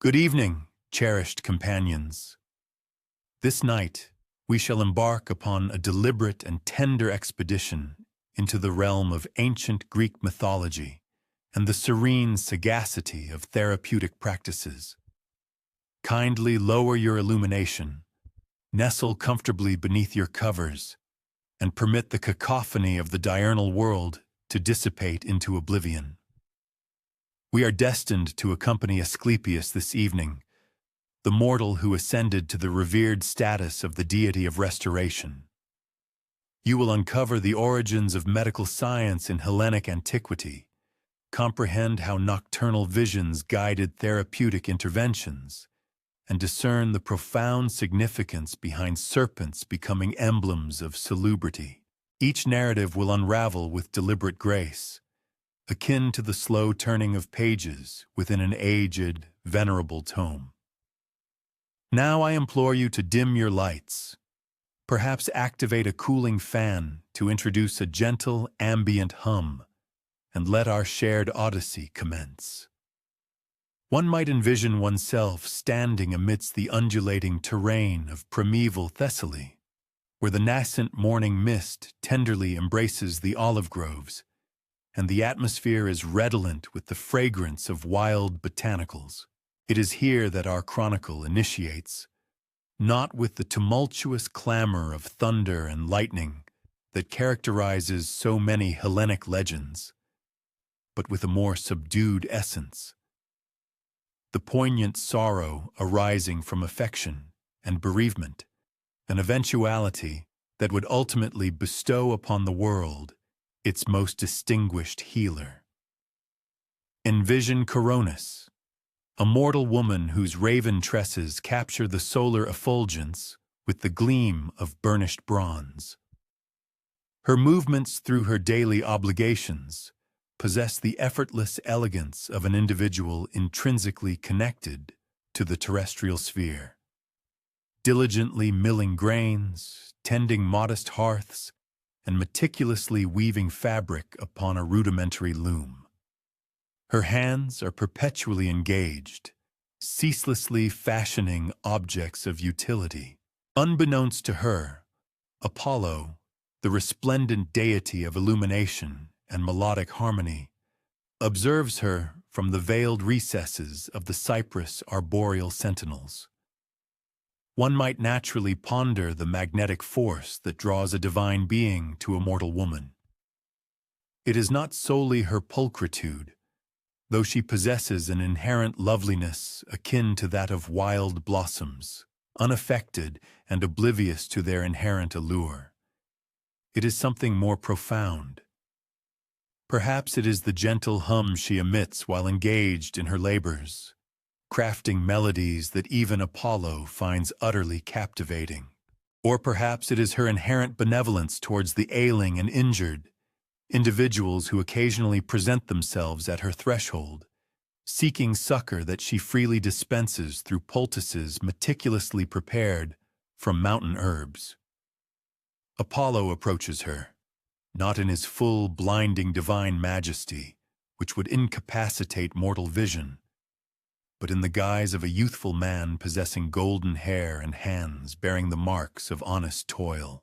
Good evening, cherished companions. This night, we shall embark upon a deliberate and tender expedition into the realm of ancient Greek mythology and the serene sagacity of therapeutic practices. Kindly lower your illumination, nestle comfortably beneath your covers, and permit the cacophony of the diurnal world to dissipate into oblivion. We are destined to accompany Asclepius this evening, the mortal who ascended to the revered status of the deity of restoration. You will uncover the origins of medical science in Hellenic antiquity, comprehend how nocturnal visions guided therapeutic interventions, and discern the profound significance behind serpents becoming emblems of salubrity. Each narrative will unravel with deliberate grace, akin to the slow turning of pages within an aged, venerable tome. Now I implore you to dim your lights, perhaps activate a cooling fan to introduce a gentle, ambient hum, and let our shared odyssey commence. One might envision oneself standing amidst the undulating terrain of primeval Thessaly, where the nascent morning mist tenderly embraces the olive groves, and the atmosphere is redolent with the fragrance of wild botanicals. It is here that our chronicle initiates, not with the tumultuous clamor of thunder and lightning that characterizes so many Hellenic legends, but with a more subdued essence. The poignant sorrow arising from affection and bereavement, an eventuality that would ultimately bestow upon the world its most distinguished healer. Envision Coronis, a mortal woman whose raven tresses capture the solar effulgence with the gleam of burnished bronze. Her movements through her daily obligations possess the effortless elegance of an individual intrinsically connected to the terrestrial sphere. Diligently milling grains, tending modest hearths, and meticulously weaving fabric upon a rudimentary loom. Her hands are perpetually engaged, ceaselessly fashioning objects of utility. Unbeknownst to her, Apollo, the resplendent deity of illumination and melodic harmony, observes her from the veiled recesses of the cypress arboreal sentinels. One might naturally ponder the magnetic force that draws a divine being to a mortal woman. It is not solely her pulchritude, though she possesses an inherent loveliness akin to that of wild blossoms, unaffected and oblivious to their inherent allure. It is something more profound. Perhaps it is the gentle hum she emits while engaged in her labors, crafting melodies that even Apollo finds utterly captivating. Or perhaps it is her inherent benevolence towards the ailing and injured, individuals who occasionally present themselves at her threshold, seeking succor that she freely dispenses through poultices meticulously prepared from mountain herbs. Apollo approaches her, not in his full, blinding divine majesty, which would incapacitate mortal vision, but in the guise of a youthful man possessing golden hair and hands bearing the marks of honest toil.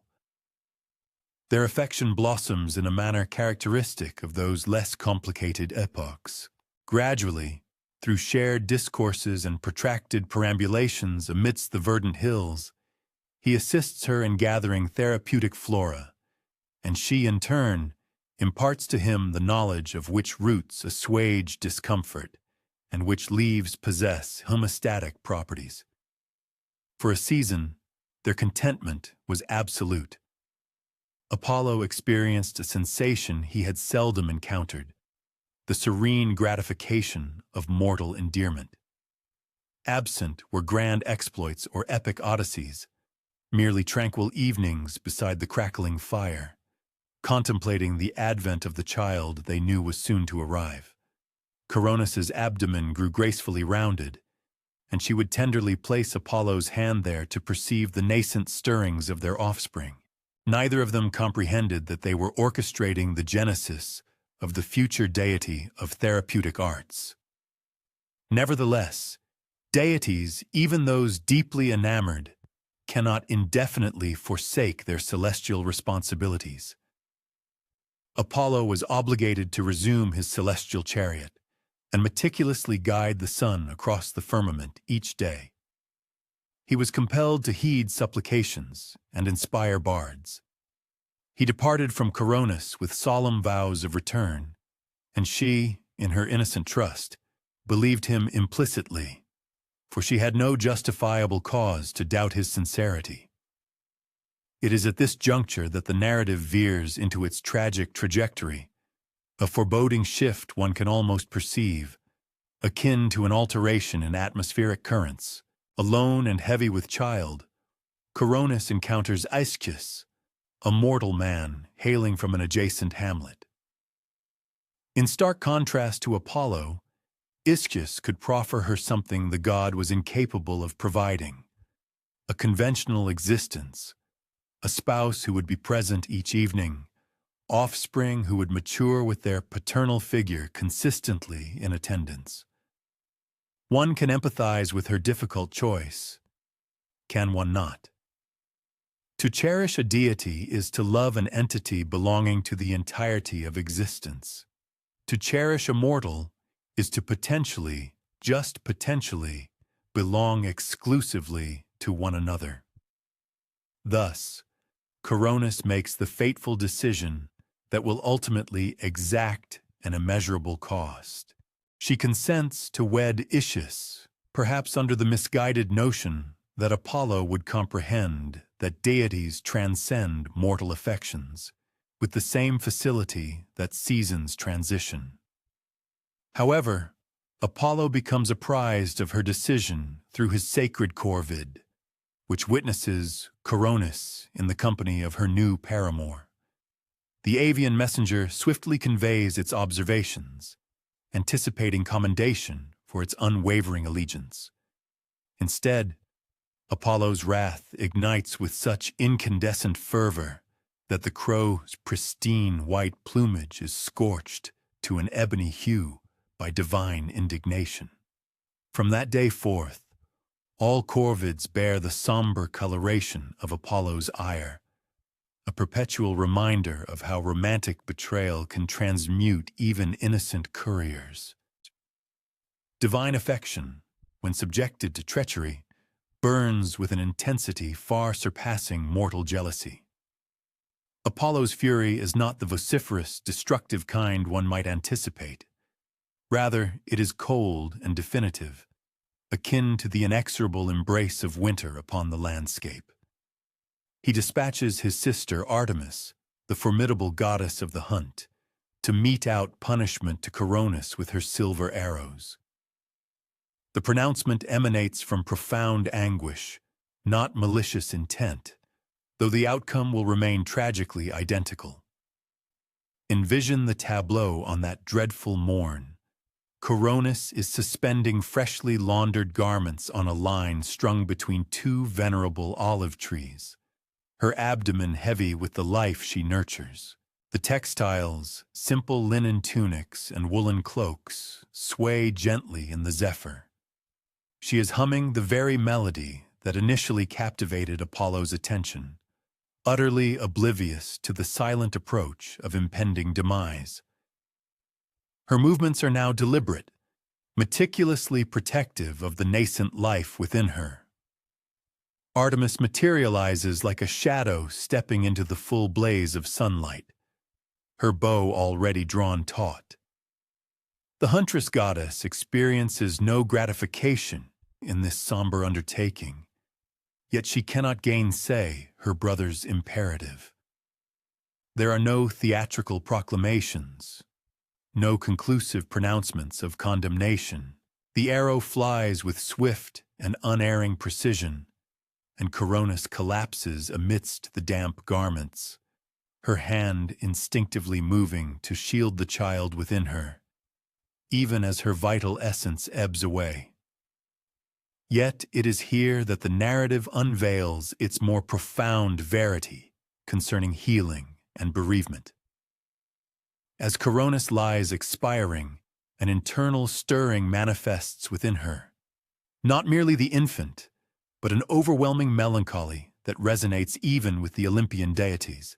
Their affection blossoms in a manner characteristic of those less complicated epochs. Gradually, through shared discourses and protracted perambulations amidst the verdant hills, he assists her in gathering therapeutic flora, and she, in turn, imparts to him the knowledge of which roots assuage discomfort and which leaves possess homeostatic properties. For a season, their contentment was absolute. Apollo experienced a sensation he had seldom encountered, the serene gratification of mortal endearment. Absent were grand exploits or epic odysseys, merely tranquil evenings beside the crackling fire, contemplating the advent of the child they knew was soon to arrive. Coronis's abdomen grew gracefully rounded, and she would tenderly place Apollo's hand there to perceive the nascent stirrings of their offspring. Neither of them comprehended that they were orchestrating the genesis of the future deity of therapeutic arts. Nevertheless, Deities, even those deeply enamored, cannot indefinitely forsake their celestial responsibilities. Apollo was obligated to resume his celestial chariot and meticulously guide the sun across the firmament each day. He was compelled to heed supplications and inspire bards. He departed from Coronis with solemn vows of return, and she, in her innocent trust, believed him implicitly, for she had no justifiable cause to doubt his sincerity. It is at this juncture that the narrative veers into its tragic trajectory, a foreboding shift one can almost perceive, akin to an alteration in atmospheric currents. Alone and heavy with child, Coronis encounters Asclepius, a mortal man hailing from an adjacent hamlet. In stark contrast to Apollo, Asclepius could proffer her something the god was incapable of providing: a conventional existence, a spouse who would be present each evening, offspring who would mature with their paternal figure consistently in attendance. One can empathize with her difficult choice. Can one not? To cherish a deity is to love an entity belonging to the entirety of existence. To cherish a mortal is to potentially, just potentially, belong exclusively to one another. Thus, Coronis makes the fateful decision that will ultimately exact an immeasurable cost. She consents to wed Asclepius, perhaps under the misguided notion that Apollo would comprehend that deities transcend mortal affections with the same facility that seasons transition. However, Apollo becomes apprised of her decision through his sacred corvid, which witnesses Coronis in the company of her new paramour. The avian messenger swiftly conveys its observations, anticipating commendation for its unwavering allegiance. Instead, Apollo's wrath ignites with such incandescent fervor that the crow's pristine white plumage is scorched to an ebony hue by divine indignation. From that day forth, all corvids bear the somber coloration of Apollo's ire, a perpetual reminder of how romantic betrayal can transmute even innocent couriers. Divine affection, when subjected to treachery, burns with an intensity far surpassing mortal jealousy. Apollo's fury is not the vociferous, destructive kind one might anticipate. Rather, it is cold and definitive, akin to the inexorable embrace of winter upon the landscape. He dispatches his sister Artemis, the formidable goddess of the hunt, to mete out punishment to Coronis with her silver arrows. The pronouncement emanates from profound anguish, not malicious intent, though the outcome will remain tragically identical. Envision the tableau on that dreadful morn. Coronis is suspending freshly laundered garments on a line strung between two venerable olive trees, her abdomen heavy with the life she nurtures. The textiles, simple linen tunics and woolen cloaks, sway gently in the zephyr. She is humming the very melody that initially captivated Apollo's attention, utterly oblivious to the silent approach of impending demise. Her movements are now deliberate, meticulously protective of the nascent life within her. Artemis materializes like a shadow stepping into the full blaze of sunlight, her bow already drawn taut. The huntress goddess experiences no gratification in this somber undertaking, yet she cannot gainsay her brother's imperative. There are no theatrical proclamations, no conclusive pronouncements of condemnation. The arrow flies with swift and unerring precision, and Coronis collapses amidst the damp garments, her hand instinctively moving to shield the child within her, even as her vital essence ebbs away. Yet it is here that the narrative unveils its more profound verity concerning healing and bereavement. As Coronis lies expiring, an internal stirring manifests within her, Not merely the infant, but an overwhelming melancholy that resonates even with the Olympian deities.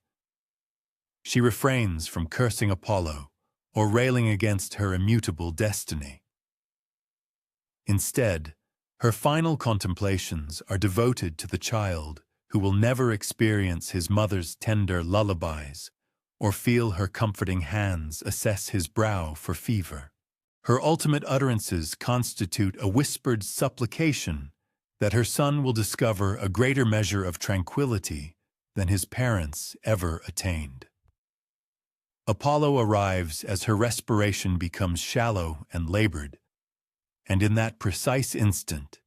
She refrains from cursing Apollo or railing against her immutable destiny. Instead, her final contemplations are devoted to the child who will never experience his mother's tender lullabies or feel her comforting hands assess his brow for fever. Her ultimate utterances constitute a whispered supplication that her son will discover a greater measure of tranquility than his parents ever attained. Apollo arrives as her respiration becomes shallow and labored, and in that precise instant,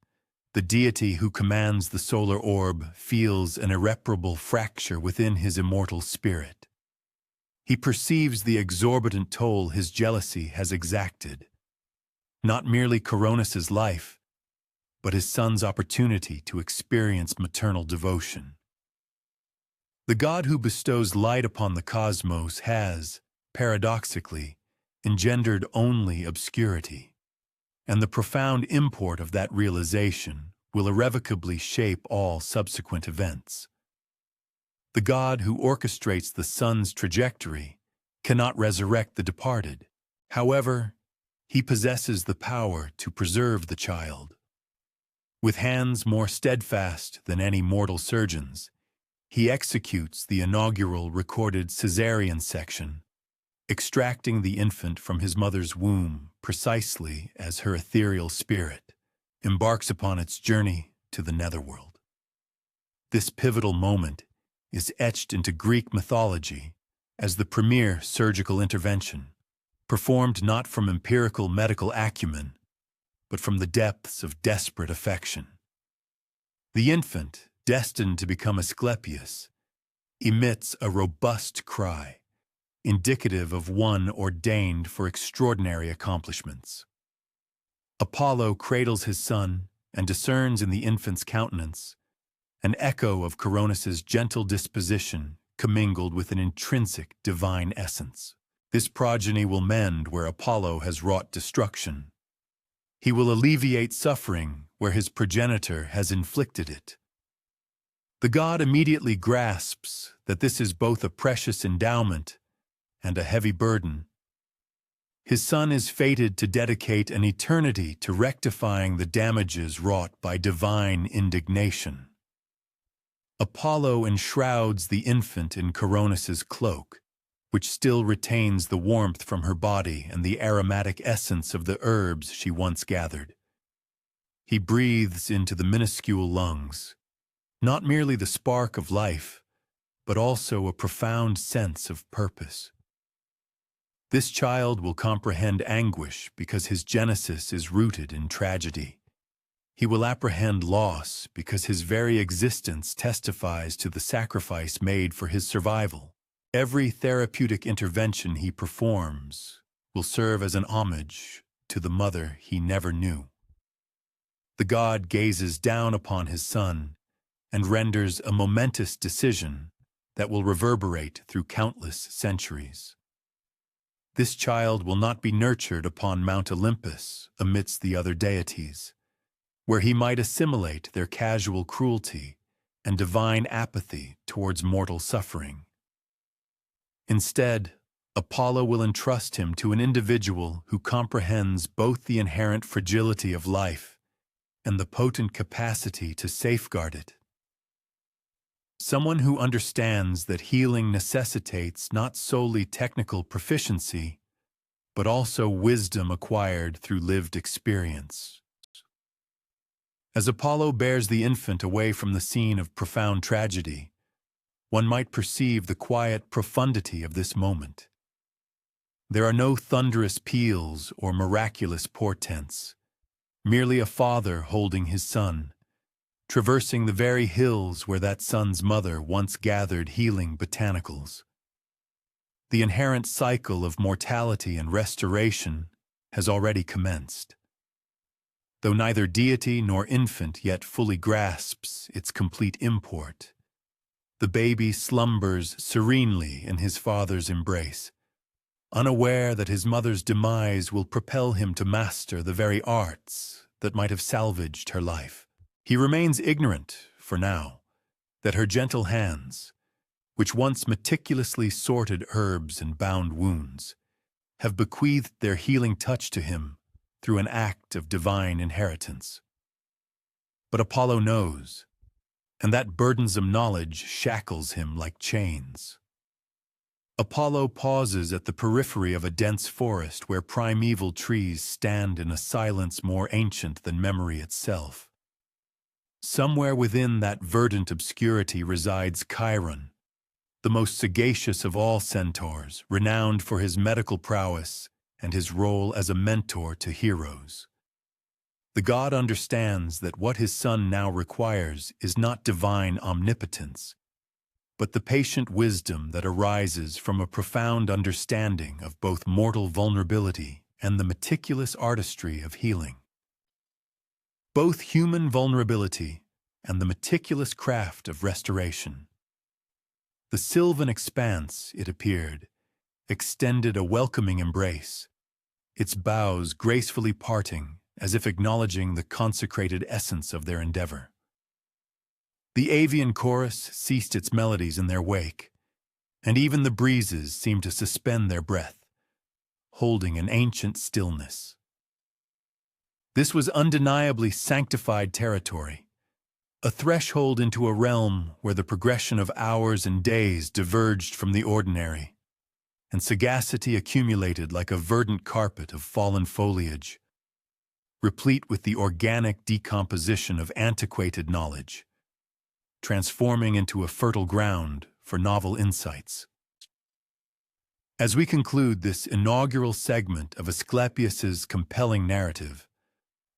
the deity who commands the solar orb feels an irreparable fracture within his immortal spirit. He perceives the exorbitant toll his jealousy has exacted, not merely Coronis's life, but his son's opportunity to experience maternal devotion. The god who bestows light upon the cosmos has, paradoxically, engendered only obscurity, and the profound import of that realization will irrevocably shape all subsequent events. The God who orchestrates the sun's trajectory cannot resurrect the departed. However, he possesses the power to preserve the child. With hands more steadfast than any mortal surgeon's, he executes the inaugural recorded caesarean section, extracting the infant from his mother's womb precisely as her ethereal spirit embarks upon its journey to the netherworld. This pivotal moment is etched into Greek mythology as the premier surgical intervention, performed not from empirical medical acumen, but from the depths of desperate affection. The infant, destined to become Asclepius, emits a robust cry, indicative of one ordained for extraordinary accomplishments. Apollo cradles his son and discerns in the infant's countenance an echo of Coronis's gentle disposition commingled with an intrinsic divine essence. This progeny will mend where Apollo has wrought destruction. He will alleviate suffering where his progenitor has inflicted it. The god immediately grasps that this is both a precious endowment and a heavy burden. His son is fated to dedicate an eternity to rectifying the damages wrought by divine indignation. Apollo enshrouds the infant in Coronis's cloak, which still retains the warmth from her body and the aromatic essence of the herbs she once gathered. He breathes into the minuscule lungs, not merely the spark of life, but also a profound sense of purpose. This child will comprehend anguish because his genesis is rooted in tragedy. He will apprehend loss because his very existence testifies to the sacrifice made for his survival. Every therapeutic intervention he performs will serve as an homage to the mother he never knew. The god gazes down upon his son and renders a momentous decision that will reverberate through countless centuries. This child will not be nurtured upon Mount Olympus amidst the other deities, where he might assimilate their casual cruelty and divine apathy towards mortal suffering. Instead, Apollo will entrust him to an individual who comprehends both the inherent fragility of life and the potent capacity to safeguard it. Someone who understands that healing necessitates not solely technical proficiency, but also wisdom acquired through lived experience. As Apollo bears the infant away from the scene of profound tragedy, one might perceive the quiet profundity of this moment. There are no thunderous peals or miraculous portents, merely a father holding his son, traversing the very hills where that son's mother once gathered healing botanicals. The inherent cycle of mortality and restoration has already commenced. Though neither deity nor infant yet fully grasps its complete import, the baby slumbers serenely in his father's embrace, unaware that his mother's demise will propel him to master the very arts that might have salvaged her life. He remains ignorant, for now, that her gentle hands, which once meticulously sorted herbs and bound wounds, have bequeathed their healing touch to him through an act of divine inheritance. But Apollo knows, and that burdensome knowledge shackles him like chains. Apollo pauses at the periphery of a dense forest where primeval trees stand in a silence more ancient than memory itself. Somewhere within that verdant obscurity resides Chiron, the most sagacious of all centaurs, renowned for his medical prowess and his role as a mentor to heroes. The god understands that what his son now requires is not divine omnipotence, but the patient wisdom that arises from a profound understanding of both mortal vulnerability and the meticulous artistry of healing. Both human vulnerability and the meticulous craft of restoration. The sylvan expanse, it appeared, extended a welcoming embrace, its boughs gracefully parting as if acknowledging the consecrated essence of their endeavor. The avian chorus ceased its melodies in their wake, and even the breezes seemed to suspend their breath, holding an ancient stillness. This was undeniably sanctified territory, a threshold into a realm where the progression of hours and days diverged from the ordinary, and sagacity accumulated like a verdant carpet of fallen foliage, replete with the organic decomposition of antiquated knowledge, transforming into a fertile ground for novel insights. As we conclude this inaugural segment of Asclepius's compelling narrative,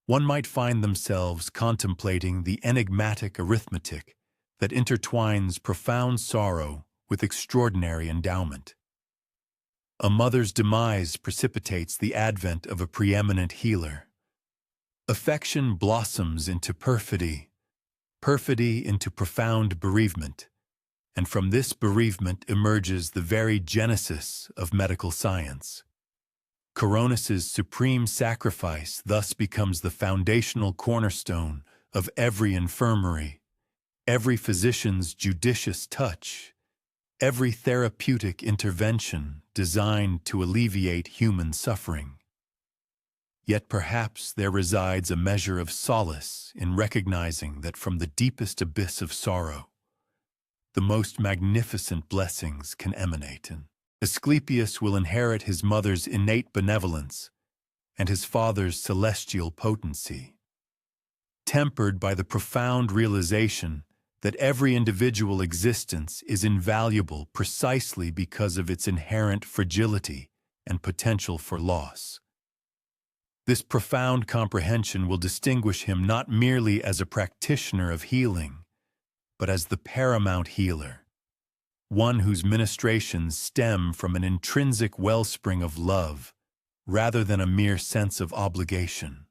one might find themselves contemplating the enigmatic arithmetic that intertwines profound sorrow with extraordinary endowment. A mother's demise precipitates the advent of a preeminent healer. Affection blossoms into perfidy, perfidy into profound bereavement, and from this bereavement emerges the very genesis of medical science. Coronis's supreme sacrifice thus becomes the foundational cornerstone of every infirmary, every physician's judicious touch, every therapeutic intervention designed to alleviate human suffering. Yet perhaps there resides a measure of solace in recognizing that from the deepest abyss of sorrow, the most magnificent blessings can emanate. Asclepius will inherit his mother's innate benevolence and his father's celestial potency, tempered by the profound realization that every individual existence is invaluable precisely because of its inherent fragility and potential for loss. This profound comprehension will distinguish him not merely as a practitioner of healing, but as the paramount healer, one whose ministrations stem from an intrinsic wellspring of love rather than a mere sense of obligation.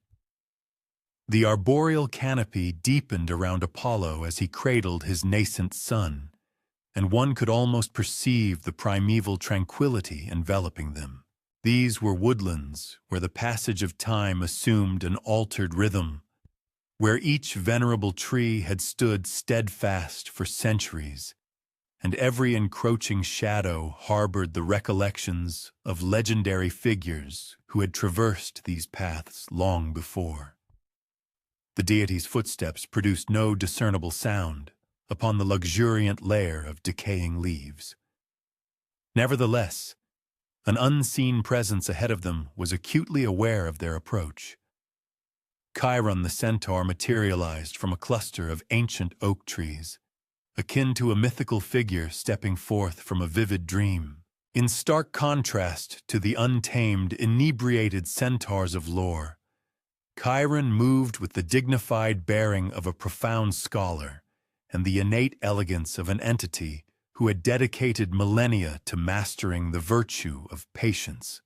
The arboreal canopy deepened around Apollo as he cradled his nascent son, and one could almost perceive the primeval tranquility enveloping them. These were woodlands where the passage of time assumed an altered rhythm, where each venerable tree had stood steadfast for centuries, and every encroaching shadow harbored the recollections of legendary figures who had traversed these paths long before. The deity's footsteps produced no discernible sound upon the luxuriant layer of decaying leaves. Nevertheless, an unseen presence ahead of them was acutely aware of their approach. Chiron the centaur materialized from a cluster of ancient oak trees, akin to a mythical figure stepping forth from a vivid dream. In stark contrast to the untamed, inebriated centaurs of lore, Chiron moved with the dignified bearing of a profound scholar and the innate elegance of an entity who had dedicated millennia to mastering the virtue of patience.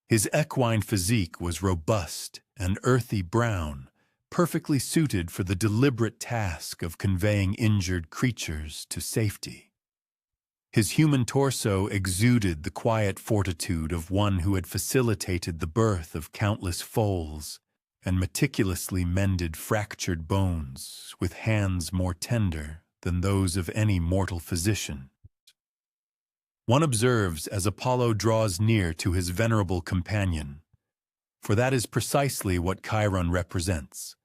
His equine physique was robust and earthy brown, perfectly suited for the deliberate task of conveying injured creatures to safety. His human torso exuded the quiet fortitude of one who had facilitated the birth of countless foals and meticulously mended fractured bones with hands more tender than those of any mortal physician. One observes as Apollo draws near to his venerable companion, for that is precisely what Chiron represents,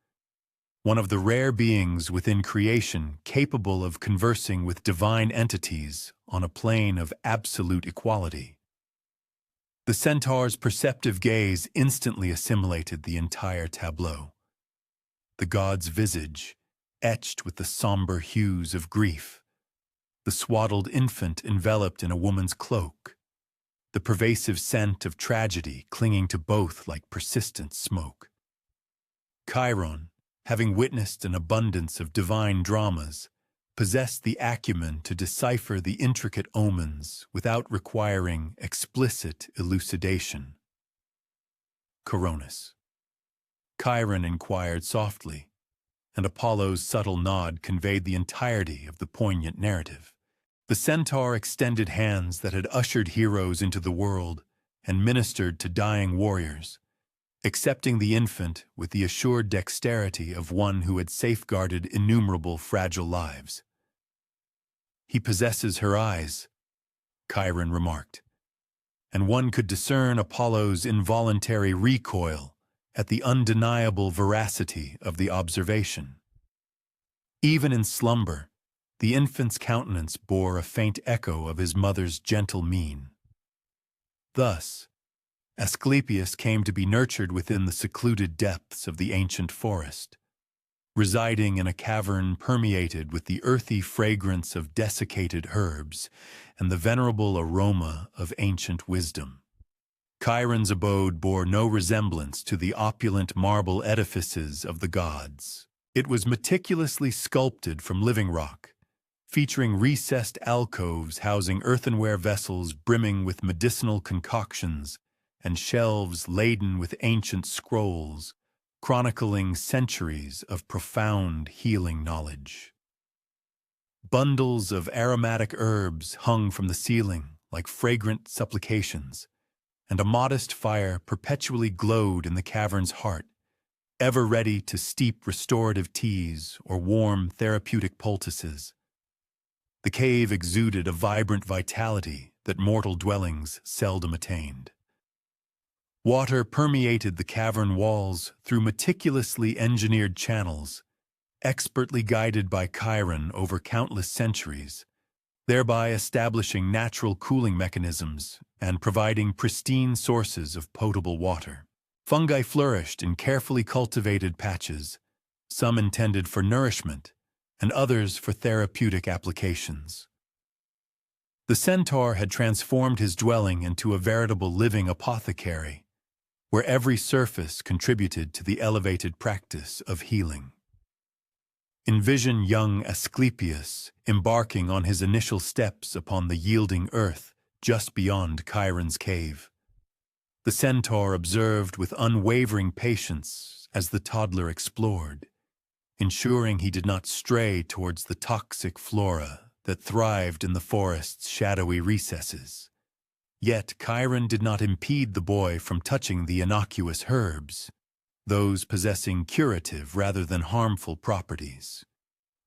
one of the rare beings within creation capable of conversing with divine entities on a plane of absolute equality. The centaur's perceptive gaze instantly assimilated the entire tableau. The god's visage, etched with the somber hues of grief, the swaddled infant enveloped in a woman's cloak, the pervasive scent of tragedy clinging to both like persistent smoke. Chiron, having witnessed an abundance of divine dramas, possessed the acumen to decipher the intricate omens without requiring explicit elucidation. Coronis. Chiron inquired softly, and Apollo's subtle nod conveyed the entirety of the poignant narrative. The centaur extended hands that had ushered heroes into the world and ministered to dying warriors, accepting the infant with the assured dexterity of one who had safeguarded innumerable fragile lives. "He possesses her eyes," Chiron remarked, and one could discern Apollo's involuntary recoil at the undeniable veracity of the observation. Even in slumber, the infant's countenance bore a faint echo of his mother's gentle mien. Thus, Asclepius came to be nurtured within the secluded depths of the ancient forest, residing in a cavern permeated with the earthy fragrance of desiccated herbs and the venerable aroma of ancient wisdom. Chiron's abode bore no resemblance to the opulent marble edifices of the gods. It was meticulously sculpted from living rock, featuring recessed alcoves housing earthenware vessels brimming with medicinal concoctions and shelves laden with ancient scrolls, chronicling centuries of profound healing knowledge. Bundles of aromatic herbs hung from the ceiling like fragrant supplications, and a modest fire perpetually glowed in the cavern's heart, ever ready to steep restorative teas or warm therapeutic poultices. The cave exuded a vibrant vitality that mortal dwellings seldom attained. Water permeated the cavern walls through meticulously engineered channels, expertly guided by Chiron over countless centuries, thereby establishing natural cooling mechanisms and providing pristine sources of potable water. Fungi flourished in carefully cultivated patches, some intended for nourishment and others for therapeutic applications. The centaur had transformed his dwelling into a veritable living apothecary, where every surface contributed to the elevated practice of healing. Envision young Asclepius embarking on his initial steps upon the yielding earth just beyond Chiron's cave. The centaur observed with unwavering patience as the toddler explored, ensuring he did not stray towards the toxic flora that thrived in the forest's shadowy recesses. Yet Chiron did not impede the boy from touching the innocuous herbs, those possessing curative rather than harmful properties.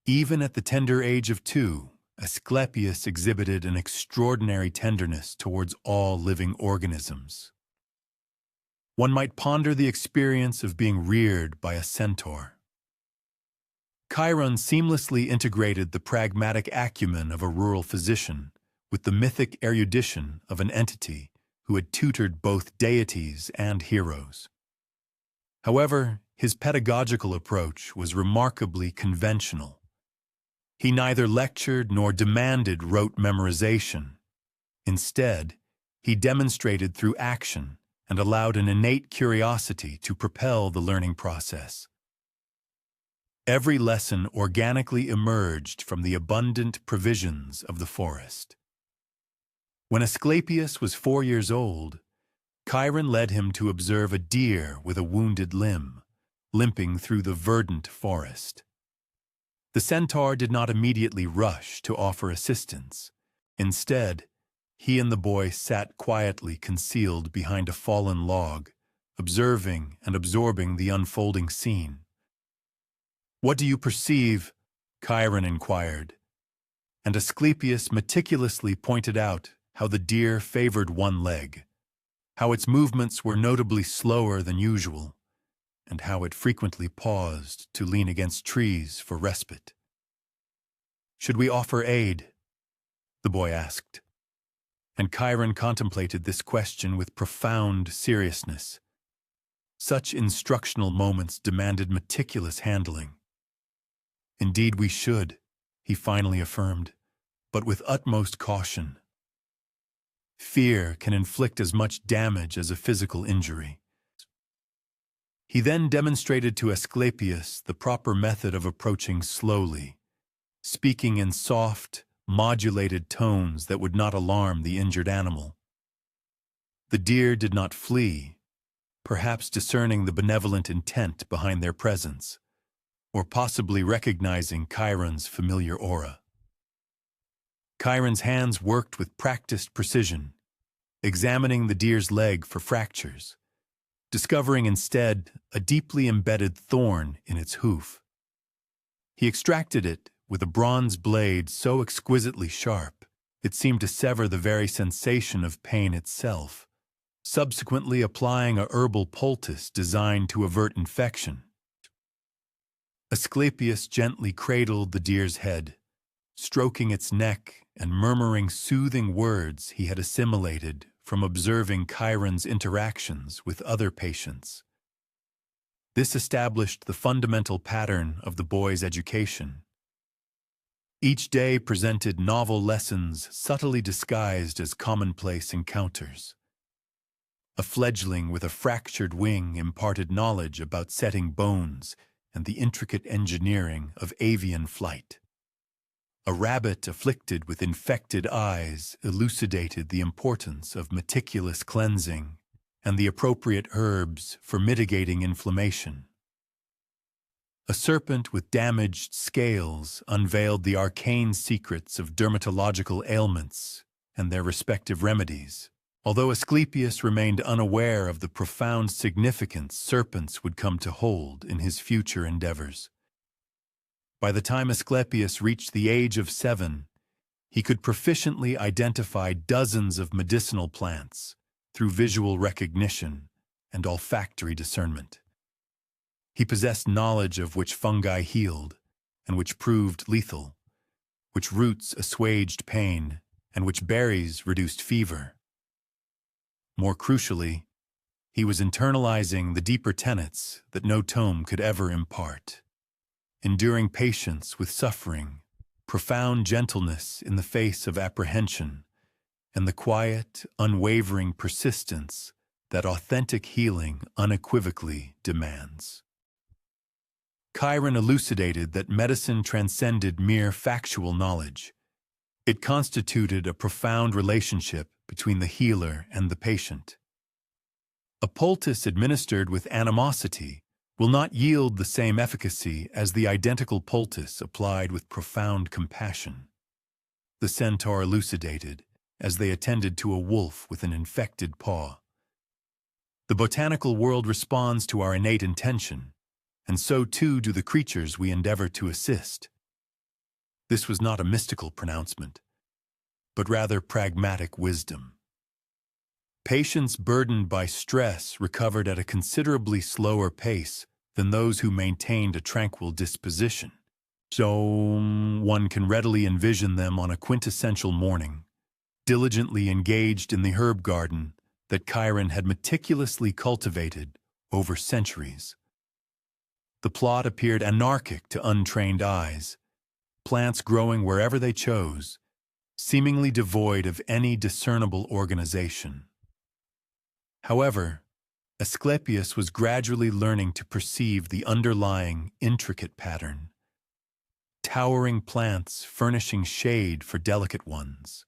Even at the tender age of 2, Asclepius exhibited an extraordinary tenderness towards all living organisms. One might ponder the experience of being reared by a centaur. Chiron seamlessly integrated the pragmatic acumen of a rural physician with the mythic erudition of an entity who had tutored both deities and heroes. However, his pedagogical approach was remarkably conventional. He neither lectured nor demanded rote memorization. Instead, he demonstrated through action and allowed an innate curiosity to propel the learning process. Every lesson organically emerged from the abundant provisions of the forest. When Asclepius was 4 years old, Chiron led him to observe a deer with a wounded limb, limping through the verdant forest. The centaur did not immediately rush to offer assistance. Instead, he and the boy sat quietly concealed behind a fallen log, observing and absorbing the unfolding scene. "What do you perceive?" Chiron inquired, and Asclepius meticulously pointed out how the deer favored one leg, how its movements were notably slower than usual, and how it frequently paused to lean against trees for respite. "Should we offer aid?" the boy asked, and Chiron contemplated this question with profound seriousness. Such instructional moments demanded meticulous handling. "Indeed we should," he finally affirmed, "but with utmost caution. Fear can inflict as much damage as a physical injury." He then demonstrated to Asclepius the proper method of approaching slowly, speaking in soft, modulated tones that would not alarm the injured animal. The deer did not flee, perhaps discerning the benevolent intent behind their presence, or possibly recognizing Chiron's familiar aura. Chiron's hands worked with practiced precision, examining the deer's leg for fractures, discovering instead a deeply embedded thorn in its hoof. He extracted it with a bronze blade so exquisitely sharp it seemed to sever the very sensation of pain itself, subsequently applying a herbal poultice designed to avert infection. Asclepius gently cradled the deer's head, stroking its neck and murmuring soothing words he had assimilated from observing Chiron's interactions with other patients. This established the fundamental pattern of the boy's education. Each day presented novel lessons subtly disguised as commonplace encounters. A fledgling with a fractured wing imparted knowledge about setting bones and the intricate engineering of avian flight. A rabbit afflicted with infected eyes elucidated the importance of meticulous cleansing and the appropriate herbs for mitigating inflammation. A serpent with damaged scales unveiled the arcane secrets of dermatological ailments and their respective remedies, although Asclepius remained unaware of the profound significance serpents would come to hold in his future endeavors. By the time Asclepius reached the age of 7, he could proficiently identify dozens of medicinal plants through visual recognition and olfactory discernment. He possessed knowledge of which fungi healed and which proved lethal, which roots assuaged pain, and which berries reduced fever. More crucially, he was internalizing the deeper tenets that no tome could ever impart. Enduring patience with suffering, profound gentleness in the face of apprehension, and the quiet, unwavering persistence that authentic healing unequivocally demands. Chiron elucidated that medicine transcended mere factual knowledge. It constituted a profound relationship between the healer and the patient. A poultice administered with animosity will not yield the same efficacy as the identical poultice applied with profound compassion. The centaur elucidated as they attended to a wolf with an infected paw. The botanical world responds to our innate intention, and so too do the creatures we endeavor to assist. This was not a mystical pronouncement, but rather pragmatic wisdom. Patients burdened by stress recovered at a considerably slower pace than those who maintained a tranquil disposition. So one can readily envision them on a quintessential morning, diligently engaged in the herb garden that Chiron had meticulously cultivated over centuries. The plot appeared anarchic to untrained eyes, plants growing wherever they chose, seemingly devoid of any discernible organization. However, Asclepius was gradually learning to perceive the underlying, intricate pattern. Towering plants furnishing shade for delicate ones.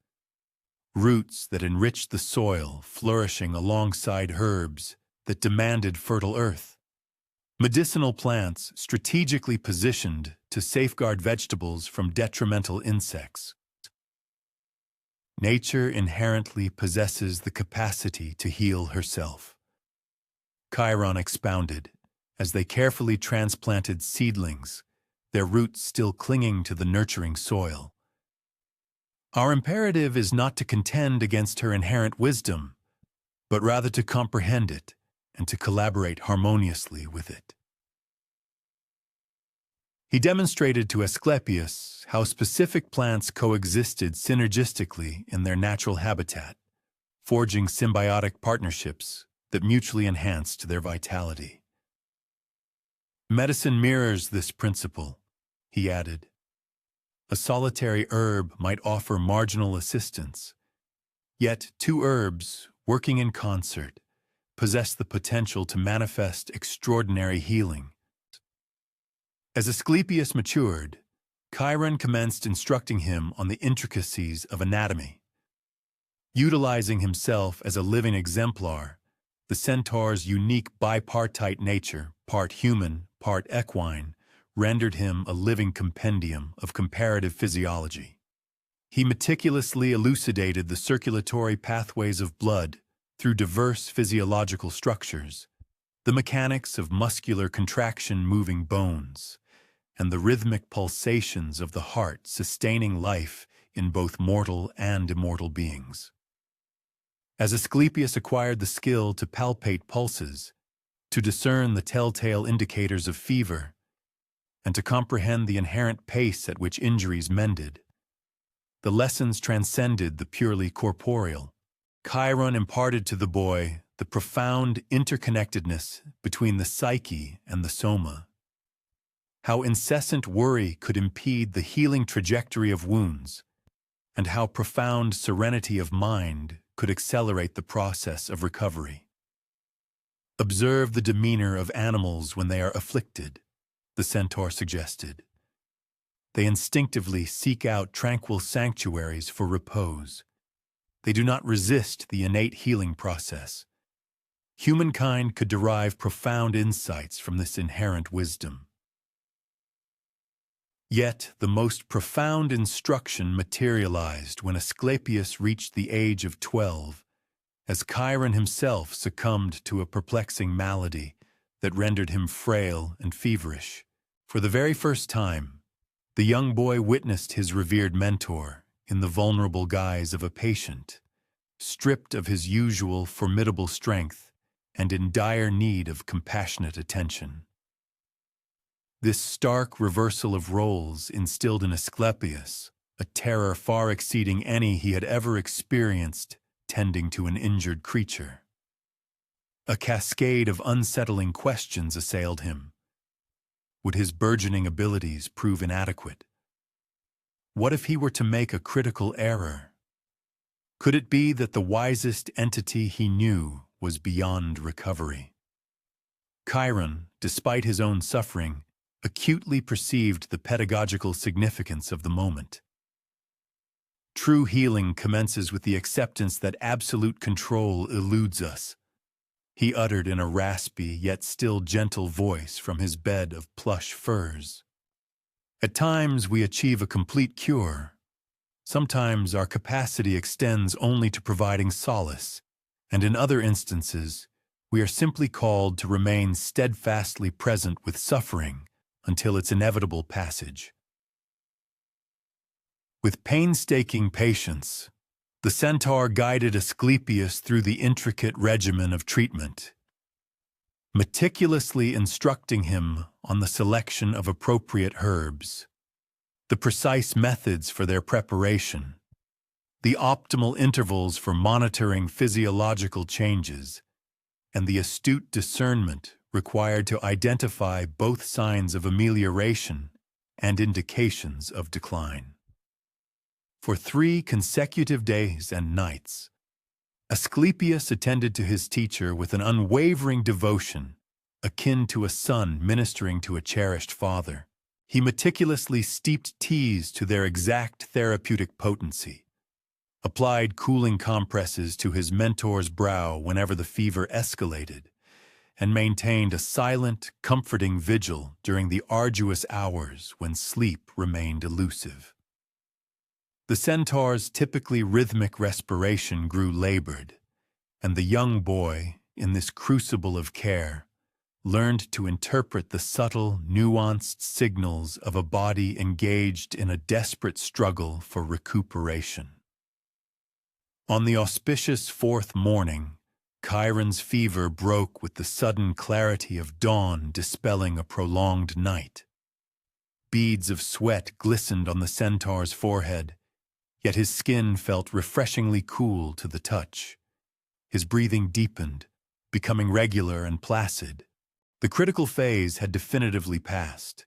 Roots that enriched the soil flourishing alongside herbs that demanded fertile earth. Medicinal plants strategically positioned to safeguard vegetables from detrimental insects. Nature inherently possesses the capacity to heal herself. Chiron expounded, as they carefully transplanted seedlings, their roots still clinging to the nurturing soil. Our imperative is not to contend against her inherent wisdom, but rather to comprehend it and to collaborate harmoniously with it. He demonstrated to Asclepius how specific plants coexisted synergistically in their natural habitat, forging symbiotic partnerships that mutually enhanced their vitality. Medicine mirrors this principle, he added. A solitary herb might offer marginal assistance, yet two herbs, working in concert, possess the potential to manifest extraordinary healing. As Asclepius matured, Chiron commenced instructing him on the intricacies of anatomy. Utilizing himself as a living exemplar, the centaur's unique bipartite nature, part human, part equine, rendered him a living compendium of comparative physiology. He meticulously elucidated the circulatory pathways of blood through diverse physiological structures, the mechanics of muscular contraction moving bones, and the rhythmic pulsations of the heart sustaining life in both mortal and immortal beings. As Asclepius acquired the skill to palpate pulses, to discern the telltale indicators of fever, and to comprehend the inherent pace at which injuries mended, the lessons transcended the purely corporeal. Chiron imparted to the boy the profound interconnectedness between the psyche and the soma, how incessant worry could impede the healing trajectory of wounds, and how profound serenity of mind could accelerate the process of recovery. Observe the demeanor of animals when they are afflicted, the centaur suggested. They instinctively seek out tranquil sanctuaries for repose. They do not resist the innate healing process. Humankind could derive profound insights from this inherent wisdom. Yet the most profound instruction materialized when Asclepius reached the age of 12, as Chiron himself succumbed to a perplexing malady that rendered him frail and feverish. For the very first time, the young boy witnessed his revered mentor in the vulnerable guise of a patient, stripped of his usual formidable strength and in dire need of compassionate attention. This stark reversal of roles instilled in Asclepius a terror far exceeding any he had ever experienced tending to an injured creature. A cascade of unsettling questions assailed him. Would his burgeoning abilities prove inadequate? What if he were to make a critical error? Could it be that the wisest entity he knew was beyond recovery? Chiron, despite his own suffering, acutely perceived the pedagogical significance of the moment. True healing commences with the acceptance that absolute control eludes us, he uttered in a raspy yet still gentle voice from his bed of plush furs. At times we achieve a complete cure. Sometimes our capacity extends only to providing solace, and in other instances, we are simply called to remain steadfastly present with suffering until its inevitable passage. With painstaking patience, the centaur guided Asclepius through the intricate regimen of treatment, meticulously instructing him on the selection of appropriate herbs, the precise methods for their preparation, the optimal intervals for monitoring physiological changes, and the astute discernment required to identify both signs of amelioration and indications of decline. For 3 consecutive days and nights, Asclepius attended to his teacher with an unwavering devotion, akin to a son ministering to a cherished father. He meticulously steeped teas to their exact therapeutic potency, applied cooling compresses to his mentor's brow whenever the fever escalated, and maintained a silent, comforting vigil during the arduous hours when sleep remained elusive. The centaur's typically rhythmic respiration grew labored, and the young boy, in this crucible of care, learned to interpret the subtle, nuanced signals of a body engaged in a desperate struggle for recuperation. On the auspicious fourth morning, Chiron's fever broke with the sudden clarity of dawn dispelling a prolonged night. Beads of sweat glistened on the centaur's forehead, yet his skin felt refreshingly cool to the touch. His breathing deepened, becoming regular and placid. The critical phase had definitively passed,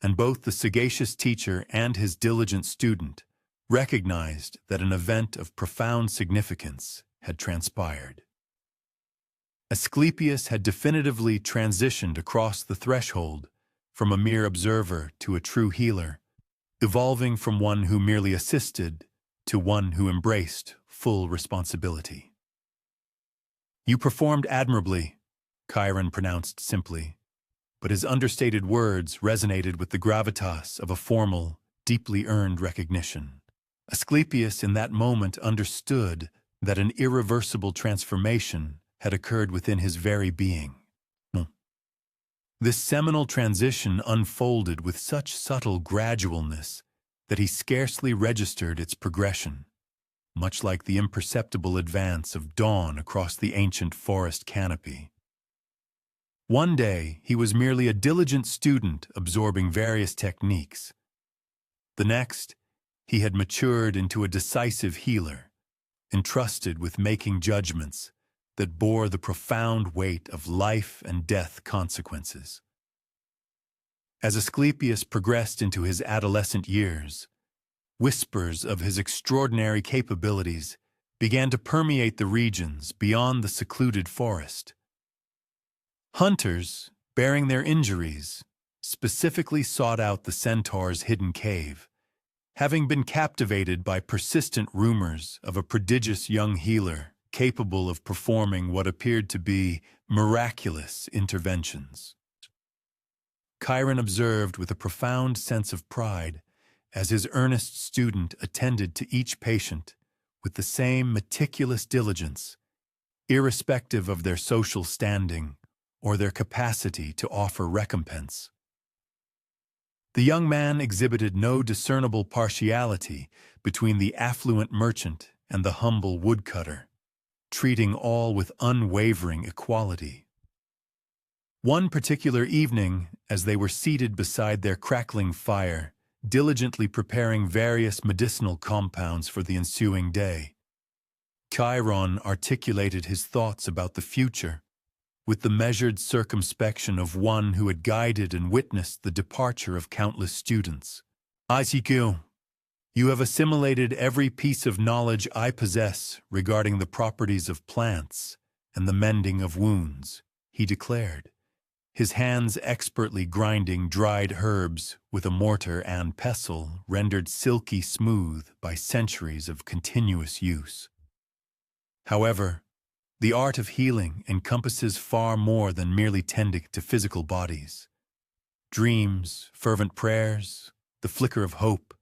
and both the sagacious teacher and his diligent student recognized that an event of profound significance had transpired. Asclepius had definitively transitioned across the threshold from a mere observer to a true healer, evolving from one who merely assisted to one who embraced full responsibility. "You performed admirably," Chiron pronounced simply, but his understated words resonated with the gravitas of a formal, deeply earned recognition. Asclepius in that moment understood that an irreversible transformation had occurred within his very being. This seminal transition unfolded with such subtle gradualness that he scarcely registered its progression, much like the imperceptible advance of dawn across the ancient forest canopy. One day, he was merely a diligent student absorbing various techniques. The next, he had matured into a decisive healer, entrusted with making judgments that bore the profound weight of life and death consequences. As Asclepius progressed into his adolescent years, whispers of his extraordinary capabilities began to permeate the regions beyond the secluded forest. Hunters, bearing their injuries, specifically sought out the centaur's hidden cave, having been captivated by persistent rumors of a prodigious young healer capable of performing what appeared to be miraculous interventions. Chiron observed with a profound sense of pride as his earnest student attended to each patient with the same meticulous diligence, irrespective of their social standing or their capacity to offer recompense. The young man exhibited no discernible partiality between the affluent merchant and the humble woodcutter, treating all with unwavering equality. One particular evening, as they were seated beside their crackling fire, diligently preparing various medicinal compounds for the ensuing day, Chiron articulated his thoughts about the future with the measured circumspection of one who had guided and witnessed the departure of countless students. "ICQ, you have assimilated every piece of knowledge I possess regarding the properties of plants and the mending of wounds," he declared, his hands expertly grinding dried herbs with a mortar and pestle rendered silky smooth by centuries of continuous use. However, the art of healing encompasses far more than merely tending to physical bodies. Dreams, fervent prayers, the flicker of hope,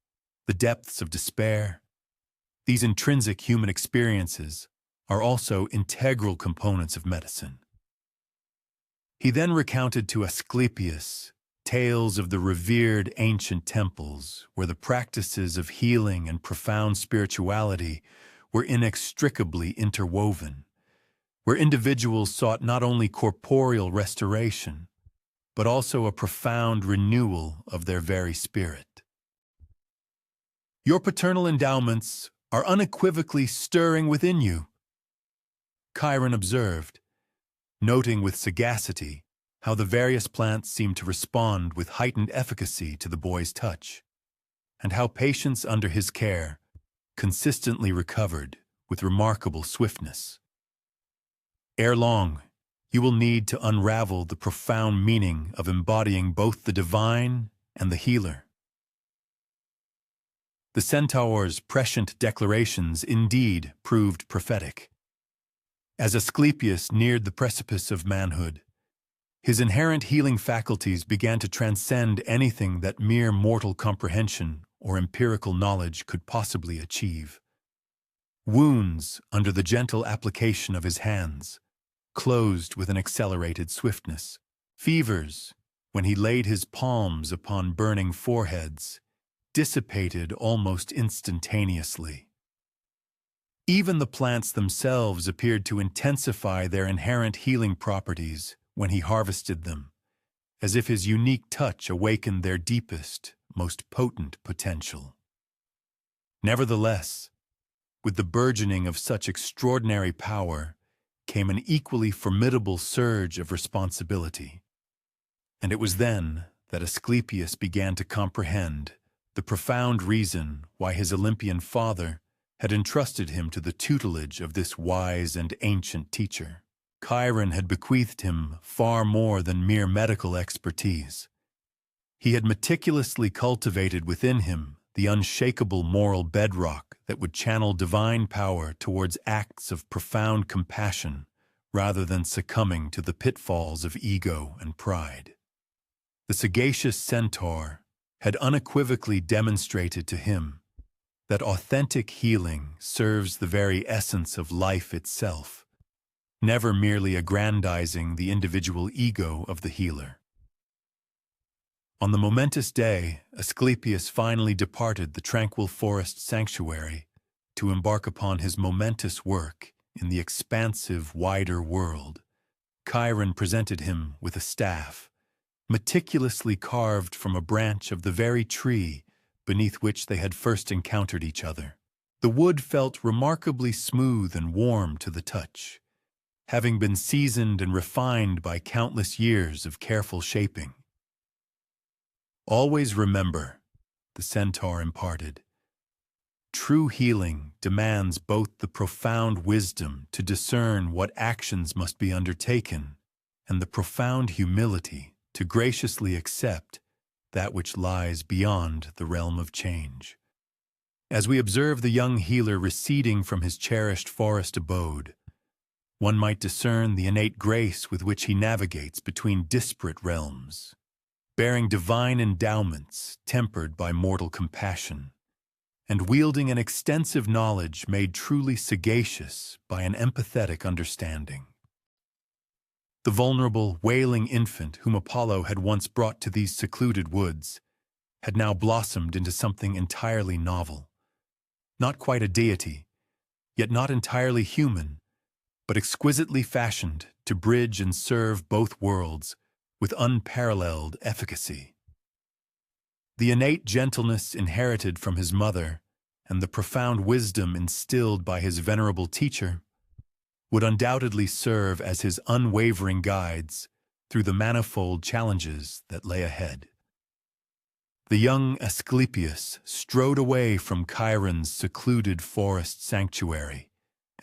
the depths of despair. These intrinsic human experiences are also integral components of medicine. He then recounted to Asclepius tales of the revered ancient temples where the practices of healing and profound spirituality were inextricably interwoven, where individuals sought not only corporeal restoration, but also a profound renewal of their very spirit. "Your paternal endowments are unequivocally stirring within you," Chiron observed, noting with sagacity how the various plants seemed to respond with heightened efficacy to the boy's touch, and how patients under his care consistently recovered with remarkable swiftness. "Ere long, you will need to unravel the profound meaning of embodying both the divine and the healer." The centaur's prescient declarations indeed proved prophetic. As Asclepius neared the precipice of manhood, his inherent healing faculties began to transcend anything that mere mortal comprehension or empirical knowledge could possibly achieve. Wounds, under the gentle application of his hands, closed with an accelerated swiftness. Fevers, when he laid his palms upon burning foreheads, dissipated almost instantaneously. Even the plants themselves appeared to intensify their inherent healing properties when he harvested them, as if his unique touch awakened their deepest, most potent potential. Nevertheless, with the burgeoning of such extraordinary power came an equally formidable surge of responsibility. And it was then that Asclepius began to comprehend the profound reason why his Olympian father had entrusted him to the tutelage of this wise and ancient teacher. Chiron had bequeathed him far more than mere medical expertise. He had meticulously cultivated within him the unshakable moral bedrock that would channel divine power towards acts of profound compassion rather than succumbing to the pitfalls of ego and pride. The sagacious centaur had unequivocally demonstrated to him that authentic healing serves the very essence of life itself, never merely aggrandizing the individual ego of the healer. On the momentous day, Asclepius finally departed the tranquil forest sanctuary to embark upon his momentous work in the expansive, wider world. Chiron presented him with a staff, meticulously carved from a branch of the very tree beneath which they had first encountered each other. The wood felt remarkably smooth and warm to the touch, having been seasoned and refined by countless years of careful shaping. "Always remember," the centaur imparted, "true healing demands both the profound wisdom to discern what actions must be undertaken and the profound humility to graciously accept that which lies beyond the realm of change." As we observe the young healer receding from his cherished forest abode, one might discern the innate grace with which he navigates between disparate realms, bearing divine endowments tempered by mortal compassion, and wielding an extensive knowledge made truly sagacious by an empathetic understanding. The vulnerable, wailing infant whom Apollo had once brought to these secluded woods had now blossomed into something entirely novel. Not quite a deity, yet not entirely human, but exquisitely fashioned to bridge and serve both worlds with unparalleled efficacy. The innate gentleness inherited from his mother and the profound wisdom instilled by his venerable teacher would undoubtedly serve as his unwavering guides through the manifold challenges that lay ahead. The young Asclepius strode away from Chiron's secluded forest sanctuary,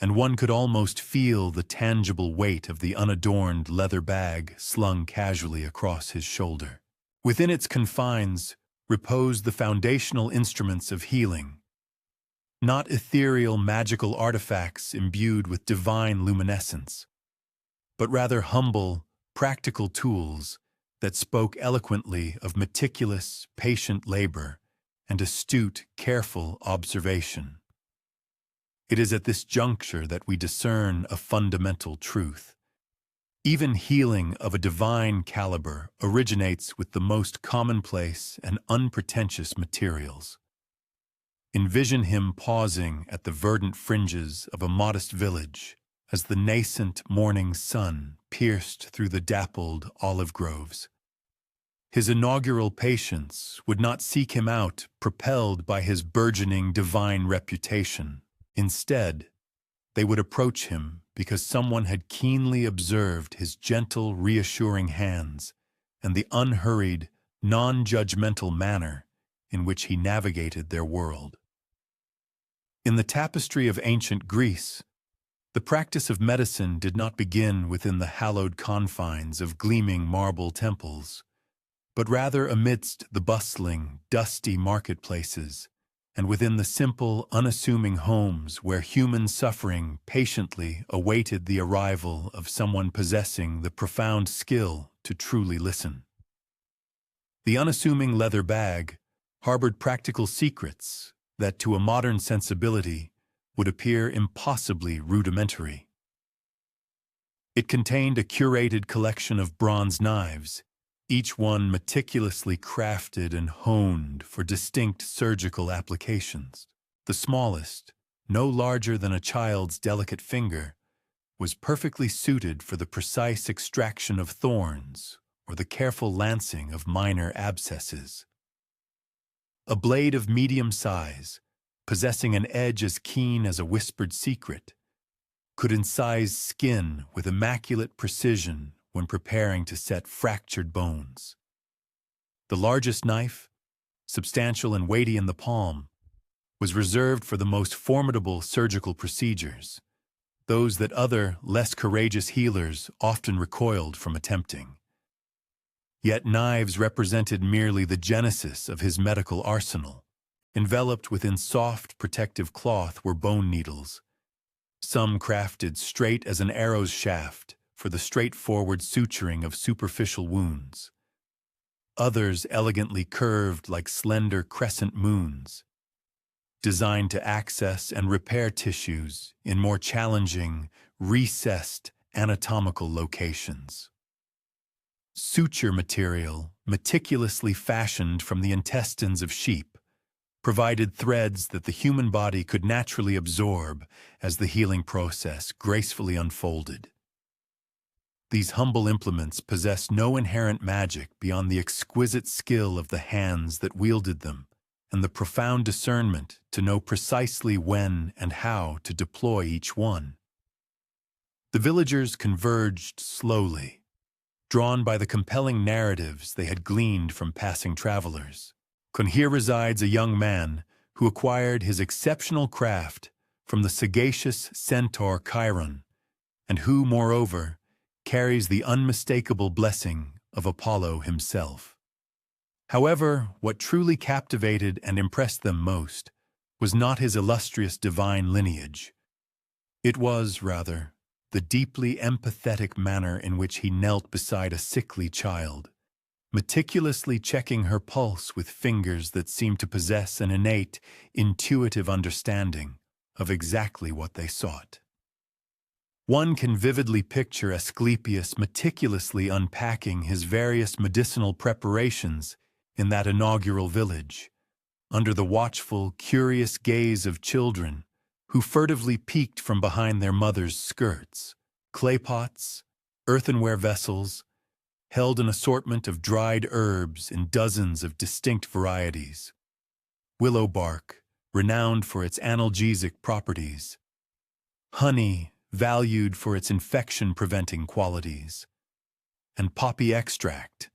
and one could almost feel the tangible weight of the unadorned leather bag slung casually across his shoulder. Within its confines reposed the foundational instruments of healing, not ethereal magical artifacts imbued with divine luminescence, but rather humble, practical tools that spoke eloquently of meticulous, patient labor and astute, careful observation. It is at this juncture that we discern a fundamental truth. Even healing of a divine caliber originates with the most commonplace and unpretentious materials. Envision him pausing at the verdant fringes of a modest village as the nascent morning sun pierced through the dappled olive groves. His inaugural patients would not seek him out propelled by his burgeoning divine reputation. Instead, they would approach him because someone had keenly observed his gentle, reassuring hands and the unhurried, non-judgmental manner in which he navigated their world. In the tapestry of ancient Greece, the practice of medicine did not begin within the hallowed confines of gleaming marble temples, but rather amidst the bustling, dusty marketplaces and within the simple, unassuming homes where human suffering patiently awaited the arrival of someone possessing the profound skill to truly listen. The unassuming leather bag harbored practical secrets that to a modern sensibility would appear impossibly rudimentary. It contained a curated collection of bronze knives, each one meticulously crafted and honed for distinct surgical applications. The smallest, no larger than a child's delicate finger, was perfectly suited for the precise extraction of thorns or the careful lancing of minor abscesses. A blade of medium size, possessing an edge as keen as a whispered secret, could incise skin with immaculate precision when preparing to set fractured bones. The largest knife, substantial and weighty in the palm, was reserved for the most formidable surgical procedures, those that other, less courageous healers often recoiled from attempting. Yet knives represented merely the genesis of his medical arsenal. Enveloped within soft, protective cloth were bone needles, some crafted straight as an arrow's shaft for the straightforward suturing of superficial wounds, others elegantly curved like slender crescent moons, designed to access and repair tissues in more challenging, recessed anatomical locations. Suture material, meticulously fashioned from the intestines of sheep, provided threads that the human body could naturally absorb as the healing process gracefully unfolded. These humble implements possessed no inherent magic beyond the exquisite skill of the hands that wielded them and the profound discernment to know precisely when and how to deploy each one. The villagers converged slowly, drawn by the compelling narratives they had gleaned from passing travelers. Here resides a young man who acquired his exceptional craft from the sagacious centaur Chiron, and who, moreover, carries the unmistakable blessing of Apollo himself. However, what truly captivated and impressed them most was not his illustrious divine lineage. It was, rather, the deeply empathetic manner in which he knelt beside a sickly child, meticulously checking her pulse with fingers that seemed to possess an innate, intuitive understanding of exactly what they sought. One can vividly picture Asclepius meticulously unpacking his various medicinal preparations in that inaugural village, under the watchful, curious gaze of children who furtively peeked from behind their mothers' skirts. Clay pots, earthenware vessels, held an assortment of dried herbs in dozens of distinct varieties. Willow bark, renowned for its analgesic properties. Honey, valued for its infection-preventing qualities. And poppy extract,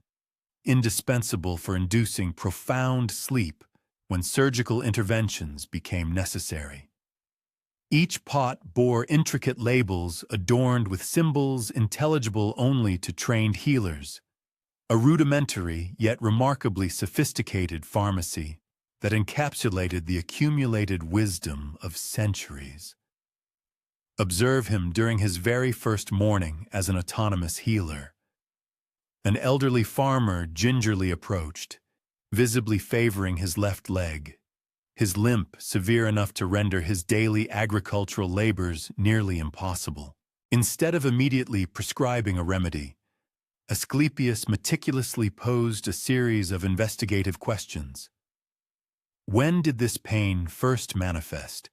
indispensable for inducing profound sleep when surgical interventions became necessary. Each pot bore intricate labels adorned with symbols intelligible only to trained healers, a rudimentary yet remarkably sophisticated pharmacy that encapsulated the accumulated wisdom of centuries. Observe him during his very first morning as an autonomous healer. An elderly farmer gingerly approached, visibly favoring his left leg, his limp severe enough to render his daily agricultural labors nearly impossible. Instead of immediately prescribing a remedy, Asclepius meticulously posed a series of investigative questions. When did this pain first manifest?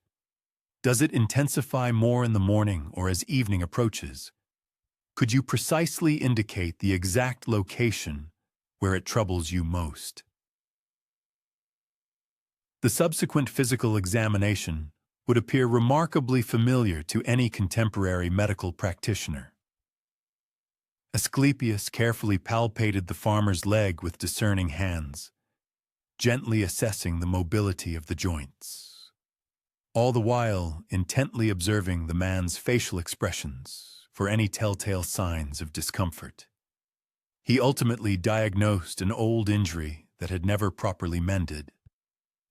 Does it intensify more in the morning or as evening approaches? Could you precisely indicate the exact location where it troubles you most? The subsequent physical examination would appear remarkably familiar to any contemporary medical practitioner. Asclepius carefully palpated the farmer's leg with discerning hands, gently assessing the mobility of the joints, all the while intently observing the man's facial expressions for any telltale signs of discomfort. He ultimately diagnosed an old injury that had never properly mended,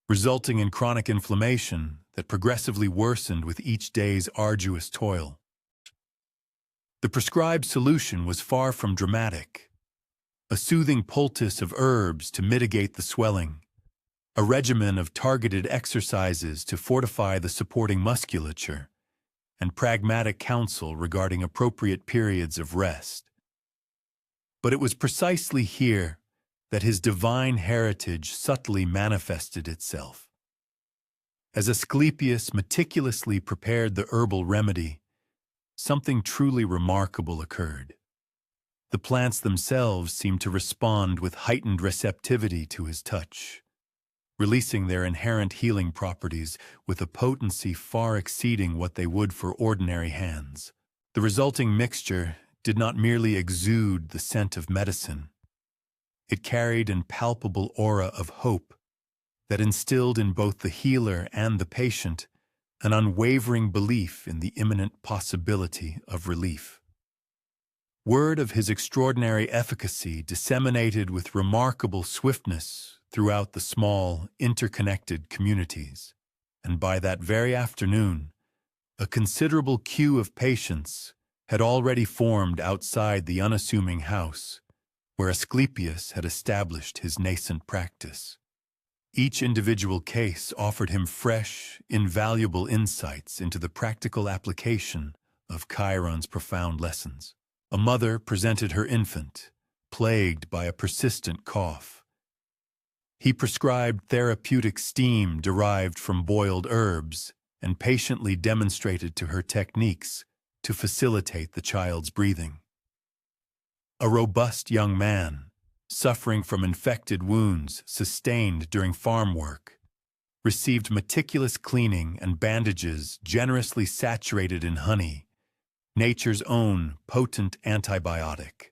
resulting in chronic inflammation that progressively worsened with each day's arduous toil. The prescribed solution was far from dramatic. A soothing poultice of herbs to mitigate the swelling, a regimen of targeted exercises to fortify the supporting musculature, and pragmatic counsel regarding appropriate periods of rest. But it was precisely here that his divine heritage subtly manifested itself. As Asclepius meticulously prepared the herbal remedy, something truly remarkable occurred. The plants themselves seemed to respond with heightened receptivity to his touch, releasing their inherent healing properties with a potency far exceeding what they would for ordinary hands. The resulting mixture did not merely exude the scent of medicine. It carried an palpable aura of hope that instilled in both the healer and the patient an unwavering belief in the imminent possibility of relief. Word of his extraordinary efficacy disseminated with remarkable swiftness throughout the small, interconnected communities, and by that very afternoon, a considerable queue of patients had already formed outside the unassuming house where Asclepius had established his nascent practice. Each individual case offered him fresh, invaluable insights into the practical application of Chiron's profound lessons. A mother presented her infant, plagued by a persistent cough. He prescribed therapeutic steam derived from boiled herbs and patiently demonstrated to her techniques to facilitate the child's breathing. A robust young man, suffering from infected wounds sustained during farm work, received meticulous cleaning and bandages generously saturated in honey, nature's own potent antibiotic.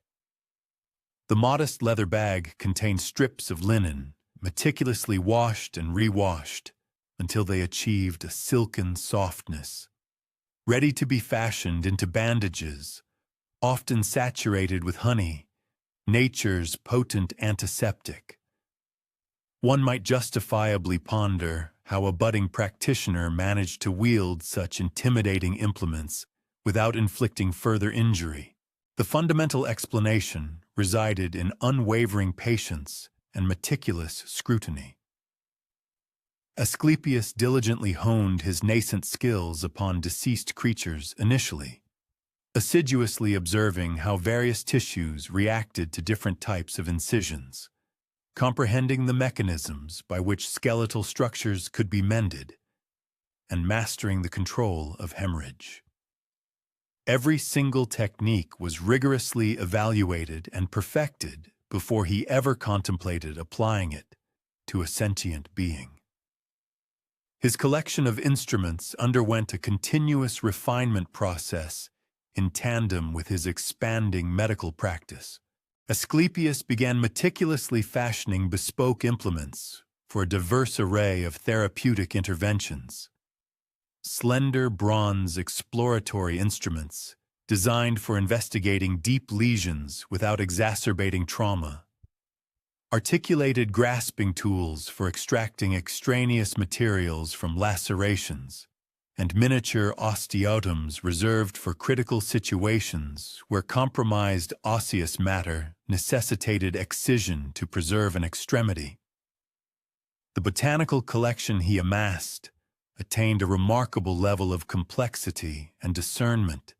The modest leather bag contained strips of linen, meticulously washed and re-washed until they achieved a silken softness, ready to be fashioned into bandages, often saturated with honey, nature's potent antiseptic. One might justifiably ponder how a budding practitioner managed to wield such intimidating implements without inflicting further injury. The fundamental explanation resided in unwavering patience and meticulous scrutiny. Asclepius diligently honed his nascent skills upon deceased creatures initially, assiduously observing how various tissues reacted to different types of incisions, comprehending the mechanisms by which skeletal structures could be mended, and mastering the control of hemorrhage. Every single technique was rigorously evaluated and perfected before he ever contemplated applying it to a sentient being. His collection of instruments underwent a continuous refinement process in tandem with his expanding medical practice. Asclepius began meticulously fashioning bespoke implements for a diverse array of therapeutic interventions. Slender bronze exploratory instruments designed for investigating deep lesions without exacerbating trauma. Articulated grasping tools for extracting extraneous materials from lacerations, and miniature osteotoms reserved for critical situations where compromised osseous matter necessitated excision to preserve an extremity. The botanical collection he amassed attained a remarkable level of complexity and discernment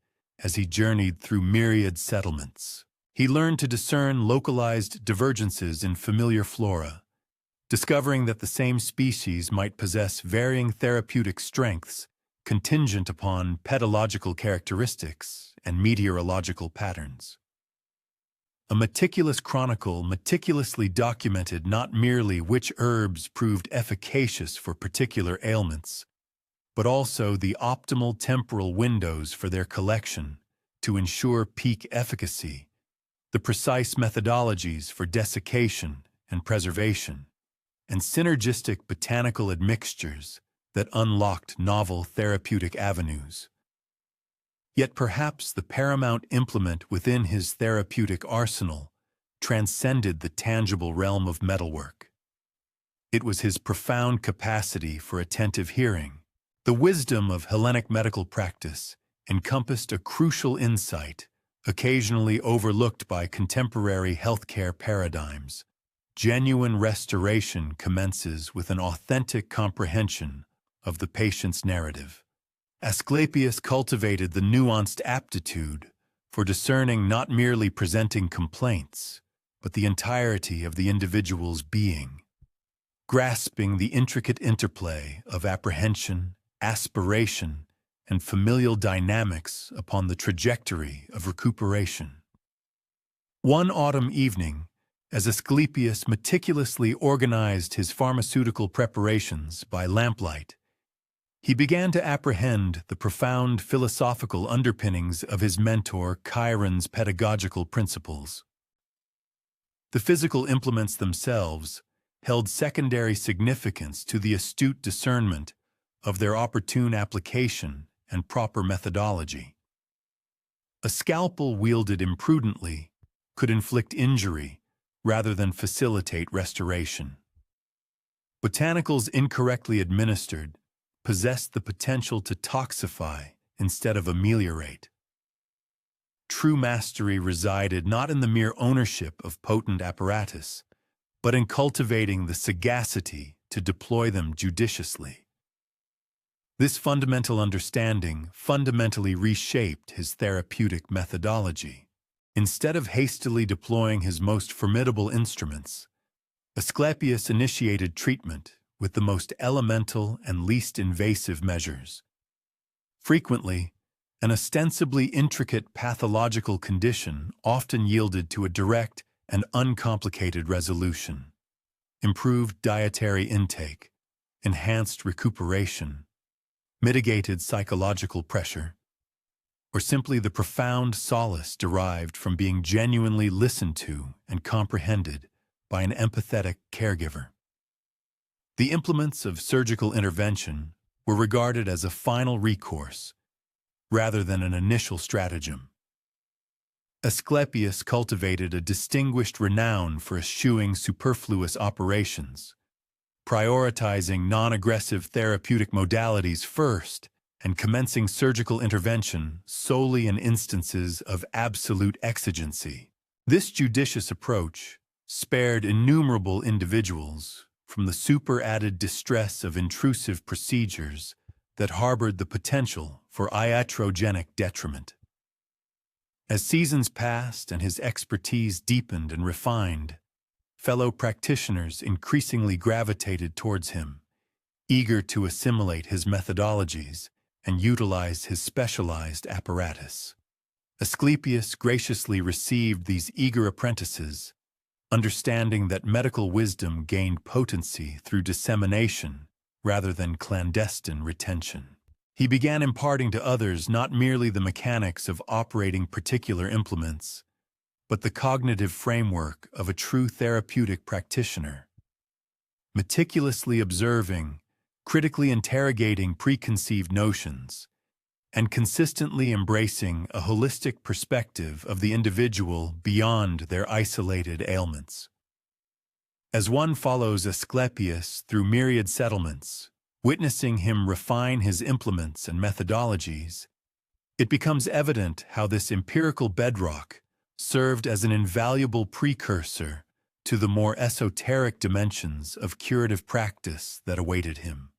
as he journeyed through myriad settlements. He learned to discern localized divergences in familiar flora, discovering that the same species might possess varying therapeutic strengths contingent upon pedological characteristics and meteorological patterns. A meticulous chronicle meticulously documented not merely which herbs proved efficacious for particular ailments, but also the optimal temporal windows for their collection to ensure peak efficacy, the precise methodologies for desiccation and preservation, and synergistic botanical admixtures that unlocked novel therapeutic avenues. Yet perhaps the paramount implement within his therapeutic arsenal transcended the tangible realm of metalwork. It was his profound capacity for attentive hearing. The wisdom of Hellenic medical practice encompassed a crucial insight occasionally overlooked by contemporary healthcare paradigms. Genuine restoration commences with an authentic comprehension of the patient's narrative. Asclepius cultivated the nuanced aptitude for discerning not merely presenting complaints, but the entirety of the individual's being, grasping the intricate interplay of apprehension, aspiration, and familial dynamics upon the trajectory of recuperation. One autumn evening, as Asclepius meticulously organized his pharmaceutical preparations by lamplight, he began to apprehend the profound philosophical underpinnings of his mentor Chiron's pedagogical principles. The physical implements themselves held secondary significance to the astute discernment of their opportune application and proper methodology. A scalpel wielded imprudently could inflict injury rather than facilitate restoration. Botanicals incorrectly administered possessed the potential to toxify instead of ameliorate. True mastery resided not in the mere ownership of potent apparatus, but in cultivating the sagacity to deploy them judiciously. This fundamental understanding fundamentally reshaped his therapeutic methodology. Instead of hastily deploying his most formidable instruments, Asclepius initiated treatment with the most elemental and least invasive measures. Frequently, an ostensibly intricate pathological condition often yielded to a direct and uncomplicated resolution. Improved dietary intake, enhanced recuperation, mitigated psychological pressure, or simply the profound solace derived from being genuinely listened to and comprehended by an empathetic caregiver. The implements of surgical intervention were regarded as a final recourse rather than an initial stratagem. Asclepius cultivated a distinguished renown for eschewing superfluous operations, prioritizing non-aggressive therapeutic modalities first and commencing surgical intervention solely in instances of absolute exigency. This judicious approach spared innumerable individuals from the superadded distress of intrusive procedures that harbored the potential for iatrogenic detriment. As seasons passed and his expertise deepened and refined, fellow practitioners increasingly gravitated towards him, eager to assimilate his methodologies and utilize his specialized apparatus. Asclepius graciously received these eager apprentices, understanding that medical wisdom gained potency through dissemination rather than clandestine retention. He began imparting to others not merely the mechanics of operating particular implements, but the cognitive framework of a true therapeutic practitioner. Meticulously observing, critically interrogating preconceived notions, and consistently embracing a holistic perspective of the individual beyond their isolated ailments. As one follows Asclepius through myriad settlements, witnessing him refine his implements and methodologies, it becomes evident how this empirical bedrock served as an invaluable precursor to the more esoteric dimensions of curative practice that awaited him.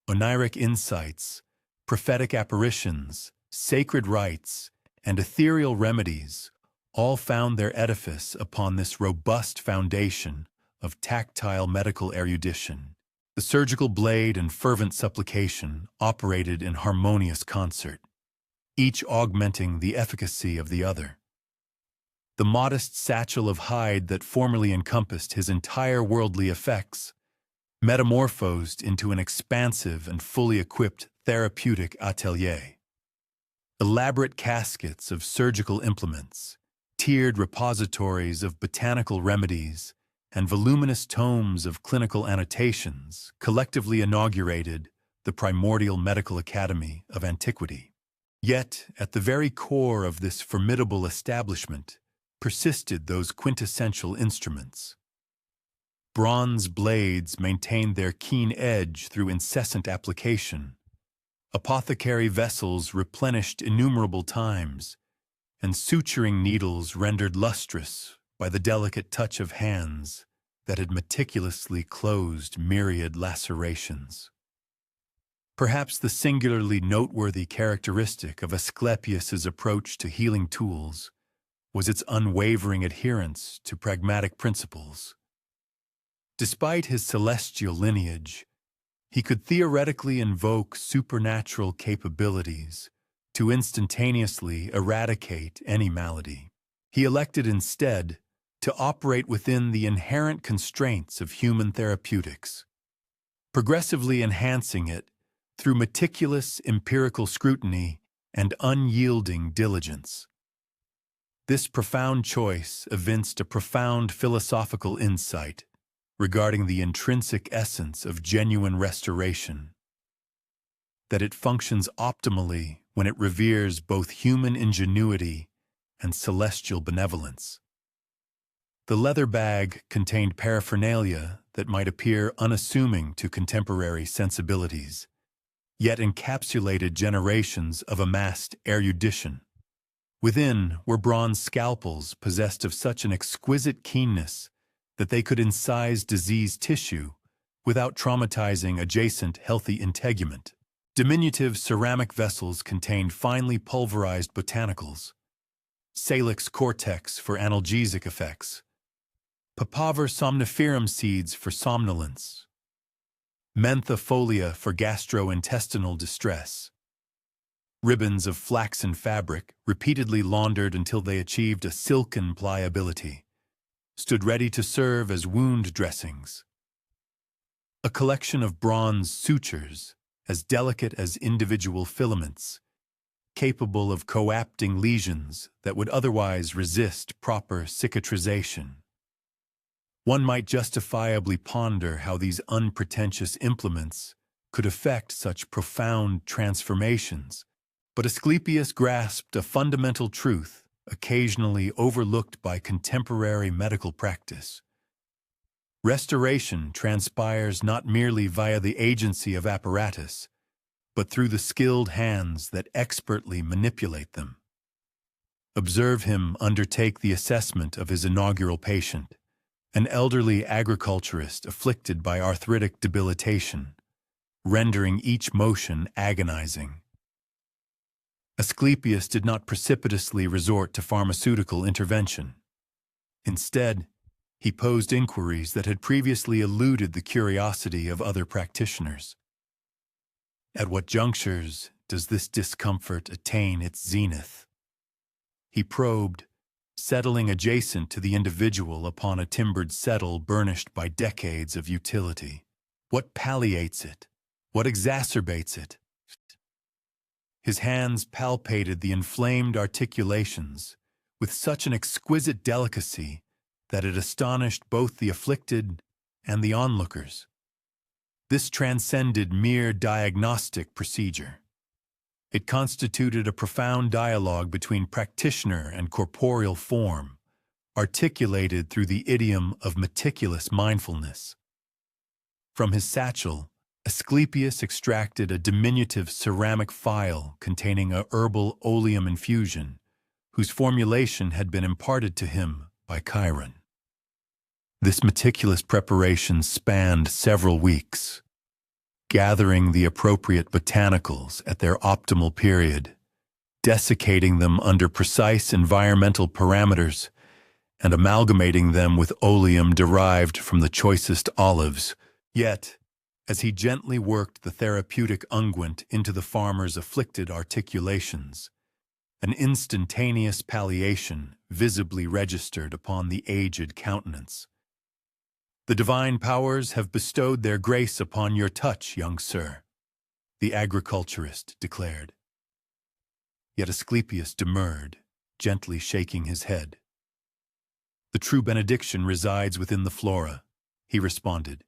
Oniric insights, prophetic apparitions, sacred rites, and ethereal remedies all found their edifice upon this robust foundation of tactile medical erudition. The surgical blade and fervent supplication operated in harmonious concert, each augmenting the efficacy of the other. The modest satchel of hide that formerly encompassed his entire worldly effects metamorphosed into an expansive and fully equipped therapeutic atelier. Elaborate caskets of surgical implements, tiered repositories of botanical remedies, and voluminous tomes of clinical annotations collectively inaugurated the primordial medical academy of antiquity. Yet, at the very core of this formidable establishment persisted those quintessential instruments. Bronze blades maintained their keen edge through incessant application. Apothecary vessels replenished innumerable times, and suturing needles rendered lustrous by the delicate touch of hands that had meticulously closed myriad lacerations. Perhaps the singularly noteworthy characteristic of Asclepius's approach to healing tools was its unwavering adherence to pragmatic principles. Despite his celestial lineage, he could theoretically invoke supernatural capabilities to instantaneously eradicate any malady. He elected instead to operate within the inherent constraints of human therapeutics, progressively enhancing it through meticulous empirical scrutiny and unyielding diligence. This profound choice evinced a profound philosophical insight regarding the intrinsic essence of genuine restoration, that it functions optimally when it reveres both human ingenuity and celestial benevolence. The leather bag contained paraphernalia that might appear unassuming to contemporary sensibilities, yet encapsulated generations of amassed erudition. Within were bronze scalpels possessed of such an exquisite keenness that they could incise diseased tissue without traumatizing adjacent healthy integument. Diminutive ceramic vessels contained finely pulverized botanicals, salix cortex for analgesic effects, papaver somniferum seeds for somnolence, mentha folia for gastrointestinal distress, ribbons of flaxen fabric, repeatedly laundered until they achieved a silken pliability, stood ready to serve as wound dressings. A collection of bronze sutures, as delicate as individual filaments, capable of coapting lesions that would otherwise resist proper cicatrization. One might justifiably ponder how these unpretentious implements could effect such profound transformations, but Asclepius grasped a fundamental truth occasionally overlooked by contemporary medical practice. Restoration transpires not merely via the agency of apparatus, but through the skilled hands that expertly manipulate them. Observe him undertake the assessment of his inaugural patient, an elderly agriculturist afflicted by arthritic debilitation, rendering each motion agonizing. Asclepius did not precipitously resort to pharmaceutical intervention. Instead, he posed inquiries that had previously eluded the curiosity of other practitioners. At what junctures does this discomfort attain its zenith? He probed, settling adjacent to the individual upon a timbered settle burnished by decades of utility. What palliates it? What exacerbates it? His hands palpated the inflamed articulations with such an exquisite delicacy that it astonished both the afflicted and the onlookers. This transcended mere diagnostic procedure. It constituted a profound dialogue between practitioner and corporeal form, articulated through the idiom of meticulous mindfulness. From his satchel, Asclepius extracted a diminutive ceramic phial containing a herbal oleum infusion, whose formulation had been imparted to him by Chiron. This meticulous preparation spanned several weeks, gathering the appropriate botanicals at their optimal period, desiccating them under precise environmental parameters, and amalgamating them with oleum derived from the choicest olives. Yet, as he gently worked the therapeutic unguent into the farmer's afflicted articulations, an instantaneous palliation visibly registered upon the aged countenance. "The divine powers have bestowed their grace upon your touch, young sir," the agriculturist declared. Yet Asclepius demurred, gently shaking his head. "The true benediction resides within the flora," he responded.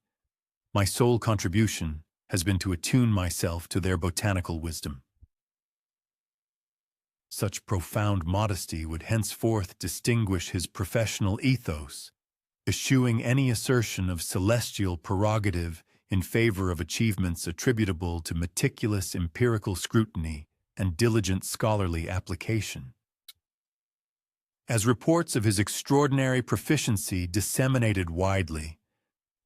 "My sole contribution has been to attune myself to their botanical wisdom." Such profound modesty would henceforth distinguish his professional ethos, eschewing any assertion of celestial prerogative in favor of achievements attributable to meticulous empirical scrutiny and diligent scholarly application. As reports of his extraordinary proficiency disseminated widely,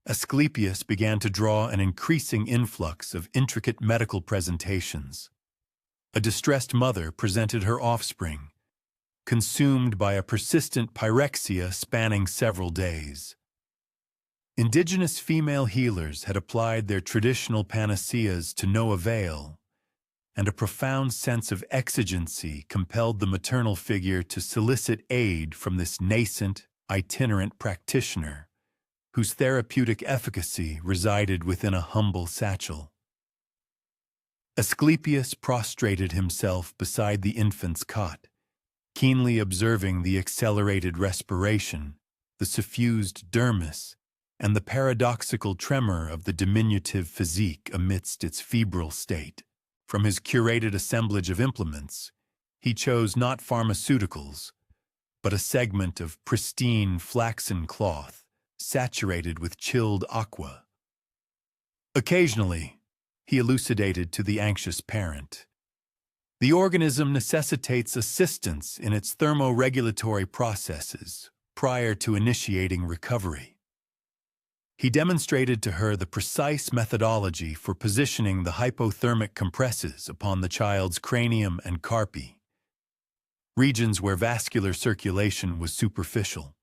Asclepius began to draw an increasing influx of intricate medical presentations. A distressed mother presented her offspring, consumed by a persistent pyrexia spanning several days. Indigenous female healers had applied their traditional panaceas to no avail, and a profound sense of exigency compelled the maternal figure to solicit aid from this nascent, itinerant practitioner, whose therapeutic efficacy resided within a humble satchel. Asclepius prostrated himself beside the infant's cot, keenly observing the accelerated respiration, the suffused dermis, and the paradoxical tremor of the diminutive physique amidst its febrile state. From his curated assemblage of implements, he chose not pharmaceuticals, but a segment of pristine flaxen cloth, saturated with chilled aqua. Occasionally, he elucidated to the anxious parent, the organism necessitates assistance in its thermoregulatory processes prior to initiating recovery. He demonstrated to her the precise methodology for positioning the hypothermic compresses upon the child's cranium and carpi, regions where vascular circulation was superficial.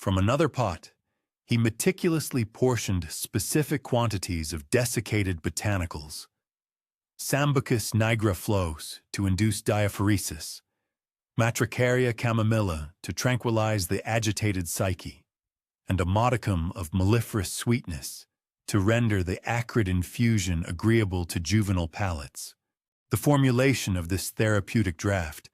From another pot, he meticulously portioned specific quantities of desiccated botanicals, Sambucus nigra flos to induce diaphoresis, Matricaria chamomilla to tranquilize the agitated psyche, and a modicum of mellifluous sweetness to render the acrid infusion agreeable to juvenile palates. The formulation of this therapeutic draught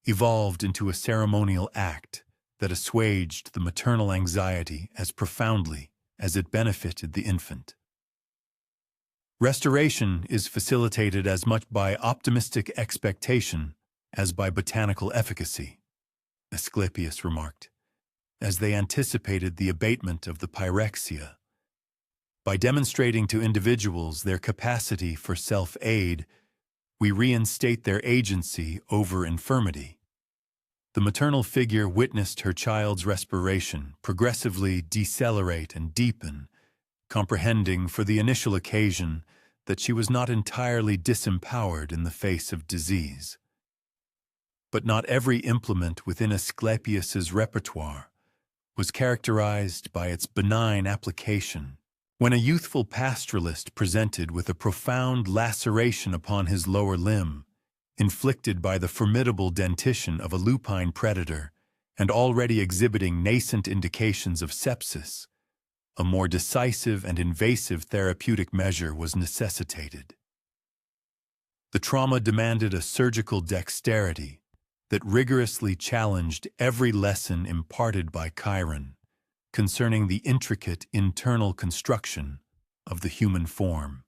evolved into a ceremonial act that assuaged the maternal anxiety as profoundly as it benefited the infant. Restoration is facilitated as much by optimistic expectation as by botanical efficacy, Asclepius remarked, as they anticipated the abatement of the pyrexia. By demonstrating to individuals their capacity for self-aid, we reinstate their agency over infirmity. The maternal figure witnessed her child's respiration progressively decelerate and deepen, comprehending for the initial occasion that she was not entirely disempowered in the face of disease. But not every implement within Asclepius's repertoire was characterized by its benign application. When a youthful pastoralist presented with a profound laceration upon his lower limb, inflicted by the formidable dentition of a lupine predator and already exhibiting nascent indications of sepsis, a more decisive and invasive therapeutic measure was necessitated. The trauma demanded a surgical dexterity that rigorously challenged every lesson imparted by Chiron concerning the intricate internal construction of the human form.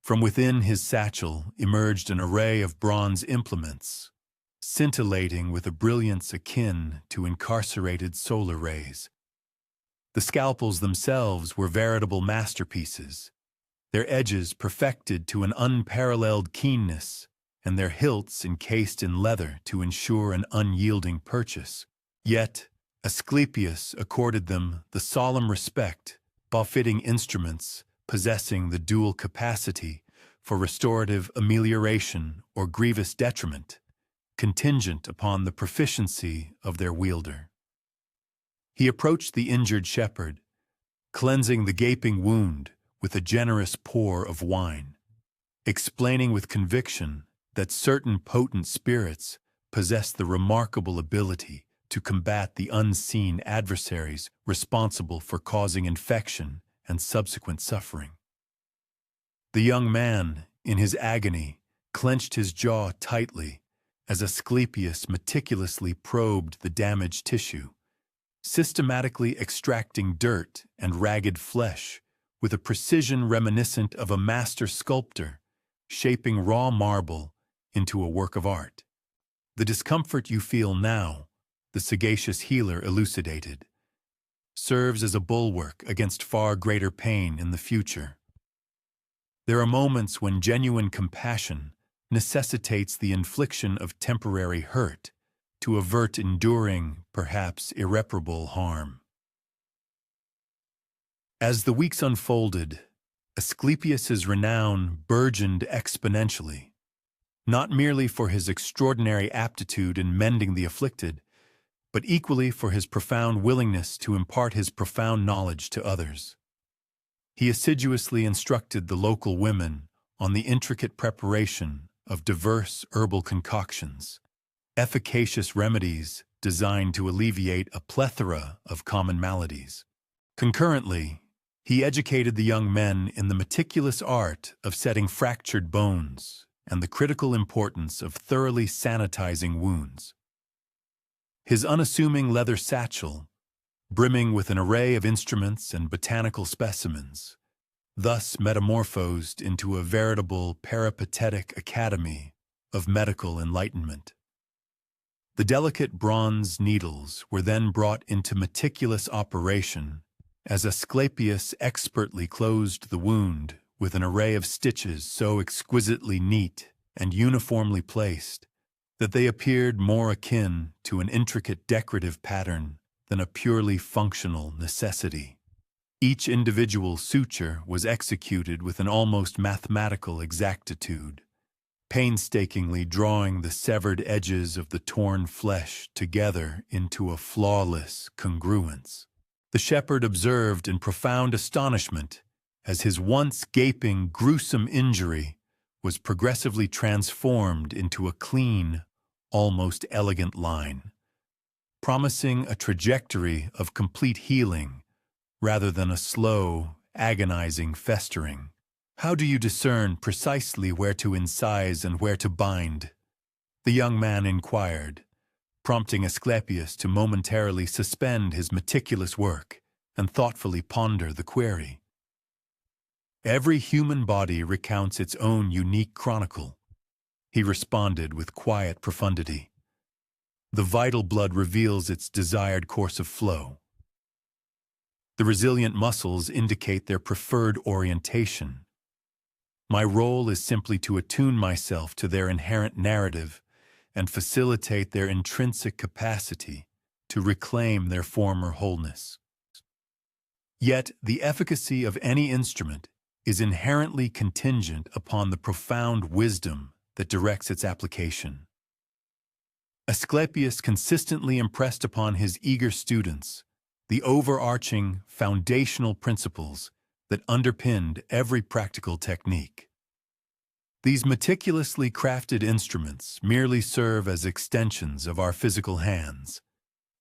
From within his satchel emerged an array of bronze implements, scintillating with a brilliance akin to incarcerated solar rays. The scalpels themselves were veritable masterpieces, their edges perfected to an unparalleled keenness, and their hilts encased in leather to ensure an unyielding purchase. Yet, Asclepius accorded them the solemn respect befitting instruments possessing the dual capacity for restorative amelioration or grievous detriment, contingent upon the proficiency of their wielder. He approached the injured shepherd, cleansing the gaping wound with a generous pour of wine, explaining with conviction that certain potent spirits possess the remarkable ability to combat the unseen adversaries responsible for causing infection and subsequent suffering. The young man, in his agony, clenched his jaw tightly as Asclepius meticulously probed the damaged tissue, systematically extracting dirt and ragged flesh with a precision reminiscent of a master sculptor shaping raw marble into a work of art. The discomfort you feel now, the sagacious healer elucidated, serves as a bulwark against far greater pain in the future. There are moments when genuine compassion necessitates the infliction of temporary hurt to avert enduring, perhaps irreparable harm. As the weeks unfolded, Asclepius's renown burgeoned exponentially, not merely for his extraordinary aptitude in mending the afflicted, but equally for his profound willingness to impart his profound knowledge to others. He assiduously instructed the local women on the intricate preparation of diverse herbal concoctions, efficacious remedies designed to alleviate a plethora of common maladies. Concurrently, he educated the young men in the meticulous art of setting fractured bones and the critical importance of thoroughly sanitizing wounds. His unassuming leather satchel, brimming with an array of instruments and botanical specimens, thus metamorphosed into a veritable peripatetic academy of medical enlightenment. The delicate bronze needles were then brought into meticulous operation as Asclepius expertly closed the wound with an array of stitches so exquisitely neat and uniformly placed that they appeared more akin to an intricate decorative pattern than a purely functional necessity. Each individual suture was executed with an almost mathematical exactitude, painstakingly drawing the severed edges of the torn flesh together into a flawless congruence. The shepherd observed in profound astonishment as his once gaping, gruesome injury was progressively transformed into a clean, almost elegant line, promising a trajectory of complete healing rather than a slow, agonizing festering. "How do you discern precisely where to incise and where to bind?" the young man inquired, prompting Asclepius to momentarily suspend his meticulous work and thoughtfully ponder the query. "Every human body recounts its own unique chronicle," he responded with quiet profundity. "The vital blood reveals its desired course of flow. The resilient muscles indicate their preferred orientation. My role is simply to attune myself to their inherent narrative and facilitate their intrinsic capacity to reclaim their former wholeness. Yet the efficacy of any instrument is inherently contingent upon the profound wisdom that directs its application." Asclepius consistently impressed upon his eager students the overarching foundational principles that underpinned every practical technique. These meticulously crafted instruments merely serve as extensions of our physical hands,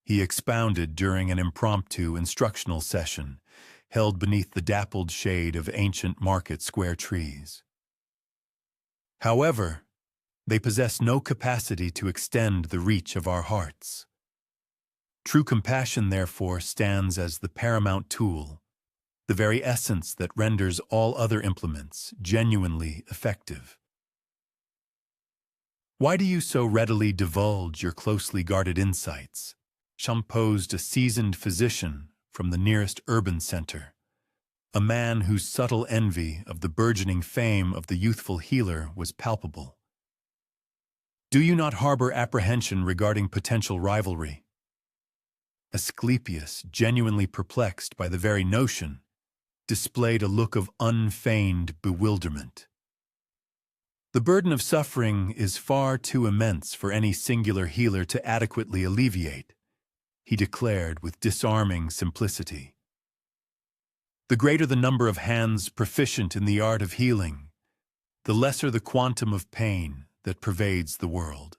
he expounded during an impromptu instructional session held beneath the dappled shade of ancient market square trees. However, they possess no capacity to extend the reach of our hearts. True compassion, therefore, stands as the paramount tool, the very essence that renders all other implements genuinely effective. "Why do you so readily divulge your closely guarded insights?" posed a seasoned physician from the nearest urban center, a man whose subtle envy of the burgeoning fame of the youthful healer was palpable. "Do you not harbor apprehension regarding potential rivalry?" Asclepius, genuinely perplexed by the very notion, displayed a look of unfeigned bewilderment. "The burden of suffering is far too immense for any singular healer to adequately alleviate," he declared with disarming simplicity. "The greater the number of hands proficient in the art of healing, the lesser the quantum of pain that pervades the world."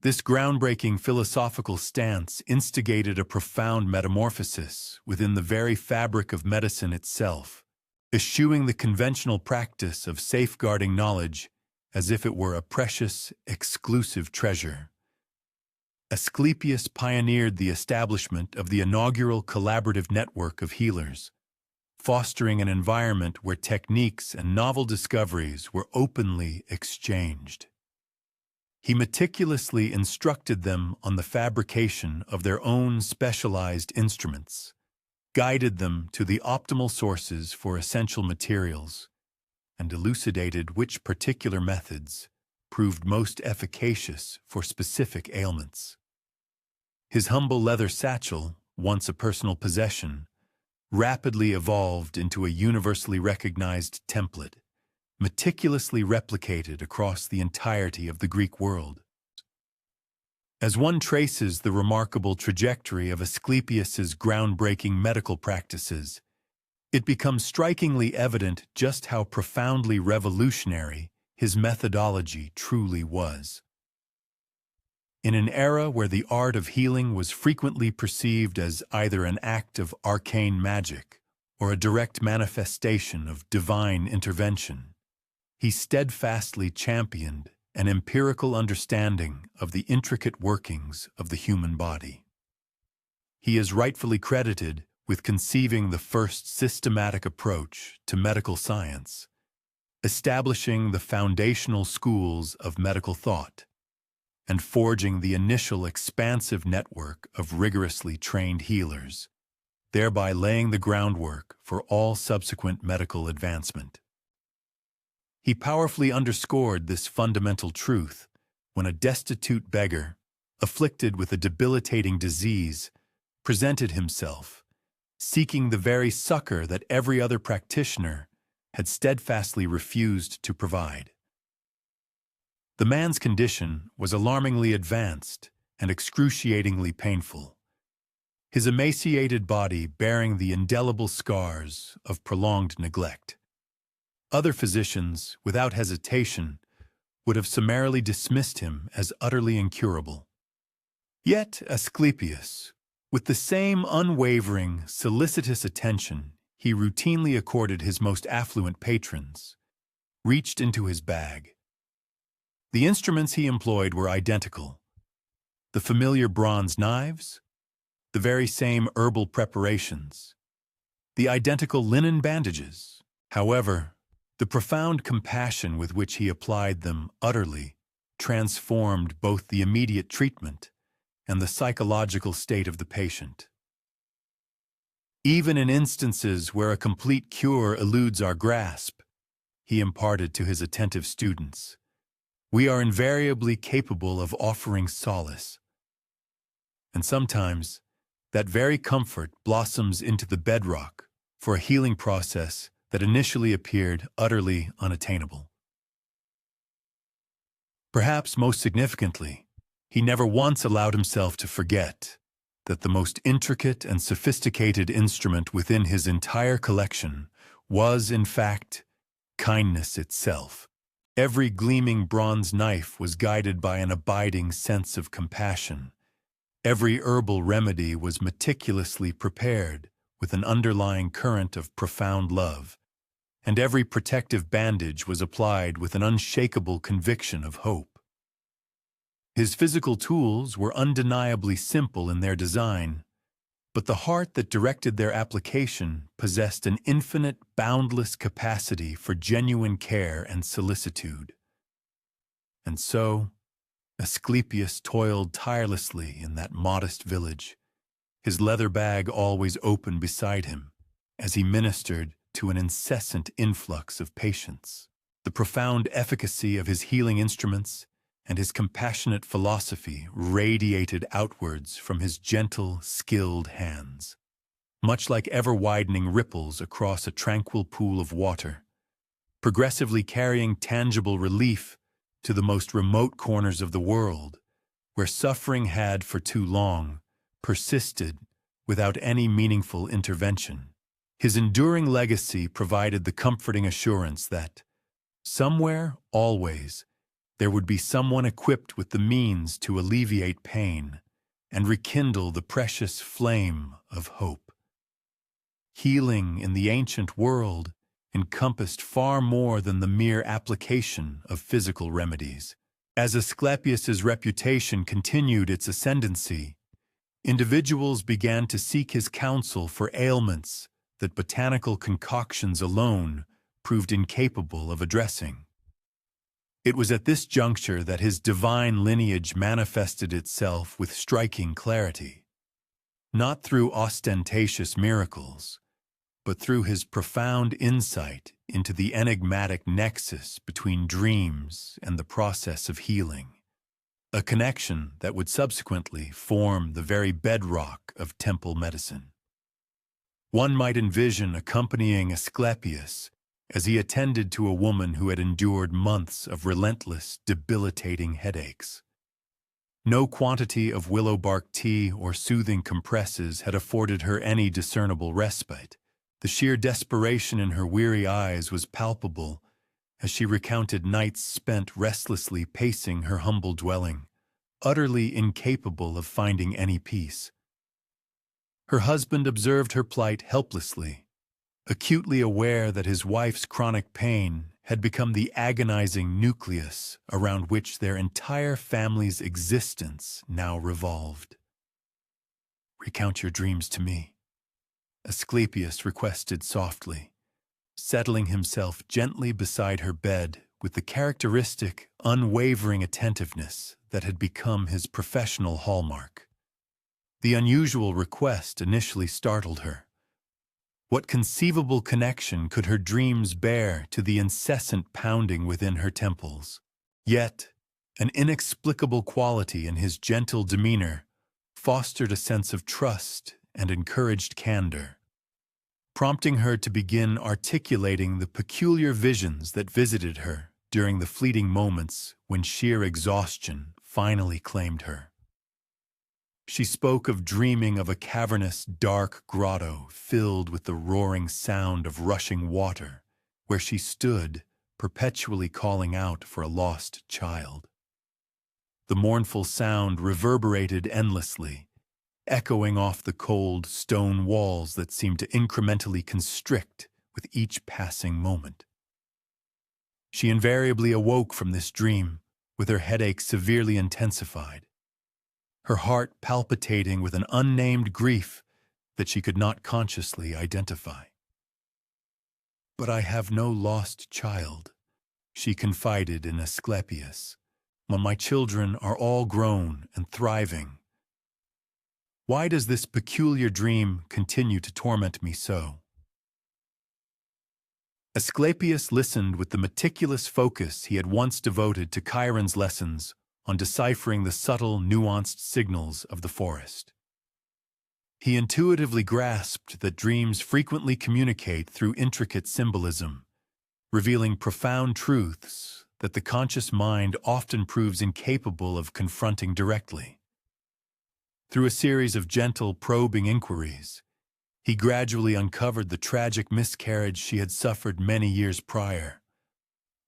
This groundbreaking philosophical stance instigated a profound metamorphosis within the very fabric of medicine itself, eschewing the conventional practice of safeguarding knowledge as if it were a precious, exclusive treasure. Asclepius pioneered the establishment of the inaugural collaborative network of healers, fostering an environment where techniques and novel discoveries were openly exchanged. He meticulously instructed them on the fabrication of their own specialized instruments, guided them to the optimal sources for essential materials, and elucidated which particular methods proved most efficacious for specific ailments. His humble leather satchel, once a personal possession, rapidly evolved into a universally recognized template, meticulously replicated across the entirety of the Greek world. As one traces the remarkable trajectory of Asclepius's groundbreaking medical practices, it becomes strikingly evident just how profoundly revolutionary his methodology truly was. In an era where the art of healing was frequently perceived as either an act of arcane magic or a direct manifestation of divine intervention, he steadfastly championed an empirical understanding of the intricate workings of the human body. He is rightfully credited with conceiving the first systematic approach to medical science, establishing the foundational schools of medical thought, and forging the initial expansive network of rigorously trained healers, thereby laying the groundwork for all subsequent medical advancement. He powerfully underscored this fundamental truth when a destitute beggar, afflicted with a debilitating disease, presented himself, seeking the very succor that every other practitioner had steadfastly refused to provide. The man's condition was alarmingly advanced and excruciatingly painful, his emaciated body bearing the indelible scars of prolonged neglect. Other physicians, without hesitation, would have summarily dismissed him as utterly incurable. Yet Asclepius, with the same unwavering, solicitous attention he routinely accorded his most affluent patrons, reached into his bag. The instruments he employed were identical: the familiar bronze knives, the very same herbal preparations, the identical linen bandages. However, the profound compassion with which he applied them utterly transformed both the immediate treatment and the psychological state of the patient. Even in instances where a complete cure eludes our grasp, he imparted to his attentive students, we are invariably capable of offering solace. And sometimes, that very comfort blossoms into the bedrock for a healing process that initially appeared utterly unattainable. Perhaps most significantly, he never once allowed himself to forget that the most intricate and sophisticated instrument within his entire collection was, in fact, kindness itself. Every gleaming bronze knife was guided by an abiding sense of compassion. Every herbal remedy was meticulously prepared with an underlying current of profound love, and every protective bandage was applied with an unshakable conviction of hope. His physical tools were undeniably simple in their design, but the heart that directed their application possessed an infinite, boundless capacity for genuine care and solicitude. And so, Asclepius toiled tirelessly in that modest village, his leather bag always open beside him, as he ministered to an incessant influx of patients. The profound efficacy of his healing instruments and his compassionate philosophy radiated outwards from his gentle, skilled hands, much like ever-widening ripples across a tranquil pool of water, progressively carrying tangible relief to the most remote corners of the world, where suffering had for too long persisted without any meaningful intervention. His enduring legacy provided the comforting assurance that, somewhere, always, there would be someone equipped with the means to alleviate pain and rekindle the precious flame of hope. Healing in the ancient world encompassed far more than the mere application of physical remedies. As Asclepius's reputation continued its ascendancy, individuals began to seek his counsel for ailments that botanical concoctions alone proved incapable of addressing. It was at this juncture that his divine lineage manifested itself with striking clarity, not through ostentatious miracles, but through his profound insight into the enigmatic nexus between dreams and the process of healing, a connection that would subsequently form the very bedrock of temple medicine. One might envision accompanying Asclepius as he attended to a woman who had endured months of relentless, debilitating headaches. No quantity of willow bark tea or soothing compresses had afforded her any discernible respite. The sheer desperation in her weary eyes was palpable as she recounted nights spent restlessly pacing her humble dwelling, utterly incapable of finding any peace. Her husband observed her plight helplessly, acutely aware that his wife's chronic pain had become the agonizing nucleus around which their entire family's existence now revolved. "Recount your dreams to me," Asclepius requested softly, settling himself gently beside her bed with the characteristic, unwavering attentiveness that had become his professional hallmark. The unusual request initially startled her. What conceivable connection could her dreams bear to the incessant pounding within her temples? Yet, an inexplicable quality in his gentle demeanor fostered a sense of trust and encouraged candor, prompting her to begin articulating the peculiar visions that visited her during the fleeting moments when sheer exhaustion finally claimed her. She spoke of dreaming of a cavernous, dark grotto filled with the roaring sound of rushing water, where she stood, perpetually calling out for a lost child. The mournful sound reverberated endlessly, echoing off the cold stone walls that seemed to incrementally constrict with each passing moment. She invariably awoke from this dream with her headache severely intensified, her heart palpitating with an unnamed grief that she could not consciously identify. "But I have no lost child," she confided in Asclepius, "when my children are all grown and thriving. Why does this peculiar dream continue to torment me so?" Asclepius listened with the meticulous focus he had once devoted to Chiron's lessons on deciphering the subtle, nuanced signals of the forest. He intuitively grasped that dreams frequently communicate through intricate symbolism, revealing profound truths that the conscious mind often proves incapable of confronting directly. Through a series of gentle, probing inquiries, he gradually uncovered the tragic miscarriage she had suffered many years prior,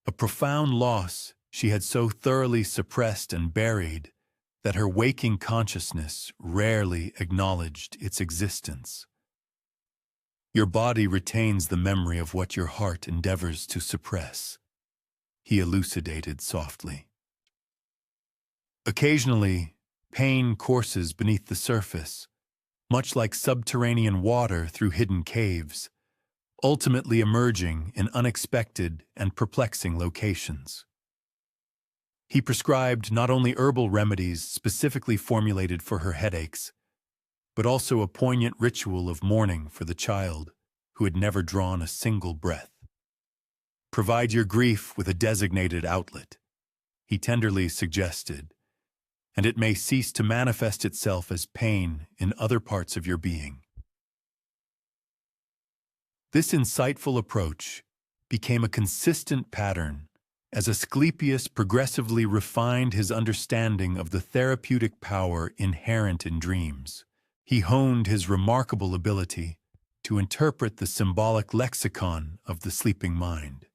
a profound loss she had so thoroughly suppressed and buried that her waking consciousness rarely acknowledged its existence. "Your body retains the memory of what your heart endeavors to suppress," he elucidated softly. Occasionally, pain courses beneath the surface, much like subterranean water through hidden caves, ultimately emerging in unexpected and perplexing locations. He prescribed not only herbal remedies specifically formulated for her headaches, but also a poignant ritual of mourning for the child who had never drawn a single breath. "Provide your grief with a designated outlet," he tenderly suggested, "and it may cease to manifest itself as pain in other parts of your being." This insightful approach became a consistent pattern as Asclepius progressively refined his understanding of the therapeutic power inherent in dreams. He honed his remarkable ability to interpret the symbolic lexicon of the sleeping mind,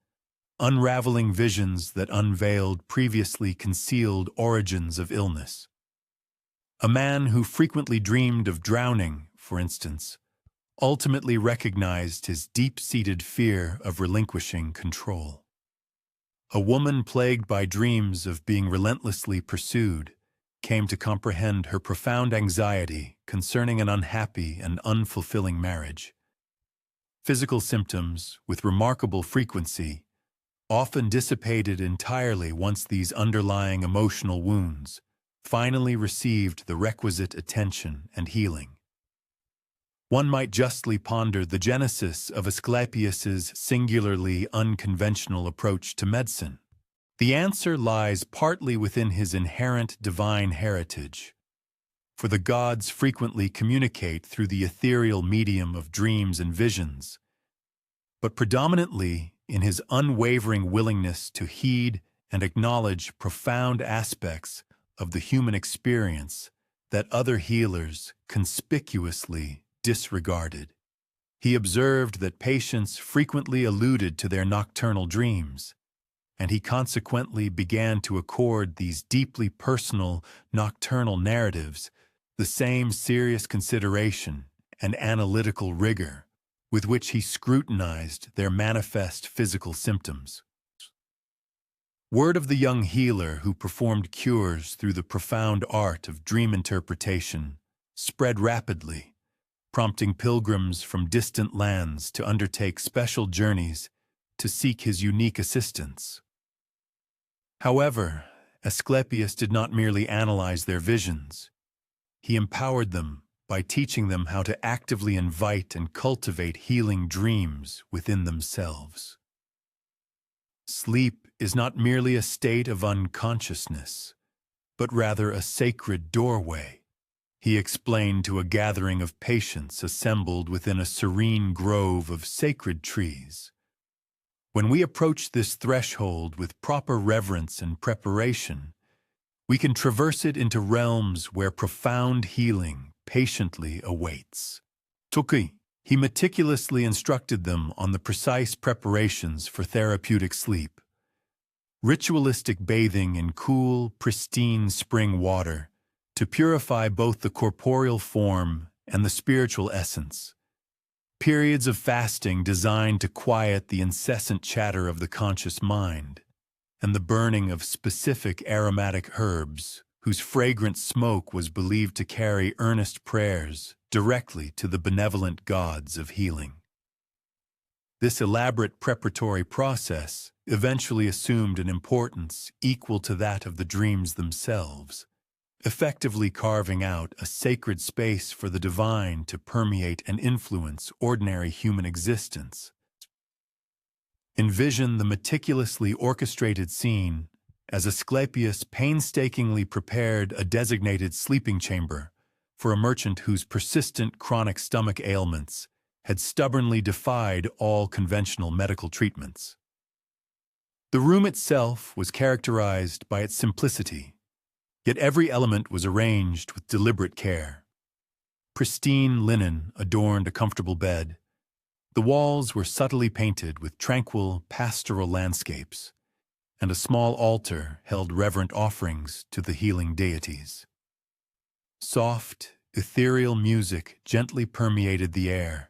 unraveling visions that unveiled previously concealed origins of illness. A man who frequently dreamed of drowning, for instance, ultimately recognized his deep-seated fear of relinquishing control. A woman plagued by dreams of being relentlessly pursued came to comprehend her profound anxiety concerning an unhappy and unfulfilling marriage. Physical symptoms, with remarkable frequency, often dissipated entirely once these underlying emotional wounds finally received the requisite attention and healing. One might justly ponder the genesis of Asclepius's singularly unconventional approach to medicine. The answer lies partly within his inherent divine heritage. for the gods frequently communicate through the ethereal medium of dreams and visions, but predominantly in his unwavering willingness to heed and acknowledge profound aspects of the human experience that other healers conspicuously disregarded. He observed that patients frequently alluded to their nocturnal dreams, and he consequently began to accord these deeply personal nocturnal narratives the same serious consideration and analytical rigor with which he scrutinized their manifest physical symptoms. Word of the young healer who performed cures through the profound art of dream interpretation spread rapidly, prompting pilgrims from distant lands to undertake special journeys to seek his unique assistance. However, Asclepius did not merely analyze their visions. He empowered them by teaching them how to actively invite and cultivate healing dreams within themselves. Sleep is not merely a state of unconsciousness, but rather a sacred doorway, he explained to a gathering of patients assembled within a serene grove of sacred trees. When we approach this threshold with proper reverence and preparation, we can traverse it into realms where profound healing patiently awaits. Tuki, he meticulously instructed them on the precise preparations for therapeutic sleep. Ritualistic bathing in cool, pristine spring water to purify both the corporeal form and the spiritual essence. Periods of fasting designed to quiet the incessant chatter of the conscious mind, and the burning of specific aromatic herbs whose fragrant smoke was believed to carry earnest prayers directly to the benevolent gods of healing. This elaborate preparatory process eventually assumed an importance equal to that of the dreams themselves, effectively carving out a sacred space for the divine to permeate and influence ordinary human existence. Envision the meticulously orchestrated scene as Asclepius painstakingly prepared a designated sleeping chamber for a merchant whose persistent chronic stomach ailments had stubbornly defied all conventional medical treatments. The room itself was characterized by its simplicity, yet every element was arranged with deliberate care. Pristine linen adorned a comfortable bed. The walls were subtly painted with tranquil pastoral landscapes, and a small altar held reverent offerings to the healing deities. Soft, ethereal music gently permeated the air,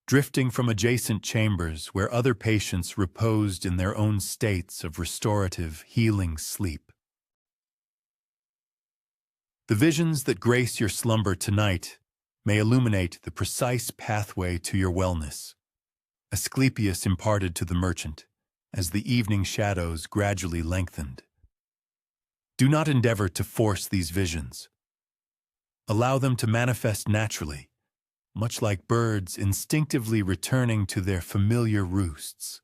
drifting from adjacent chambers where other patients reposed in their own states of restorative, healing sleep. The visions that grace your slumber tonight may illuminate the precise pathway to your wellness, Asclepius imparted to the merchant as the evening shadows gradually lengthened. Do not endeavor to force these visions. Allow them to manifest naturally, much like birds instinctively returning to their familiar roosts.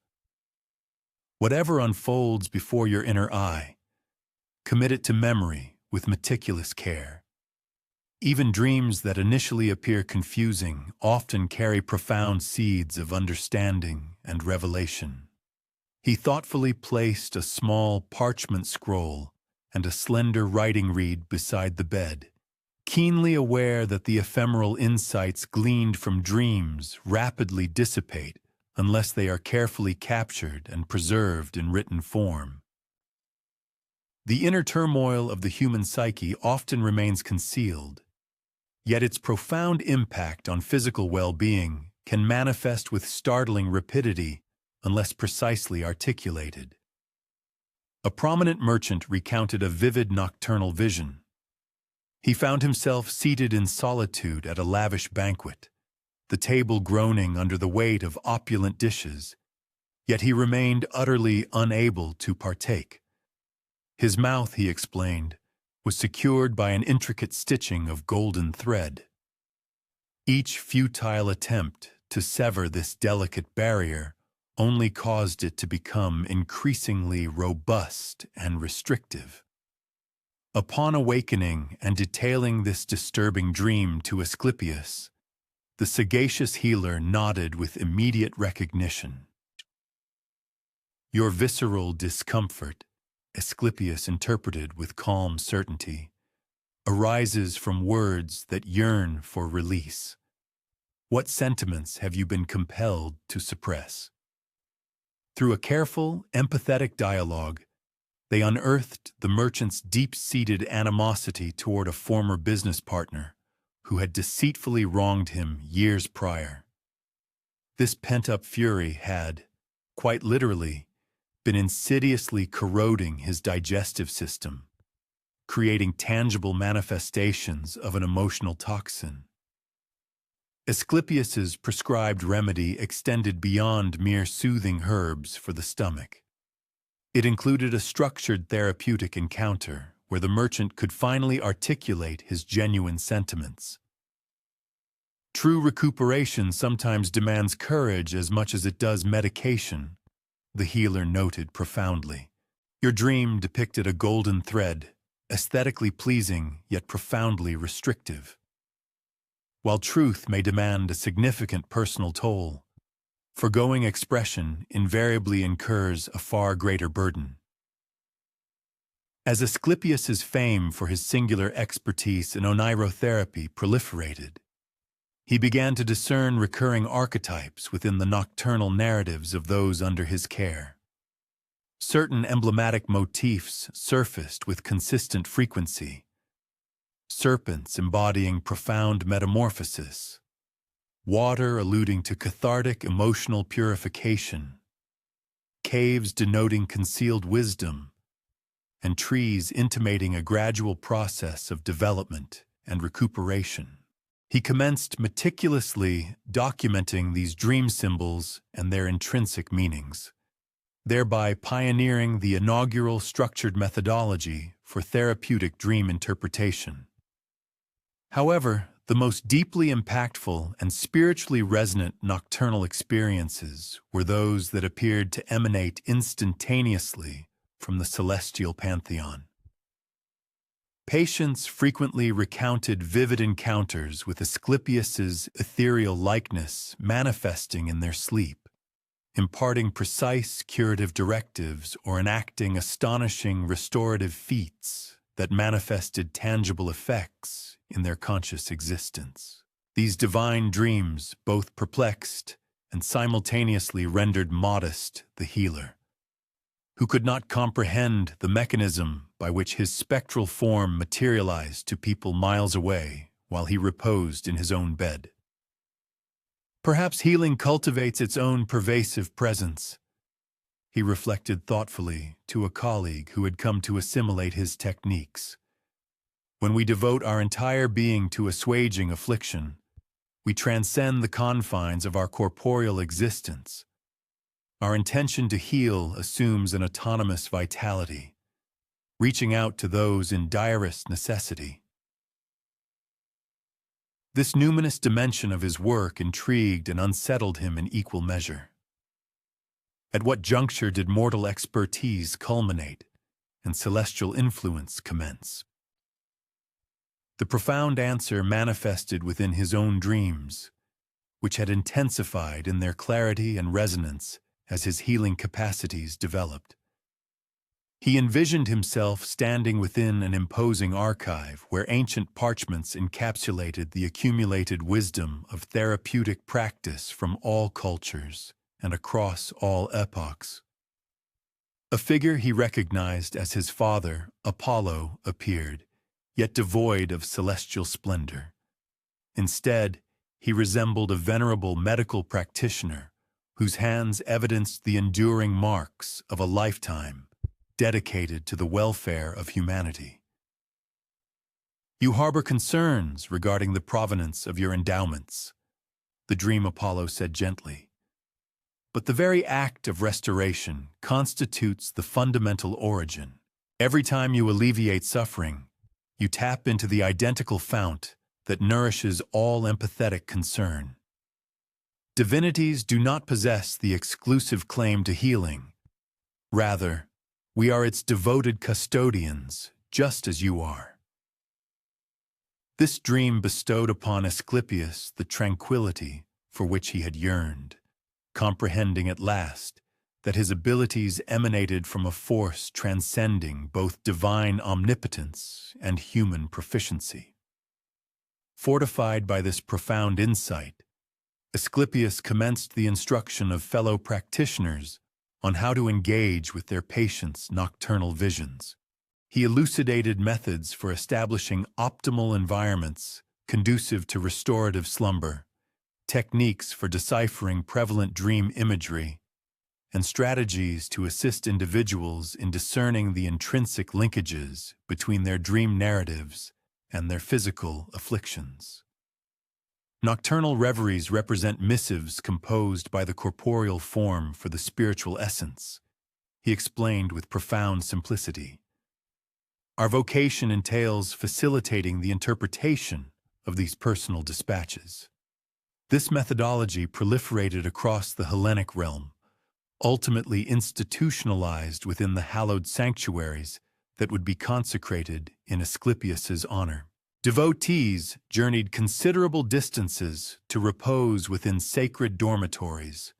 Whatever unfolds before your inner eye, commit it to memory with meticulous care. Even dreams that initially appear confusing often carry profound seeds of understanding and revelation. He thoughtfully placed a small parchment scroll and a slender writing reed beside the bed, keenly aware that the ephemeral insights gleaned from dreams rapidly dissipate unless they are carefully captured and preserved in written form. The inner turmoil of the human psyche often remains concealed, yet its profound impact on physical well-being can manifest with startling rapidity unless precisely articulated. A prominent merchant recounted a vivid nocturnal vision. He found himself seated in solitude at a lavish banquet, the table groaning under the weight of opulent dishes, yet he remained utterly unable to partake. His mouth, he explained, was secured by an intricate stitching of golden thread. Each futile attempt to sever this delicate barrier only caused it to become increasingly robust and restrictive. Upon awakening and detailing this disturbing dream to Asclepius, the sagacious healer nodded with immediate recognition. "Your visceral discomfort," Asclepius interpreted with calm certainty, "arises from words that yearn for release. What sentiments have you been compelled to suppress?" Through a careful, empathetic dialogue, they unearthed the merchant's deep-seated animosity toward a former business partner who had deceitfully wronged him years prior. This pent-up fury had, quite literally, been insidiously corroding his digestive system, creating tangible manifestations of an emotional toxin. Asclepius's prescribed remedy extended beyond mere soothing herbs for the stomach. It included a structured therapeutic encounter where the merchant could finally articulate his genuine sentiments. True recuperation sometimes demands courage as much as it does medication, the healer noted profoundly. Your dream depicted a golden thread, aesthetically pleasing yet profoundly restrictive. While truth may demand a significant personal toll, forgoing expression invariably incurs a far greater burden. As Asclepius's fame for his singular expertise in onirotherapy proliferated, he began to discern recurring archetypes within the nocturnal narratives of those under his care. Certain emblematic motifs surfaced with consistent frequency: serpents embodying profound metamorphosis, water alluding to cathartic emotional purification, caves denoting concealed wisdom, and trees intimating a gradual process of development and recuperation. He commenced meticulously documenting these dream symbols and their intrinsic meanings, thereby pioneering the inaugural structured methodology for therapeutic dream interpretation. However, the most deeply impactful and spiritually resonant nocturnal experiences were those that appeared to emanate instantaneously from the celestial pantheon. Patients frequently recounted vivid encounters with Asclepius's ethereal likeness manifesting in their sleep, imparting precise curative directives or enacting astonishing restorative feats that manifested tangible effects in their conscious existence. These divine dreams both perplexed and simultaneously rendered modest the healer, who could not comprehend the mechanism by which his spectral form materialized to people miles away while he reposed in his own bed. Perhaps healing cultivates its own pervasive presence, he reflected thoughtfully to a colleague who had come to assimilate his techniques. When we devote our entire being to assuaging affliction, we transcend the confines of our corporeal existence. Our intention to heal assumes an autonomous vitality, reaching out to those in direst necessity. This numinous dimension of his work intrigued and unsettled him in equal measure. At what juncture did mortal expertise culminate and celestial influence commence? The profound answer manifested within his own dreams, which had intensified in their clarity and resonance as his healing capacities developed. He envisioned himself standing within an imposing archive where ancient parchments encapsulated the accumulated wisdom of therapeutic practice from all cultures and across all epochs. A figure he recognized as his father, Apollo, appeared, yet devoid of celestial splendor. Instead, he resembled a venerable medical practitioner whose hands evidenced the enduring marks of a lifetime dedicated to the welfare of humanity. "You harbor concerns regarding the provenance of your endowments," the dream Apollo said gently. "But the very act of restoration constitutes the fundamental origin. Every time you alleviate suffering, you tap into the identical fount that nourishes all empathetic concern. Divinities do not possess the exclusive claim to healing. Rather, we are its devoted custodians, just as you are. This dream bestowed upon Asclepius the tranquility for which he had yearned, comprehending at last that his abilities emanated from a force transcending both divine omnipotence and human proficiency. Fortified by this profound insight, Asclepius commenced the instruction of fellow practitioners on how to engage with their patients' nocturnal visions. He elucidated methods for establishing optimal environments conducive to restorative slumber, techniques for deciphering prevalent dream imagery, and strategies to assist individuals in discerning the intrinsic linkages between their dream narratives and their physical afflictions. Nocturnal reveries represent missives composed by the corporeal form for the spiritual essence, he explained with profound simplicity. Our vocation entails facilitating the interpretation of these personal dispatches. This methodology proliferated across the Hellenic realm, ultimately institutionalized within the hallowed sanctuaries that would be consecrated in Asclepius's honor. Devotees journeyed considerable distances to repose within sacred dormitories,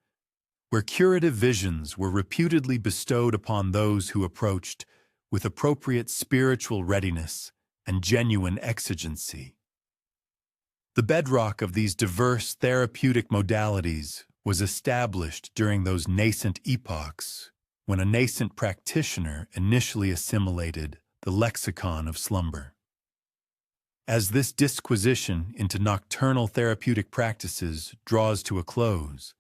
where curative visions were reputedly bestowed upon those who approached with appropriate spiritual readiness and genuine exigency. The bedrock of these diverse therapeutic modalities was established during those nascent epochs when a nascent practitioner initially assimilated the lexicon of slumber. As this disquisition into nocturnal therapeutic practices draws to a close,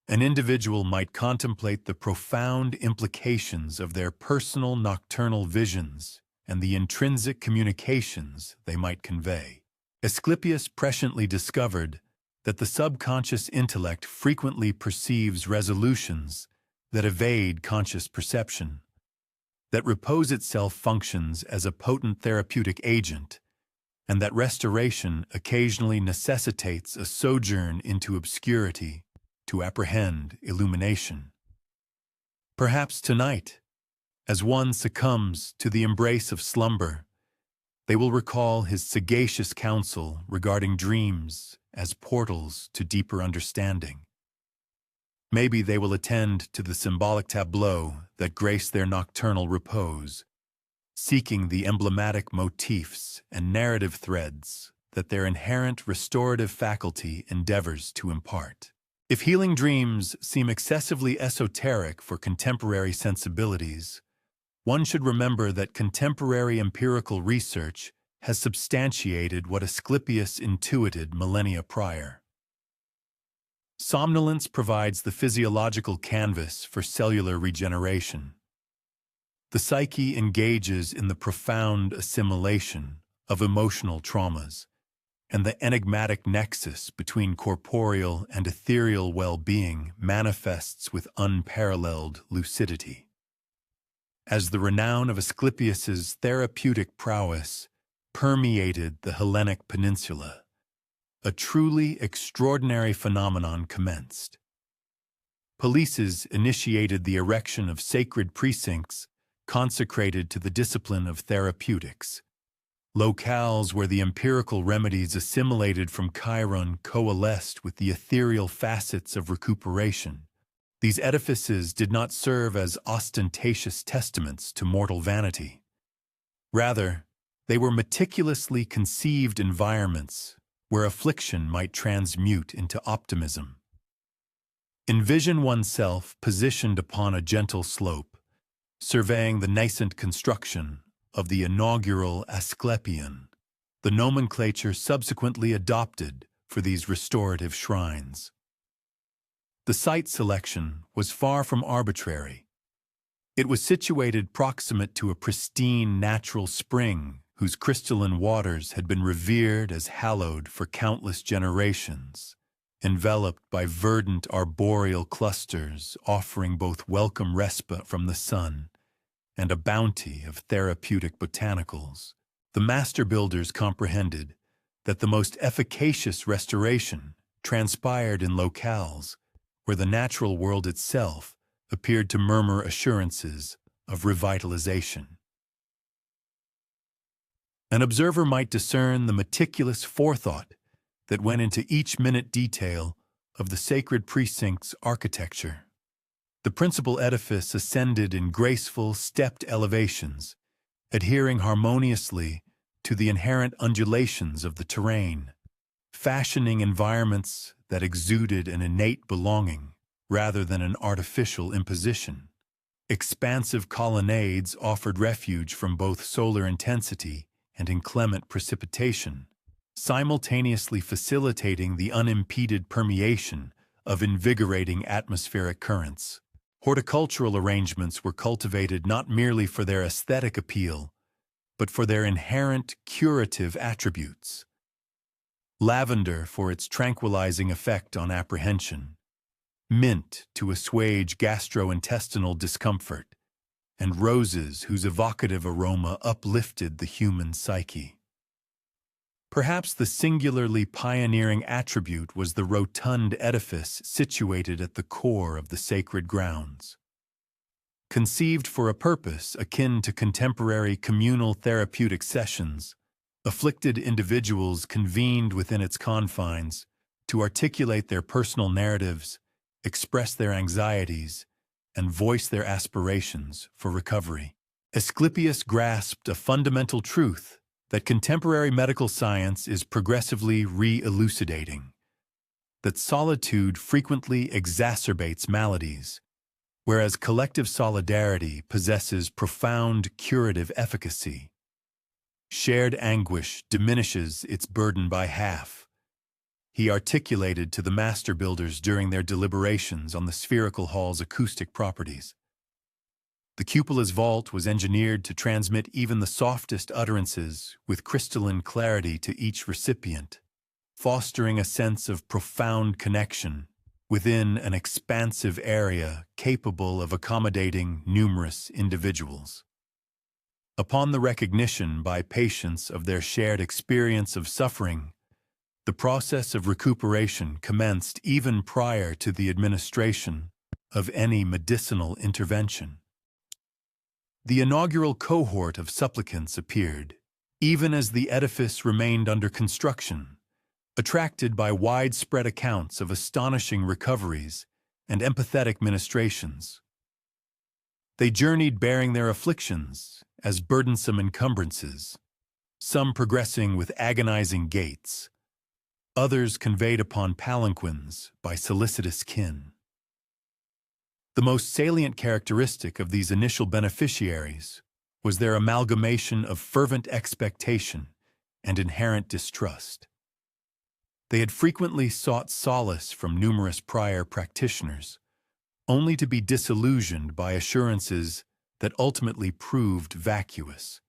an individual might contemplate the profound implications of their personal nocturnal visions and the intrinsic communications they might convey. Asclepius presciently discovered that the subconscious intellect frequently perceives resolutions that evade conscious perception, that repose itself functions as a potent therapeutic agent, and that restoration occasionally necessitates a sojourn into obscurity to apprehend illumination. Perhaps tonight, as one succumbs to the embrace of slumber, they will recall his sagacious counsel regarding dreams as portals to deeper understanding. Maybe they will attend to the symbolic tableaux that grace their nocturnal repose, seeking the emblematic motifs and narrative threads that their inherent restorative faculty endeavors to impart. If healing dreams seem excessively esoteric for contemporary sensibilities, one should remember that contemporary empirical research has substantiated what Asclepius intuited millennia prior. Somnolence provides the physiological canvas for cellular regeneration. The psyche engages in the profound assimilation of emotional traumas, and the enigmatic nexus between corporeal and ethereal well-being manifests with unparalleled lucidity. As the renown of Asclepius's therapeutic prowess permeated the Hellenic peninsula, a truly extraordinary phenomenon commenced. Polices initiated the erection of sacred precincts consecrated to the discipline of therapeutics, locales where the empirical remedies assimilated from Chiron coalesced with the ethereal facets of recuperation. These edifices did not serve as ostentatious testaments to mortal vanity. Rather, they were meticulously conceived environments where affliction might transmute into optimism. Envision oneself positioned upon a gentle slope, surveying the nascent construction of the inaugural Asclepian, the nomenclature subsequently adopted for these restorative shrines. The site selection was far from arbitrary. It was situated proximate to a pristine natural spring whose crystalline waters had been revered as hallowed for countless generations, enveloped by verdant arboreal clusters offering both welcome respite from the sun and a bounty of therapeutic botanicals. The master builders comprehended that the most efficacious restoration transpired in locales where the natural world itself appeared to murmur assurances of revitalization. An observer might discern the meticulous forethought that went into each minute detail of the sacred precinct's architecture. The principal edifice ascended in graceful, stepped elevations, adhering harmoniously to the inherent undulations of the terrain, fashioning environments that exuded an innate belonging rather than an artificial imposition. Expansive colonnades offered refuge from both solar intensity and inclement precipitation, simultaneously facilitating the unimpeded permeation of invigorating atmospheric currents. Horticultural arrangements were cultivated not merely for their aesthetic appeal, but for their inherent curative attributes. Lavender for its tranquilizing effect on apprehension, mint to assuage gastrointestinal discomfort, and roses whose evocative aroma uplifted the human psyche. Perhaps the singularly pioneering attribute was the rotund edifice situated at the core of the sacred grounds. Conceived for a purpose akin to contemporary communal therapeutic sessions, afflicted individuals convened within its confines to articulate their personal narratives, express their anxieties, and voice their aspirations for recovery. Asclepius grasped a fundamental truth that contemporary medical science is progressively re-elucidating, that solitude frequently exacerbates maladies, whereas collective solidarity possesses profound curative efficacy. Shared anguish diminishes its burden by half, he articulated to the master builders during their deliberations on the spherical hall's acoustic properties. The cupola's vault was engineered to transmit even the softest utterances with crystalline clarity to each recipient, fostering a sense of profound connection within an expansive area capable of accommodating numerous individuals. Upon the recognition by patients of their shared experience of suffering, the process of recuperation commenced even prior to the administration of any medicinal intervention. The inaugural cohort of supplicants appeared, even as the edifice remained under construction, attracted by widespread accounts of astonishing recoveries and empathetic ministrations. They journeyed bearing their afflictions as burdensome encumbrances, some progressing with agonizing gaits, others conveyed upon palanquins by solicitous kin. The most salient characteristic of these initial beneficiaries was their amalgamation of fervent expectation and inherent distrust. They had frequently sought solace from numerous prior practitioners, only to be disillusioned by assurances that ultimately proved vacuous.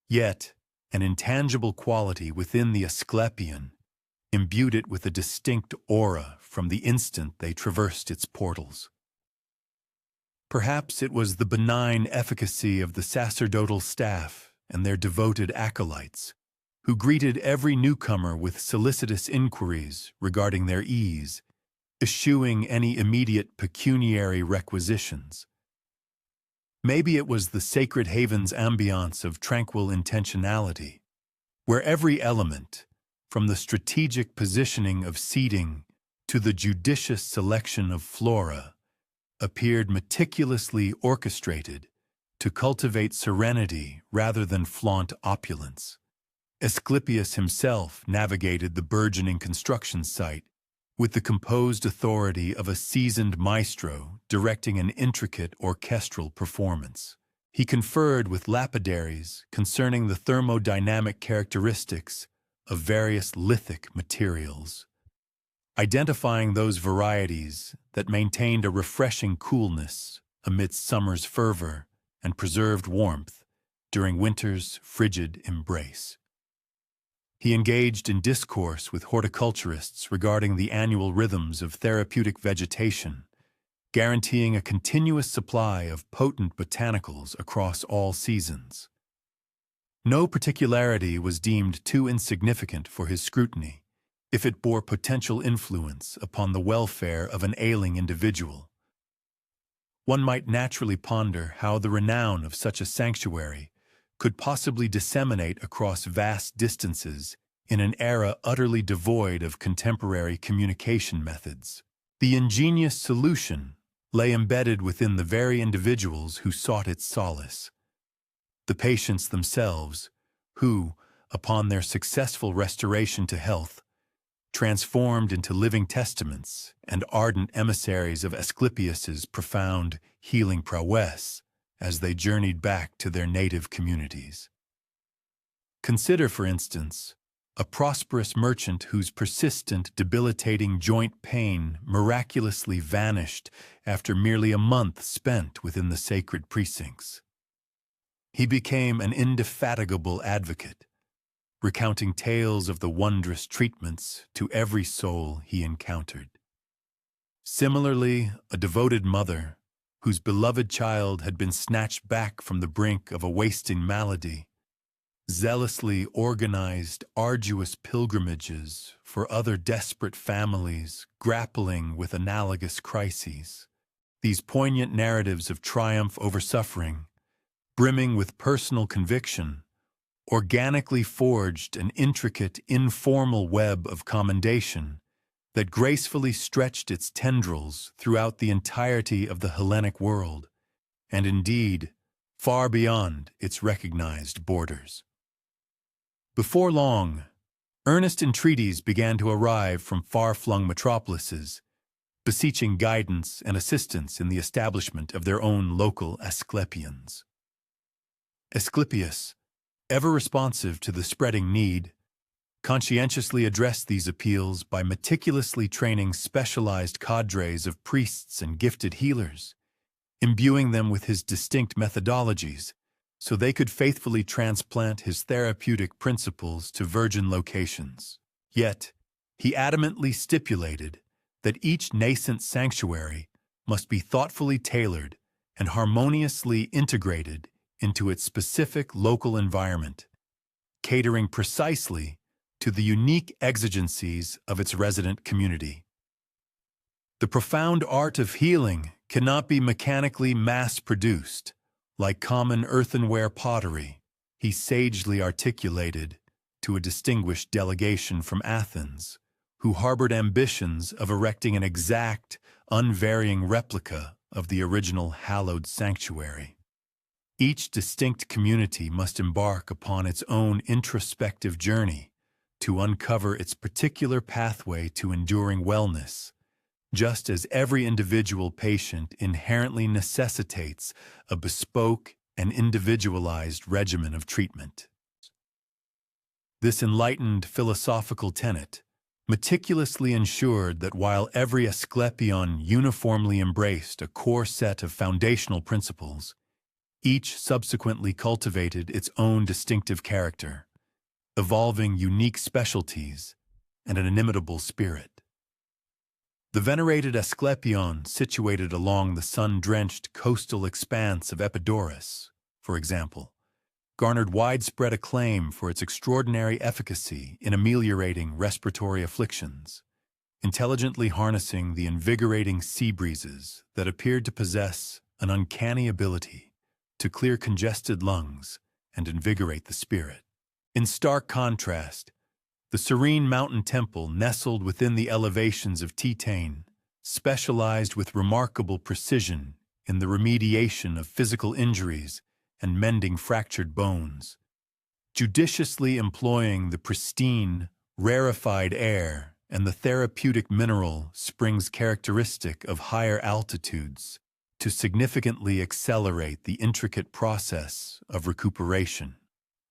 Yet, an intangible quality within the Asclepian imbued it with a distinct aura from the instant they traversed its portals. Perhaps it was the benign efficacy of the sacerdotal staff and their devoted acolytes, who greeted every newcomer with solicitous inquiries regarding their ease, eschewing any immediate pecuniary requisitions. Maybe it was the sacred haven's ambiance of tranquil intentionality, where every element, from the strategic positioning of seating to the judicious selection of flora, appeared meticulously orchestrated to cultivate serenity rather than flaunt opulence. Asclepius himself navigated the burgeoning construction site with the composed authority of a seasoned maestro directing an intricate orchestral performance. He conferred with lapidaries concerning the thermodynamic characteristics of various lithic materials, identifying those varieties that maintained a refreshing coolness amidst summer's fervor and preserved warmth during winter's frigid embrace. He engaged in discourse with horticulturists regarding the annual rhythms of therapeutic vegetation, guaranteeing a continuous supply of potent botanicals across all seasons. No particularity was deemed too insignificant for his scrutiny, if it bore potential influence upon the welfare of an ailing individual. One might naturally ponder how the renown of such a sanctuary could possibly disseminate across vast distances in an era utterly devoid of contemporary communication methods. The ingenious solution lay embedded within the very individuals who sought its solace. The patients themselves, who, upon their successful restoration to health, transformed into living testaments and ardent emissaries of Asclepius's profound healing prowess as they journeyed back to their native communities. Consider, for instance, a prosperous merchant whose persistent, debilitating joint pain miraculously vanished after merely a month spent within the sacred precincts. He became an indefatigable advocate, recounting tales of the wondrous treatments to every soul he encountered. Similarly, a devoted mother, whose beloved child had been snatched back from the brink of a wasting malady, zealously organized arduous pilgrimages for other desperate families grappling with analogous crises. These poignant narratives of triumph over suffering, brimming with personal conviction, organically forged an intricate, informal web of commendation that gracefully stretched its tendrils throughout the entirety of the Hellenic world, and indeed, far beyond its recognized borders. Before long, earnest entreaties began to arrive from far-flung metropolises, beseeching guidance and assistance in the establishment of their own local Asclepians. Asclepius, ever responsive to the spreading need, conscientiously addressed these appeals by meticulously training specialized cadres of priests and gifted healers, imbuing them with his distinct methodologies so they could faithfully transplant his therapeutic principles to virgin locations. Yet, he adamantly stipulated that each nascent sanctuary must be thoughtfully tailored and harmoniously integrated into its specific local environment, catering precisely to the unique exigencies of its resident community. The profound art of healing cannot be mechanically mass-produced, like common earthenware pottery, he sagely articulated to a distinguished delegation from Athens, who harbored ambitions of erecting an exact, unvarying replica of the original hallowed sanctuary. Each distinct community must embark upon its own introspective journey to uncover its particular pathway to enduring wellness, just as every individual patient inherently necessitates a bespoke and individualized regimen of treatment. This enlightened philosophical tenet meticulously ensured that while every Asclepion uniformly embraced a core set of foundational principles, each subsequently cultivated its own distinctive character, evolving unique specialties and an inimitable spirit. The venerated Asclepion, situated along the sun-drenched coastal expanse of Epidaurus, for example, garnered widespread acclaim for its extraordinary efficacy in ameliorating respiratory afflictions, intelligently harnessing the invigorating sea breezes that appeared to possess an uncanny ability to clear congested lungs and invigorate the spirit. In stark contrast, the serene mountain temple nestled within the elevations of Titane specialized with remarkable precision in the remediation of physical injuries and mending fractured bones, judiciously employing the pristine, rarefied air and the therapeutic mineral springs characteristic of higher altitudes to significantly accelerate the intricate process of recuperation.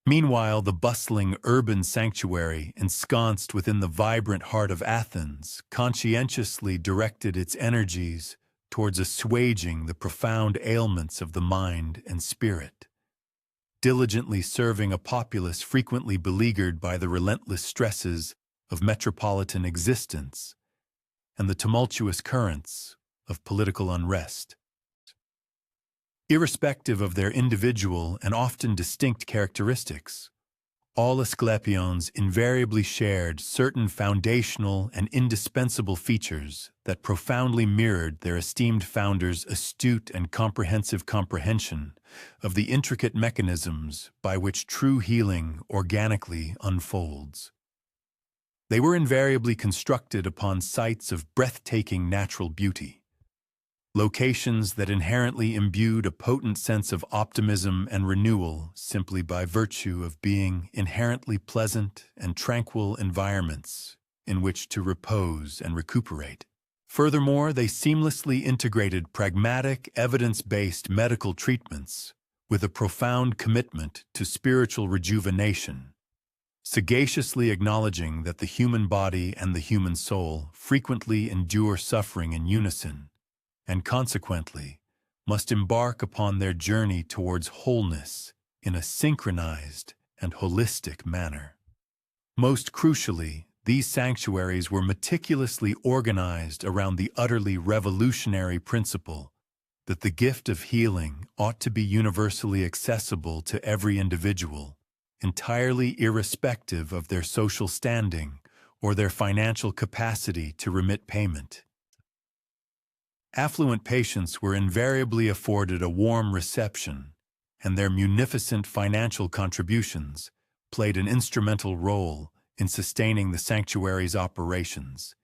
Meanwhile, the bustling urban sanctuary, ensconced within the vibrant heart of Athens, conscientiously directed its energies towards assuaging the profound ailments of the mind and spirit, diligently serving a populace frequently beleaguered by the relentless stresses of metropolitan existence and the tumultuous currents of political unrest. Irrespective of their individual and often distinct characteristics, All Asclepions invariably shared certain foundational and indispensable features that profoundly mirrored their esteemed founder's astute and comprehensive comprehension of the intricate mechanisms by which true healing organically unfolds. They were invariably constructed upon sites of breathtaking natural beauty, locations that inherently imbued a potent sense of optimism and renewal simply by virtue of being inherently pleasant and tranquil environments in which to repose and recuperate. Furthermore, they seamlessly integrated pragmatic, evidence-based medical treatments with a profound commitment to spiritual rejuvenation, sagaciously acknowledging that the human body and the human soul frequently endure suffering in unison, and consequently must embark upon their journey towards wholeness in a synchronized and holistic manner. Most crucially, these sanctuaries were meticulously organized around the utterly revolutionary principle that the gift of healing ought to be universally accessible to every individual, entirely irrespective of their social standing or their financial capacity to remit payment. Affluent patients were invariably afforded a warm reception, and their munificent financial contributions played an instrumental role in sustaining the sanctuary's operations.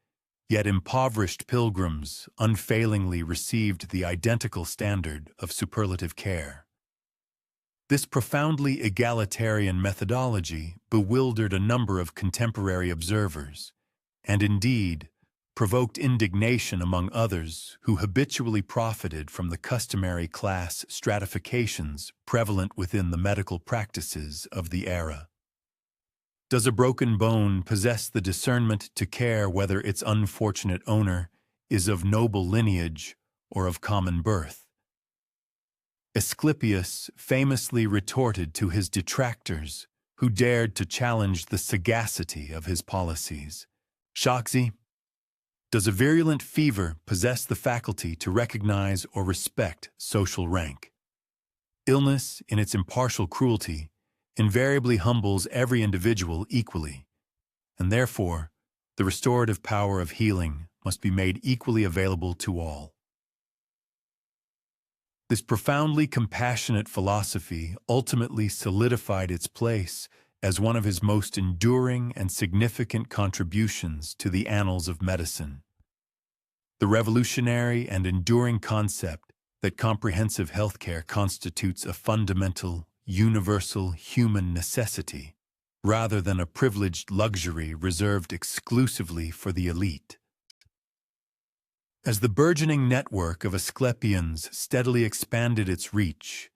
Yet impoverished pilgrims unfailingly received the identical standard of superlative care. This profoundly egalitarian methodology bewildered a number of contemporary observers, and indeed provoked indignation among others who habitually profited from the customary class stratifications prevalent within the medical practices of the era. Does a broken bone possess the discernment to care whether its unfortunate owner is of noble lineage or of common birth? Asclepius famously retorted to his detractors, who dared to challenge the sagacity of his policies. Shockzy, does a virulent fever possess the faculty to recognize or respect social rank? Illness, in its impartial cruelty, invariably humbles every individual equally, and therefore, the restorative power of healing must be made equally available to all. This profoundly compassionate philosophy ultimately solidified its place as one of his most enduring and significant contributions to the annals of medicine. The revolutionary and enduring concept that comprehensive healthcare constitutes a fundamental, universal human necessity, rather than a privileged luxury reserved exclusively for the elite. As the burgeoning network of Asclepians steadily expanded its reach,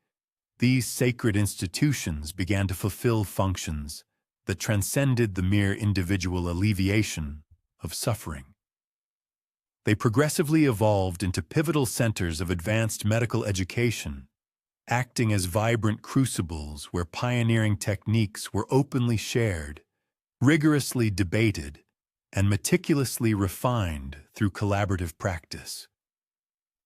these sacred institutions began to fulfill functions that transcended the mere individual alleviation of suffering. They progressively evolved into pivotal centers of advanced medical education, acting as vibrant crucibles where pioneering techniques were openly shared, rigorously debated, and meticulously refined through collaborative practice.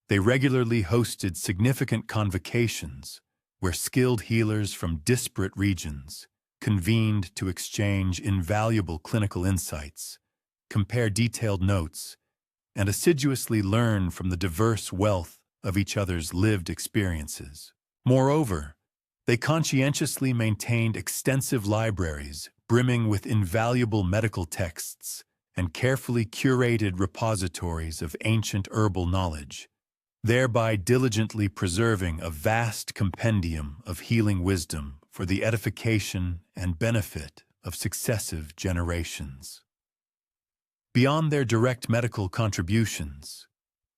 They regularly hosted significant convocations where skilled healers from disparate regions convened to exchange invaluable clinical insights, compare detailed notes, and assiduously learn from the diverse wealth of each other's lived experiences. Moreover, they conscientiously maintained extensive libraries brimming with invaluable medical texts and carefully curated repositories of ancient herbal knowledge, thereby diligently preserving a vast compendium of healing wisdom for the edification and benefit of successive generations. Beyond their direct medical contributions,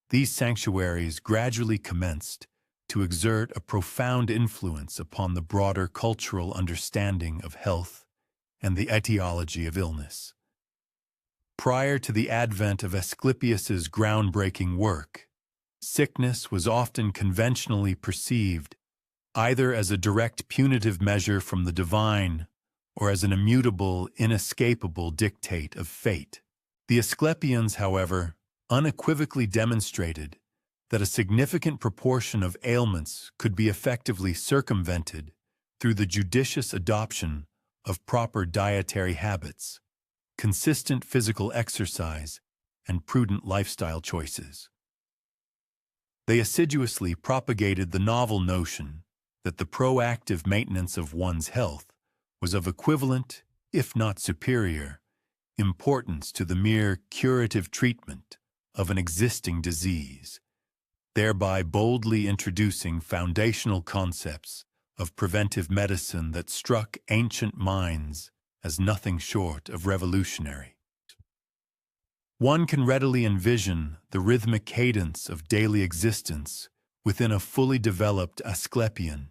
these sanctuaries gradually commenced to exert a profound influence upon the broader cultural understanding of health and the etiology of illness. Prior to the advent of Asclepius's groundbreaking work, sickness was often conventionally perceived either as a direct punitive measure from the divine or as an immutable, inescapable dictate of fate. The Asclepians, however, unequivocally demonstrated that a significant proportion of ailments could be effectively circumvented through the judicious adoption of proper dietary habits, consistent physical exercise, and prudent lifestyle choices. They assiduously propagated the novel notion that the proactive maintenance of one's health was of equivalent, if not superior, importance to the mere curative treatment of an existing disease, thereby boldly introducing foundational concepts of preventive medicine that struck ancient minds as nothing short of revolutionary. One can readily envision the rhythmic cadence of daily existence within a fully developed Asclepian,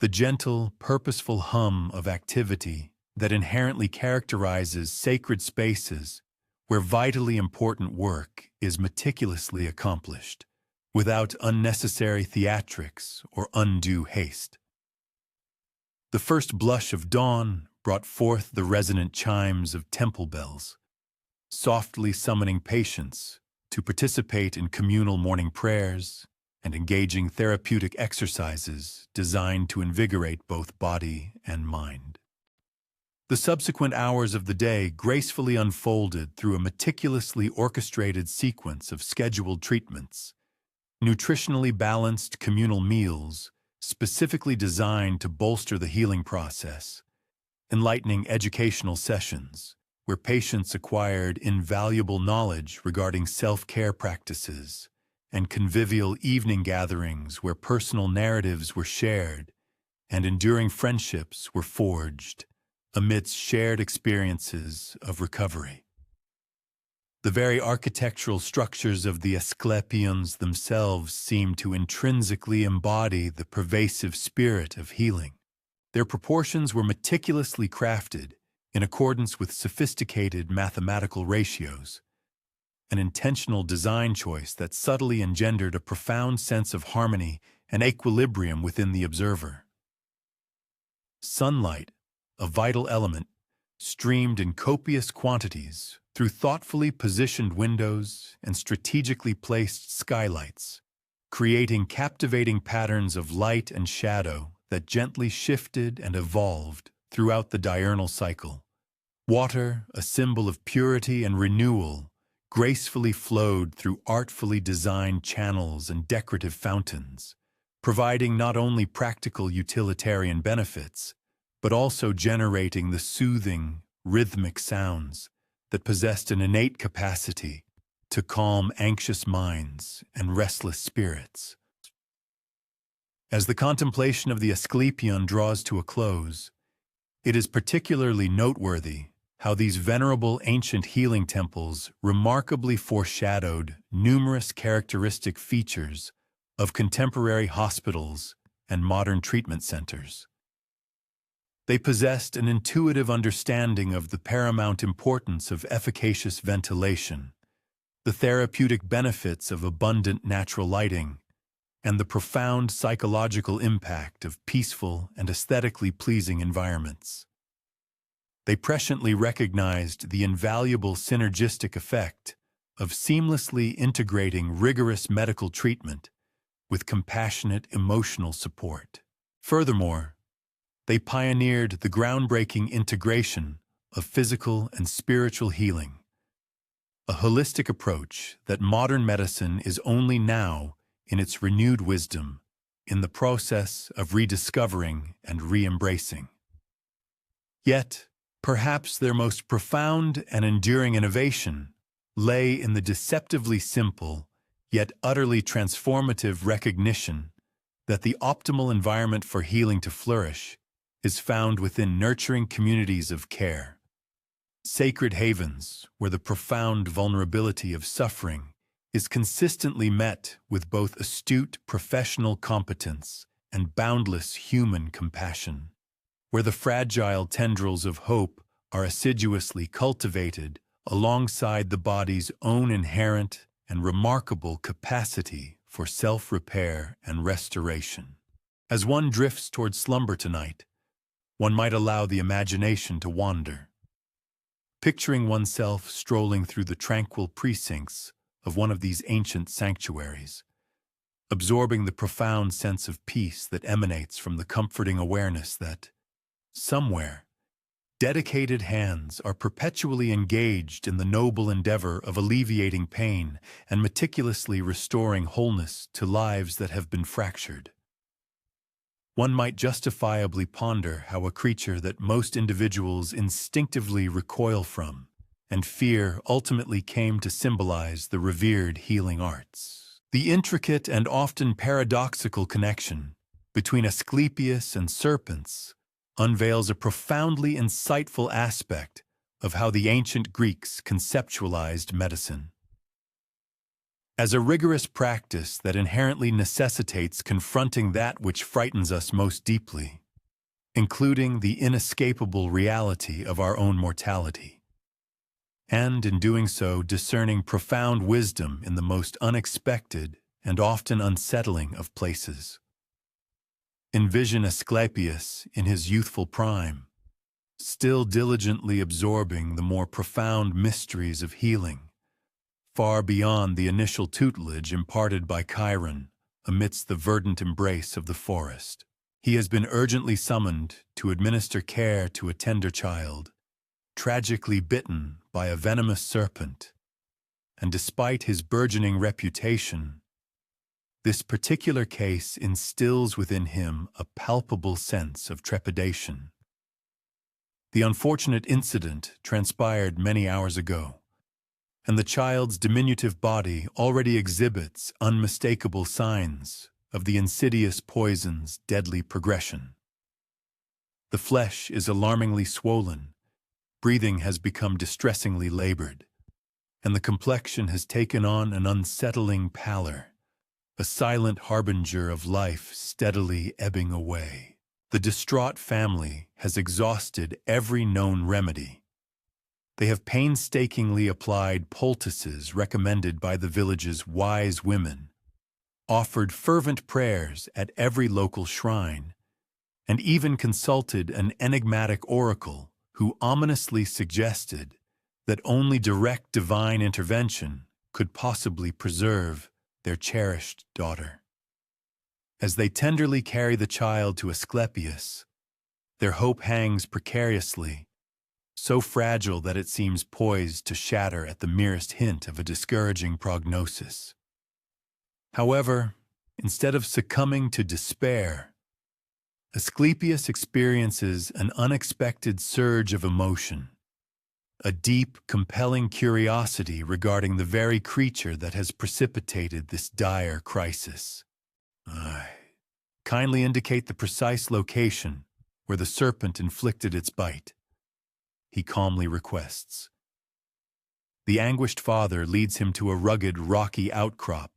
the gentle, purposeful hum of activity that inherently characterizes sacred spaces where vitally important work is meticulously accomplished, without unnecessary theatrics or undue haste. The first blush of dawn brought forth the resonant chimes of temple bells, softly summoning patients to participate in communal morning prayers and engaging therapeutic exercises designed to invigorate both body and mind. The subsequent hours of the day gracefully unfolded through a meticulously orchestrated sequence of scheduled treatments, nutritionally balanced communal meals specifically designed to bolster the healing process, enlightening educational sessions where patients acquired invaluable knowledge regarding self-care practices, and convivial evening gatherings where personal narratives were shared and enduring friendships were forged amidst shared experiences of recovery. The very architectural structures of the Asclepians themselves seem to intrinsically embody the pervasive spirit of healing. Their proportions were meticulously crafted in accordance with sophisticated mathematical ratios, an intentional design choice that subtly engendered a profound sense of harmony and equilibrium within the observer. Sunlight, a vital element, streamed in copious quantities through thoughtfully positioned windows and strategically placed skylights, creating captivating patterns of light and shadow that gently shifted and evolved throughout the diurnal cycle. Water, a symbol of purity and renewal, gracefully flowed through artfully designed channels and decorative fountains, providing not only practical utilitarian benefits, but also generating the soothing, rhythmic sounds that possessed an innate capacity to calm anxious minds and restless spirits. As the contemplation of the Asclepion draws to a close, it is particularly noteworthy how these venerable ancient healing temples remarkably foreshadowed numerous characteristic features of contemporary hospitals and modern treatment centers. They possessed an intuitive understanding of the paramount importance of efficacious ventilation, the therapeutic benefits of abundant natural lighting, and the profound psychological impact of peaceful and aesthetically pleasing environments. They presciently recognized the invaluable synergistic effect of seamlessly integrating rigorous medical treatment with compassionate emotional support. Furthermore, they pioneered the groundbreaking integration of physical and spiritual healing, a holistic approach that modern medicine is only now, in its renewed wisdom, in the process of rediscovering and re-embracing. Yet, perhaps their most profound and enduring innovation lay in the deceptively simple, yet utterly transformative recognition that the optimal environment for healing to flourish is found within nurturing communities of care, sacred havens where the profound vulnerability of suffering is consistently met with both astute professional competence and boundless human compassion, where the fragile tendrils of hope are assiduously cultivated alongside the body's own inherent and remarkable capacity for self-repair and restoration. As one drifts toward slumber tonight, one might allow the imagination to wander, picturing oneself strolling through the tranquil precincts of one of these ancient sanctuaries, absorbing the profound sense of peace that emanates from the comforting awareness that, somewhere, Dedicated hands are perpetually engaged in the noble endeavor of alleviating pain and meticulously restoring wholeness to lives that have been fractured. One might justifiably ponder how a creature that most individuals instinctively recoil from and fear ultimately came to symbolize the revered healing arts. The intricate and often paradoxical connection between Asclepius and serpents unveils a profoundly insightful aspect of how the ancient Greeks conceptualized medicine. As a rigorous practice that inherently necessitates confronting that which frightens us most deeply, including the inescapable reality of our own mortality, and in doing so discerning profound wisdom in the most unexpected and often unsettling of places. Envision Asclepius in his youthful prime, still diligently absorbing the more profound mysteries of healing, far beyond the initial tutelage imparted by Chiron amidst the verdant embrace of the forest. He has been urgently summoned to administer care to a tender child, tragically bitten by a venomous serpent, and despite his burgeoning reputation, this particular case instills within him a palpable sense of trepidation. The unfortunate incident transpired many hours ago, and the child's diminutive body already exhibits unmistakable signs of the insidious poison's deadly progression. The flesh is alarmingly swollen, breathing has become distressingly labored, and the complexion has taken on an unsettling pallor, a silent harbinger of life steadily ebbing away. The distraught family has exhausted every known remedy. They have painstakingly applied poultices recommended by the village's wise women, offered fervent prayers at every local shrine, and even consulted an enigmatic oracle who ominously suggested that only direct divine intervention could possibly preserve their cherished daughter. As they tenderly carry the child to Asclepius, their hope hangs precariously, so fragile that it seems poised to shatter at the merest hint of a discouraging prognosis. However, instead of succumbing to despair, Asclepius experiences an unexpected surge of emotion, a deep, compelling curiosity regarding the very creature that has precipitated this dire crisis. Kindly indicate the precise location where the serpent inflicted its bite, he calmly requests. The anguished father leads him to a rugged, rocky outcrop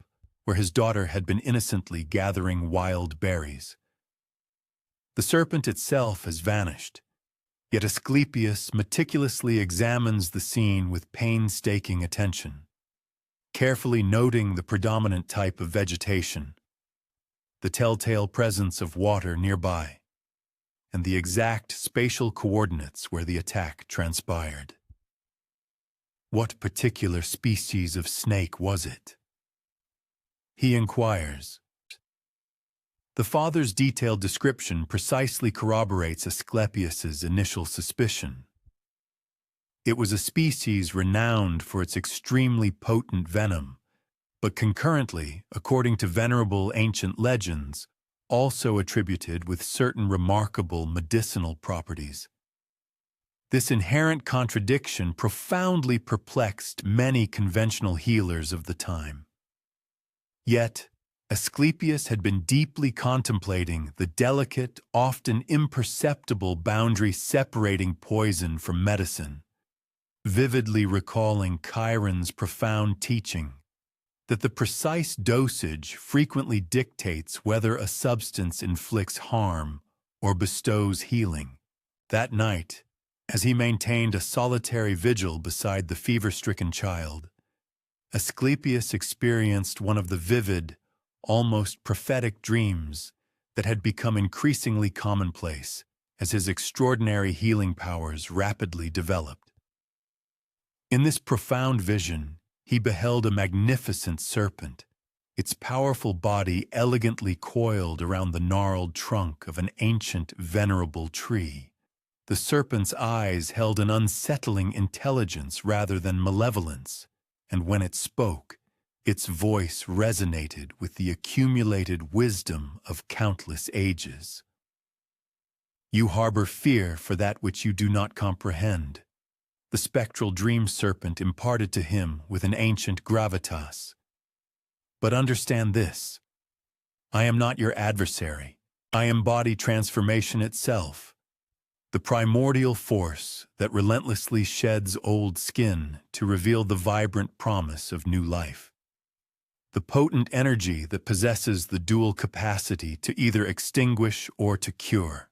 where his daughter had been innocently gathering wild berries. The serpent itself has vanished, yet Asclepius meticulously examines the scene with painstaking attention, carefully noting the predominant type of vegetation, the telltale presence of water nearby, and the exact spatial coordinates where the attack transpired. What particular species of snake was it? He inquires. The father's detailed description precisely corroborates Asclepius's initial suspicion. It was a species renowned for its extremely potent venom, but concurrently, according to venerable ancient legends, also attributed with certain remarkable medicinal properties. This inherent contradiction profoundly perplexed many conventional healers of the time. Yet, Asclepius had been deeply contemplating the delicate, often imperceptible boundary separating poison from medicine, vividly recalling Chiron's profound teaching that the precise dosage frequently dictates whether a substance inflicts harm or bestows healing. That night, as he maintained a solitary vigil beside the fever-stricken child, Asclepius experienced one of the vivid, almost prophetic dreams that had become increasingly commonplace as his extraordinary healing powers rapidly developed. In this profound vision, he beheld a magnificent serpent, its powerful body elegantly coiled around the gnarled trunk of an ancient, venerable tree, The serpent's eyes held an unsettling intelligence rather than malevolence, and when it spoke, its voice resonated with the accumulated wisdom of countless ages. You harbor fear for that which you do not comprehend, the spectral dream serpent imparted to him with an ancient gravitas. But understand this: I am not your adversary. I embody transformation itself, the primordial force that relentlessly sheds old skin to reveal the vibrant promise of new life. The potent energy that possesses the dual capacity to either extinguish or to cure,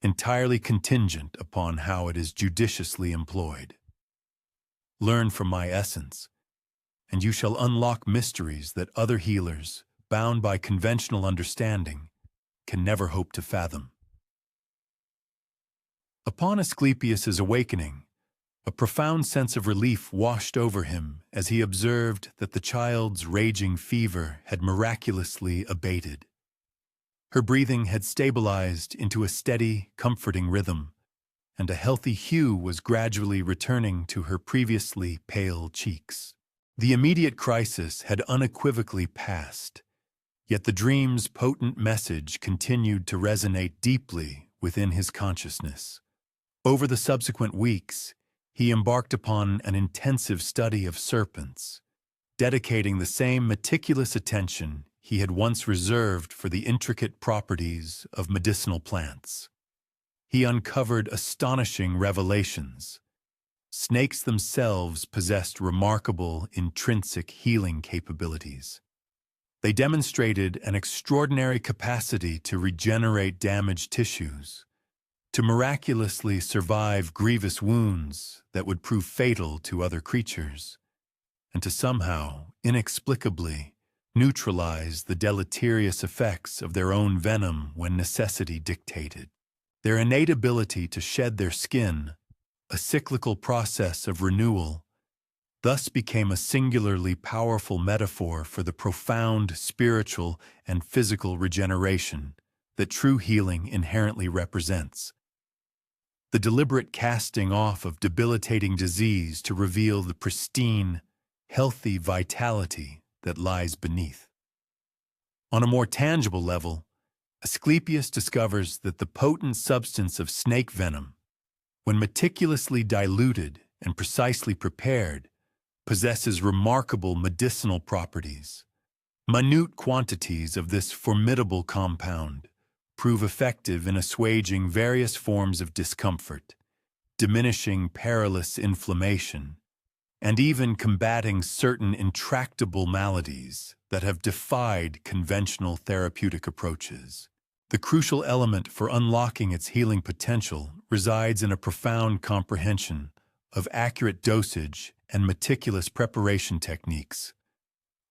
entirely contingent upon how it is judiciously employed. Learn from my essence, and you shall unlock mysteries that other healers, bound by conventional understanding, can never hope to fathom. Upon Asclepius's awakening, a profound sense of relief washed over him as he observed that the child's raging fever had miraculously abated. Her breathing had stabilized into a steady, comforting rhythm, and a healthy hue was gradually returning to her previously pale cheeks. The immediate crisis had unequivocally passed, yet the dream's potent message continued to resonate deeply within his consciousness. Over the subsequent weeks, he embarked upon an intensive study of serpents, dedicating the same meticulous attention he had once reserved for the intricate properties of medicinal plants. He uncovered astonishing revelations. Snakes themselves possessed remarkable intrinsic healing capabilities. They demonstrated an extraordinary capacity to regenerate damaged tissues, to miraculously survive grievous wounds that would prove fatal to other creatures, and to somehow, inexplicably, neutralize the deleterious effects of their own venom when necessity dictated. Their innate ability to shed their skin, a cyclical process of renewal, thus became a singularly powerful metaphor for the profound spiritual and physical regeneration that true healing inherently represents. The deliberate casting off of debilitating disease to reveal the pristine, healthy vitality that lies beneath. On a more tangible level, Asclepius discovers that the potent substance of snake venom, when meticulously diluted and precisely prepared, possesses remarkable medicinal properties. Minute quantities of this formidable compound prove effective in assuaging various forms of discomfort, diminishing perilous inflammation, and even combating certain intractable maladies that have defied conventional therapeutic approaches. The crucial element for unlocking its healing potential resides in a profound comprehension of accurate dosage and meticulous preparation techniques,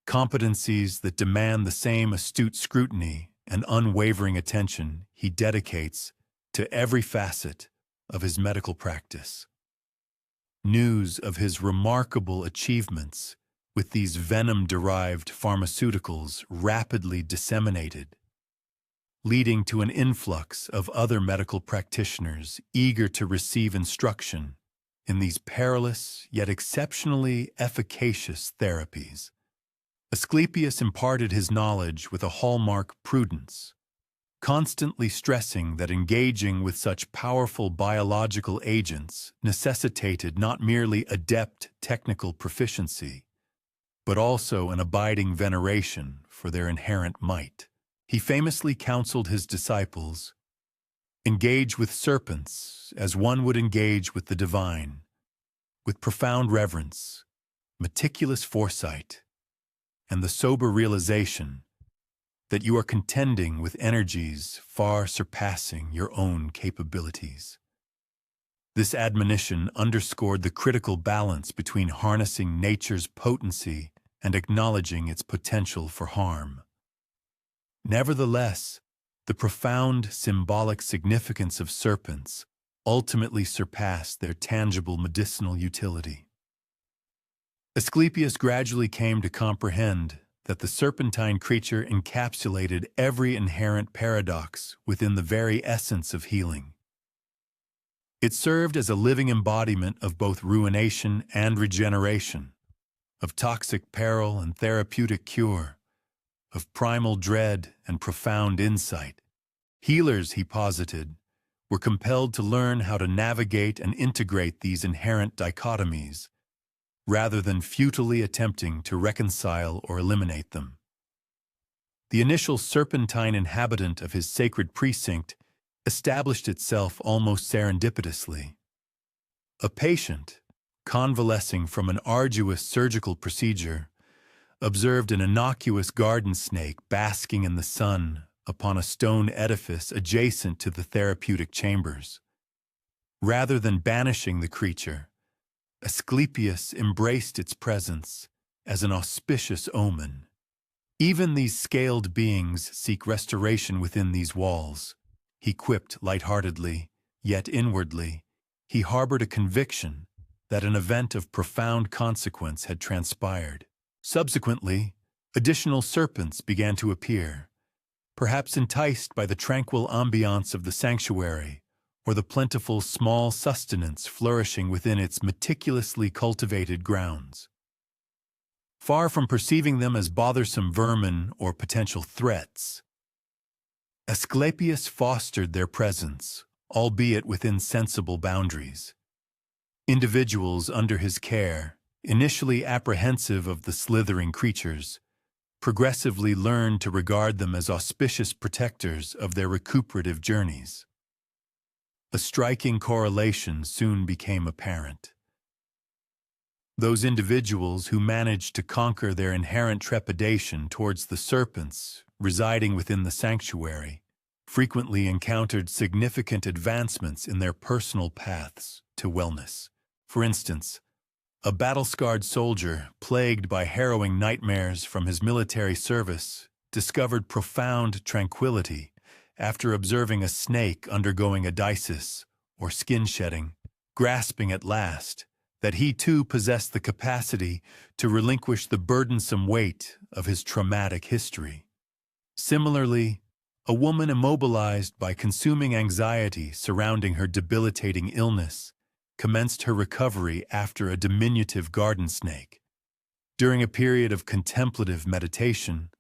competencies that demand the same astute scrutiny and unwavering attention he dedicates to every facet of his medical practice. News of his remarkable achievements with these venom-derived pharmaceuticals rapidly disseminated, leading to an influx of other medical practitioners eager to receive instruction in these perilous yet exceptionally efficacious therapies. Asclepius imparted his knowledge with a hallmark prudence, constantly stressing that engaging with such powerful biological agents necessitated not merely adept technical proficiency, but also an abiding veneration for their inherent might. He famously counseled his disciples, "Engage with serpents as one would engage with the divine, with profound reverence, meticulous foresight, and the sober realization that you are contending with energies far surpassing your own capabilities." This admonition underscored the critical balance between harnessing nature's potency and acknowledging its potential for harm. Nevertheless, the profound symbolic significance of serpents ultimately surpassed their tangible medicinal utility. Asclepius gradually came to comprehend that the serpentine creature encapsulated every inherent paradox within the very essence of healing. It served as a living embodiment of both ruination and regeneration, of toxic peril and therapeutic cure, of primal dread and profound insight. Healers, he posited, were compelled to learn how to navigate and integrate these inherent dichotomies, rather than futilely attempting to reconcile or eliminate them. The initial serpentine inhabitant of his sacred precinct established itself almost serendipitously. A patient, convalescing from an arduous surgical procedure, observed an innocuous garden snake basking in the sun upon a stone edifice adjacent to the therapeutic chambers. Rather than banishing the creature, Asclepius embraced its presence as an auspicious omen. Even these scaled beings seek restoration within these walls, he quipped lightheartedly, yet inwardly, he harbored a conviction that an event of profound consequence had transpired. Subsequently, additional serpents began to appear, perhaps enticed by the tranquil ambiance of the sanctuary or the plentiful small sustenance flourishing within its meticulously cultivated grounds. Far from perceiving them as bothersome vermin or potential threats, Asclepius fostered their presence, albeit within sensible boundaries. Individuals under his care, initially apprehensive of the slithering creatures, progressively learned to regard them as auspicious protectors of their recuperative journeys. A striking correlation soon became apparent. Those individuals who managed to conquer their inherent trepidation towards the serpents residing within the sanctuary frequently encountered significant advancements in their personal paths to wellness. For instance, a battle-scarred soldier, plagued by harrowing nightmares from his military service, discovered profound tranquility after observing a snake undergoing adaesis, or skin shedding, grasping at last that he too possessed the capacity to relinquish the burdensome weight of his traumatic history. Similarly, a woman immobilized by consuming anxiety surrounding her debilitating illness commenced her recovery after a diminutive garden snake, during a period of contemplative meditation,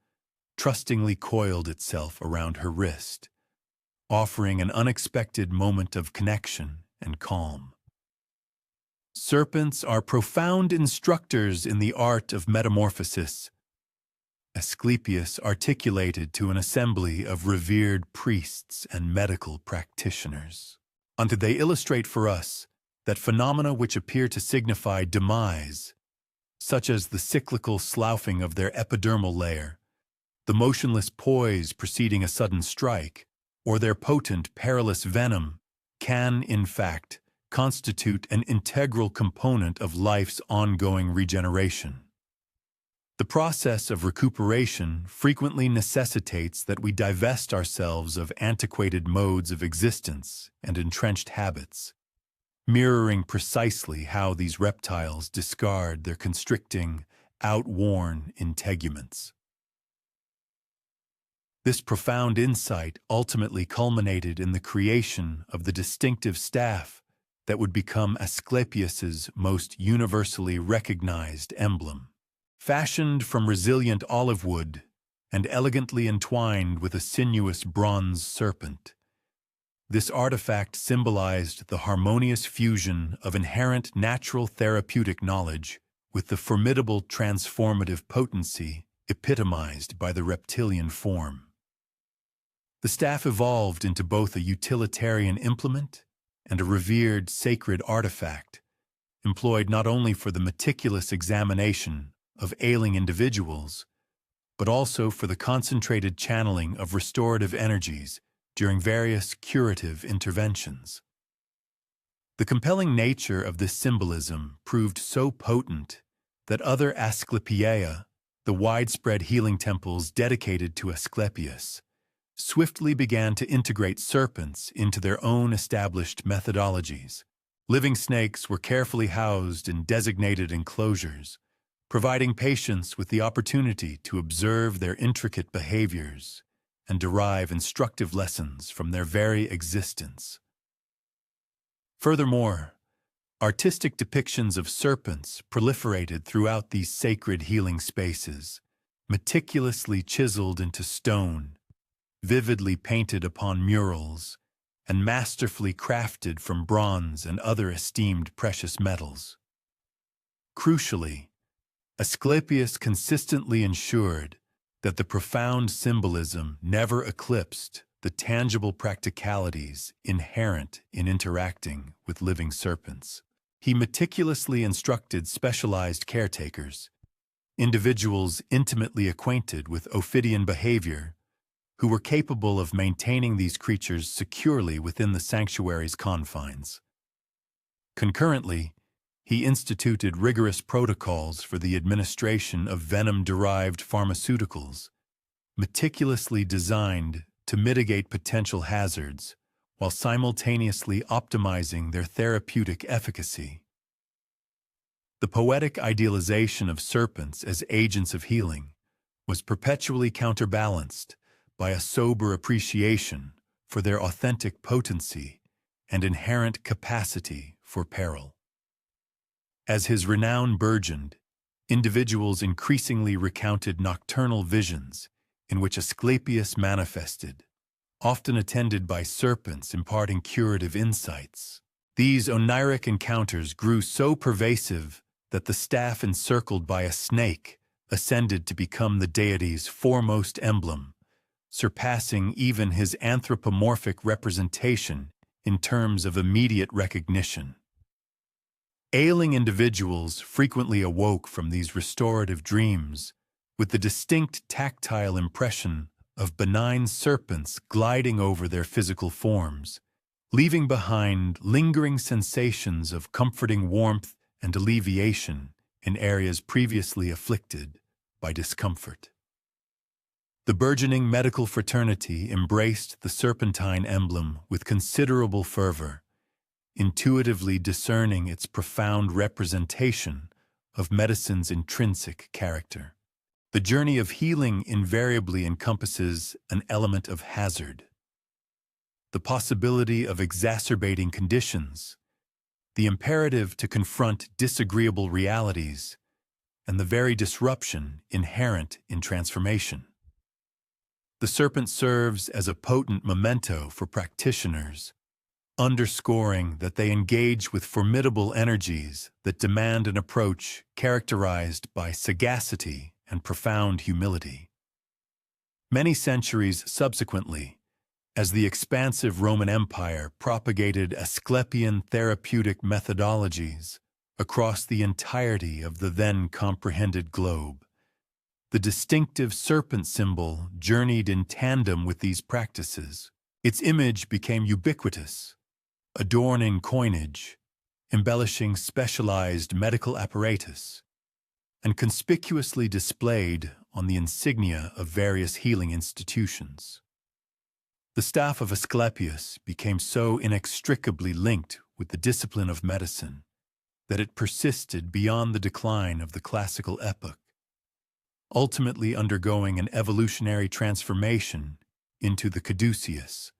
trustingly coiled itself around her wrist, offering an unexpected moment of connection and calm. Serpents are profound instructors in the art of metamorphosis, Asclepius articulated to an assembly of revered priests and medical practitioners. Unto they illustrate for us that phenomena which appear to signify demise, such as the cyclical sloughing of their epidermal layer, the motionless poise preceding a sudden strike, or their potent, perilous venom, can, in fact, constitute an integral component of life's ongoing regeneration. The process of recuperation frequently necessitates that we divest ourselves of antiquated modes of existence and entrenched habits, mirroring precisely how these reptiles discard their constricting, outworn integuments. This profound insight ultimately culminated in the creation of the distinctive staff that would become Asclepius's most universally recognized emblem. Fashioned from resilient olive wood and elegantly entwined with a sinuous bronze serpent, this artifact symbolized the harmonious fusion of inherent natural therapeutic knowledge with the formidable transformative potency epitomized by the reptilian form. The staff evolved into both a utilitarian implement and a revered sacred artifact, employed not only for the meticulous examination of ailing individuals, but also for the concentrated channeling of restorative energies during various curative interventions. The compelling nature of this symbolism proved so potent that other Asclepia, the widespread healing temples dedicated to Asclepius, swiftly began to integrate serpents into their own established methodologies. Living snakes were carefully housed in designated enclosures, providing patients with the opportunity to observe their intricate behaviors and derive instructive lessons from their very existence. Furthermore, artistic depictions of serpents proliferated throughout these sacred healing spaces, meticulously chiseled into stone, vividly painted upon murals, and masterfully crafted from bronze and other esteemed precious metals. Crucially, Asclepius consistently ensured that the profound symbolism never eclipsed the tangible practicalities inherent in interacting with living serpents. He meticulously instructed specialized caretakers, individuals intimately acquainted with ophidian behavior, who were capable of maintaining these creatures securely within the sanctuary's confines. Concurrently, he instituted rigorous protocols for the administration of venom-derived pharmaceuticals, meticulously designed to mitigate potential hazards while simultaneously optimizing their therapeutic efficacy. The poetic idealization of serpents as agents of healing was perpetually counterbalanced by a sober appreciation for their authentic potency and inherent capacity for peril. As his renown burgeoned, individuals increasingly recounted nocturnal visions in which Asclepius manifested, often attended by serpents imparting curative insights. These oniric encounters grew so pervasive that the staff encircled by a snake ascended to become the deity's foremost emblem, surpassing even his anthropomorphic representation in terms of immediate recognition. Ailing individuals frequently awoke from these restorative dreams with the distinct tactile impression of benign serpents gliding over their physical forms, leaving behind lingering sensations of comforting warmth and alleviation in areas previously afflicted by discomfort. The burgeoning medical fraternity embraced the serpentine emblem with considerable fervor, intuitively discerning its profound representation of medicine's intrinsic character. The journey of healing invariably encompasses an element of hazard. The possibility of exacerbating conditions, the imperative to confront disagreeable realities, and the very disruption inherent in transformation. The serpent serves as a potent memento for practitioners, underscoring that they engage with formidable energies that demand an approach characterized by sagacity and profound humility. Many centuries subsequently, as the expansive Roman Empire propagated Asclepian therapeutic methodologies across the entirety of the then comprehended globe, the distinctive serpent symbol journeyed in tandem with these practices. Its image became ubiquitous, adorning coinage, embellishing specialized medical apparatus, and conspicuously displayed on the insignia of various healing institutions. The staff of Asclepius became so inextricably linked with the discipline of medicine that it persisted beyond the decline of the classical epoch, ultimately undergoing an evolutionary transformation into the caduceus,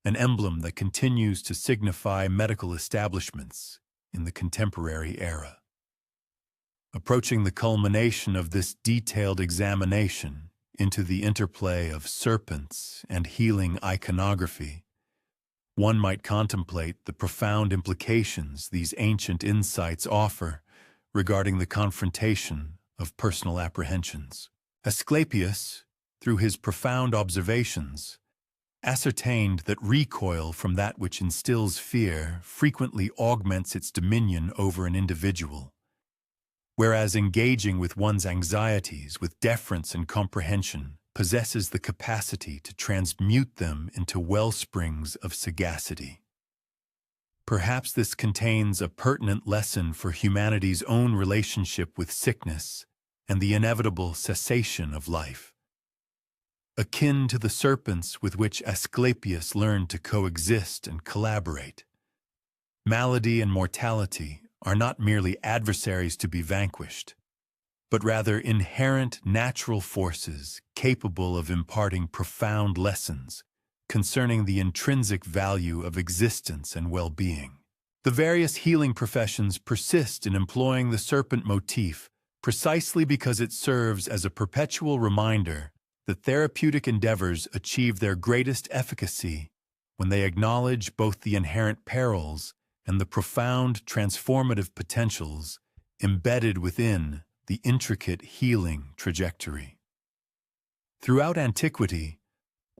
an emblem that continues to signify medical establishments in the contemporary era. Approaching the culmination of this detailed examination into the interplay of serpents and healing iconography, one might contemplate the profound implications these ancient insights offer regarding the confrontation of personal apprehensions. Asclepius, through his profound observations, ascertained that recoil from that which instills fear frequently augments its dominion over an individual, whereas engaging with one's anxieties with deference and comprehension possesses the capacity to transmute them into wellsprings of sagacity. Perhaps this contains a pertinent lesson for humanity's own relationship with sickness and the inevitable cessation of life. Akin to the serpents with which Asclepius learned to coexist and collaborate, malady and mortality are not merely adversaries to be vanquished, but rather inherent natural forces capable of imparting profound lessons concerning the intrinsic value of existence and well-being. The various healing professions persist in employing the serpent motif precisely because it serves as a perpetual reminder that therapeutic endeavors achieve their greatest efficacy when they acknowledge both the inherent perils and the profound transformative potentials embedded within the intricate healing trajectory. Throughout antiquity,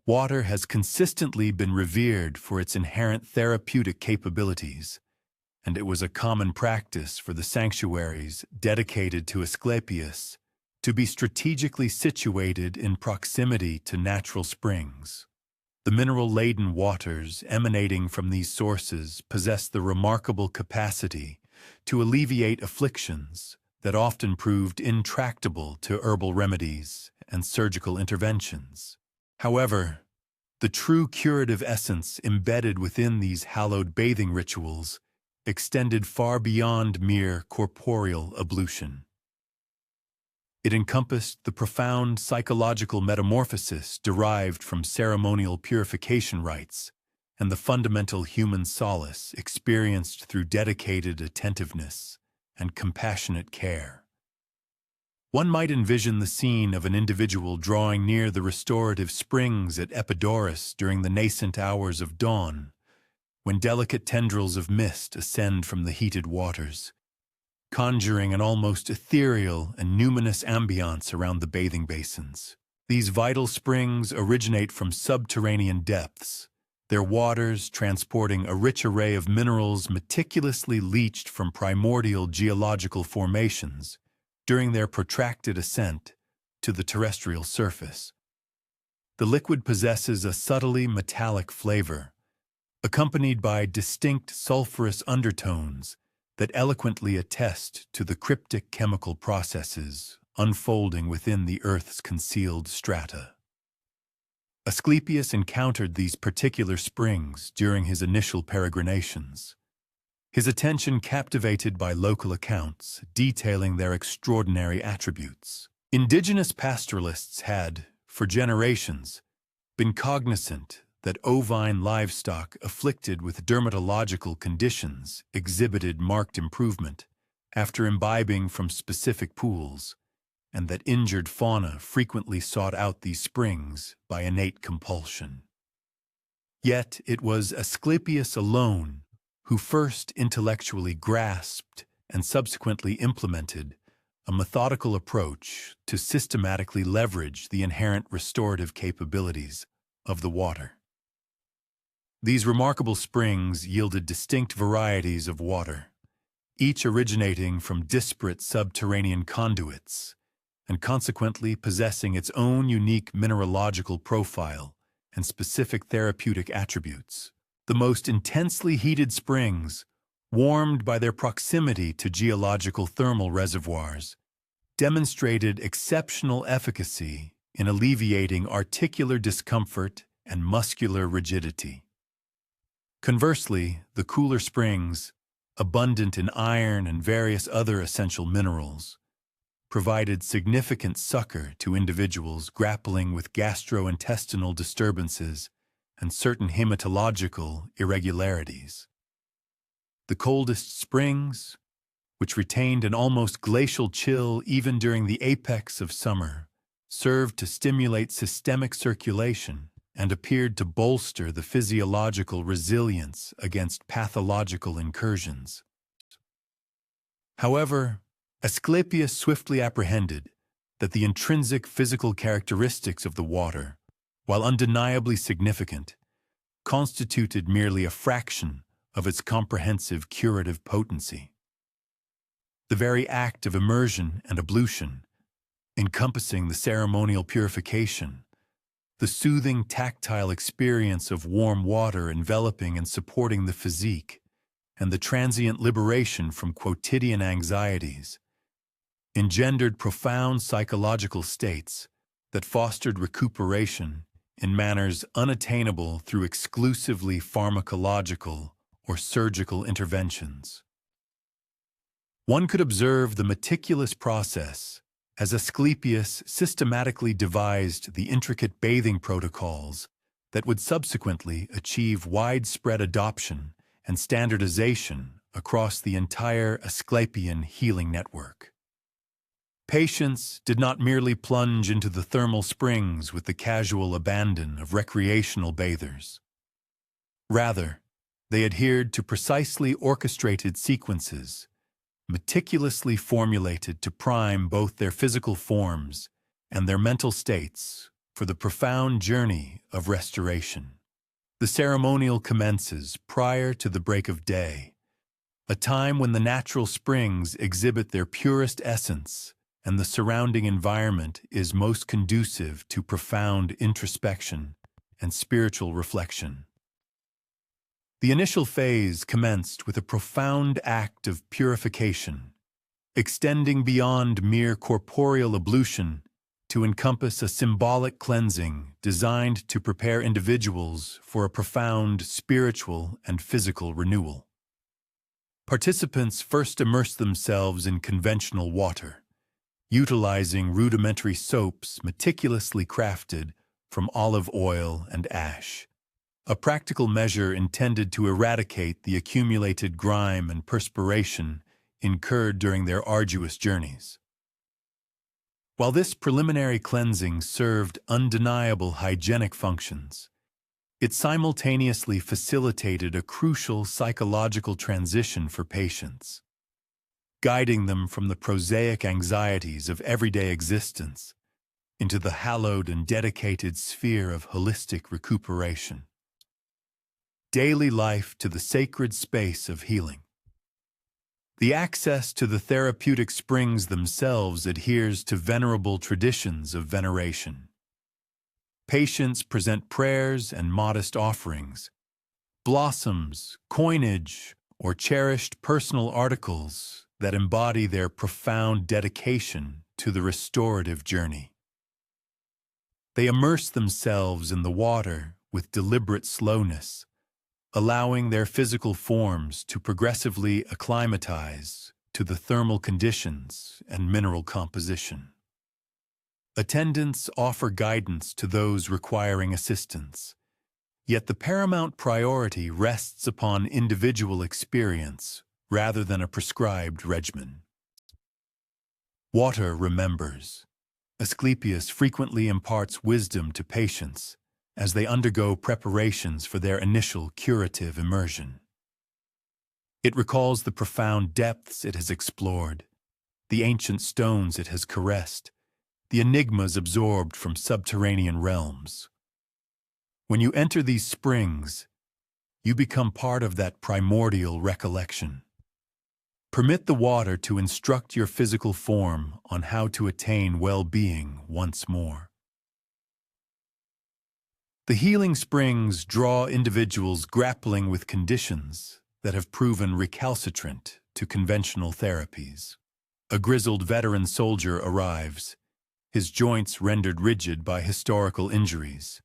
water has consistently been revered for its inherent therapeutic capabilities, and it was a common practice for the sanctuaries dedicated to Asclepius to be strategically situated in proximity to natural springs. The mineral-laden waters emanating from these sources possess the remarkable capacity to alleviate afflictions that often proved intractable to herbal remedies and surgical interventions. However, the true curative essence embedded within these hallowed bathing rituals extended far beyond mere corporeal ablution. It encompassed the profound psychological metamorphosis derived from ceremonial purification rites and the fundamental human solace experienced through dedicated attentiveness and compassionate care. One might envision the scene of an individual drawing near the restorative springs at Epidaurus during the nascent hours of dawn, when delicate tendrils of mist ascend from the heated waters, conjuring an almost ethereal and numinous ambiance around the bathing basins. These vital springs originate from subterranean depths, their waters transporting a rich array of minerals meticulously leached from primordial geological formations during their protracted ascent to the terrestrial surface. The liquid possesses a subtly metallic flavor, accompanied by distinct sulfurous undertones that eloquently attest to the cryptic chemical processes unfolding within the Earth's concealed strata. Asclepius encountered these particular springs during his initial peregrinations, his attention captivated by local accounts detailing their extraordinary attributes. Indigenous pastoralists had, for generations, been cognizant that ovine livestock afflicted with dermatological conditions exhibited marked improvement after imbibing from specific pools, and that injured fauna frequently sought out these springs by innate compulsion. Yet it was Asclepius alone who first intellectually grasped and subsequently implemented a methodical approach to systematically leverage the inherent restorative capabilities of the water. These remarkable springs yielded distinct varieties of water, each originating from disparate subterranean conduits, and consequently possessing its own unique mineralogical profile and specific therapeutic attributes. The most intensely heated springs, warmed by their proximity to geological thermal reservoirs, demonstrated exceptional efficacy in alleviating articular discomfort and muscular rigidity. Conversely, the cooler springs, abundant in iron and various other essential minerals, provided significant succor to individuals grappling with gastrointestinal disturbances and certain hematological irregularities. The coldest springs, which retained an almost glacial chill even during the apex of summer, served to stimulate systemic circulation and appeared to bolster the physiological resilience against pathological incursions. However, Asclepius swiftly apprehended that the intrinsic physical characteristics of the water, while undeniably significant, constituted merely a fraction of its comprehensive curative potency. The very act of immersion and ablution, encompassing the ceremonial purification, the soothing tactile experience of warm water enveloping and supporting the physique, and the transient liberation from quotidian anxieties, engendered profound psychological states that fostered recuperation in manners unattainable through exclusively pharmacological or surgical interventions. One could observe the meticulous process as Asclepius systematically devised the intricate bathing protocols that would subsequently achieve widespread adoption and standardization across the entire Asclepian healing network. Patients did not merely plunge into the thermal springs with the casual abandon of recreational bathers. Rather, they adhered to precisely orchestrated sequences, meticulously formulated to prime both their physical forms and their mental states for the profound journey of restoration. The ceremonial commences prior to the break of day, a time when the natural springs exhibit their purest essence and the surrounding environment is most conducive to profound introspection and spiritual reflection. The initial phase commenced with a profound act of purification, extending beyond mere corporeal ablution to encompass a symbolic cleansing designed to prepare individuals for a profound spiritual and physical renewal. Participants first immersed themselves in conventional water, utilizing rudimentary soaps meticulously crafted from olive oil and ash, a practical measure intended to eradicate the accumulated grime and perspiration incurred during their arduous journeys. While this preliminary cleansing served undeniable hygienic functions, it simultaneously facilitated a crucial psychological transition for patients, guiding them from the prosaic anxieties of everyday existence into the hallowed and dedicated sphere of holistic recuperation. Daily life to the sacred space of healing. The access to the therapeutic springs themselves adheres to venerable traditions of veneration. Patients present prayers and modest offerings, blossoms, coinage, or cherished personal articles that embody their profound dedication to the restorative journey. They immerse themselves in the water with deliberate slowness, allowing their physical forms to progressively acclimatize to the thermal conditions and mineral composition. Attendants offer guidance to those requiring assistance, yet the paramount priority rests upon individual experience rather than a prescribed regimen. Water remembers. Asclepius frequently imparts wisdom to patients as they undergo preparations for their initial curative immersion. It recalls the profound depths it has explored, the ancient stones it has caressed, the enigmas absorbed from subterranean realms. When you enter these springs, you become part of that primordial recollection. Permit the water to instruct your physical form on how to attain well-being once more. The healing springs draw individuals grappling with conditions that have proven recalcitrant to conventional therapies. A grizzled veteran soldier arrives, his joints rendered rigid by historical injuries,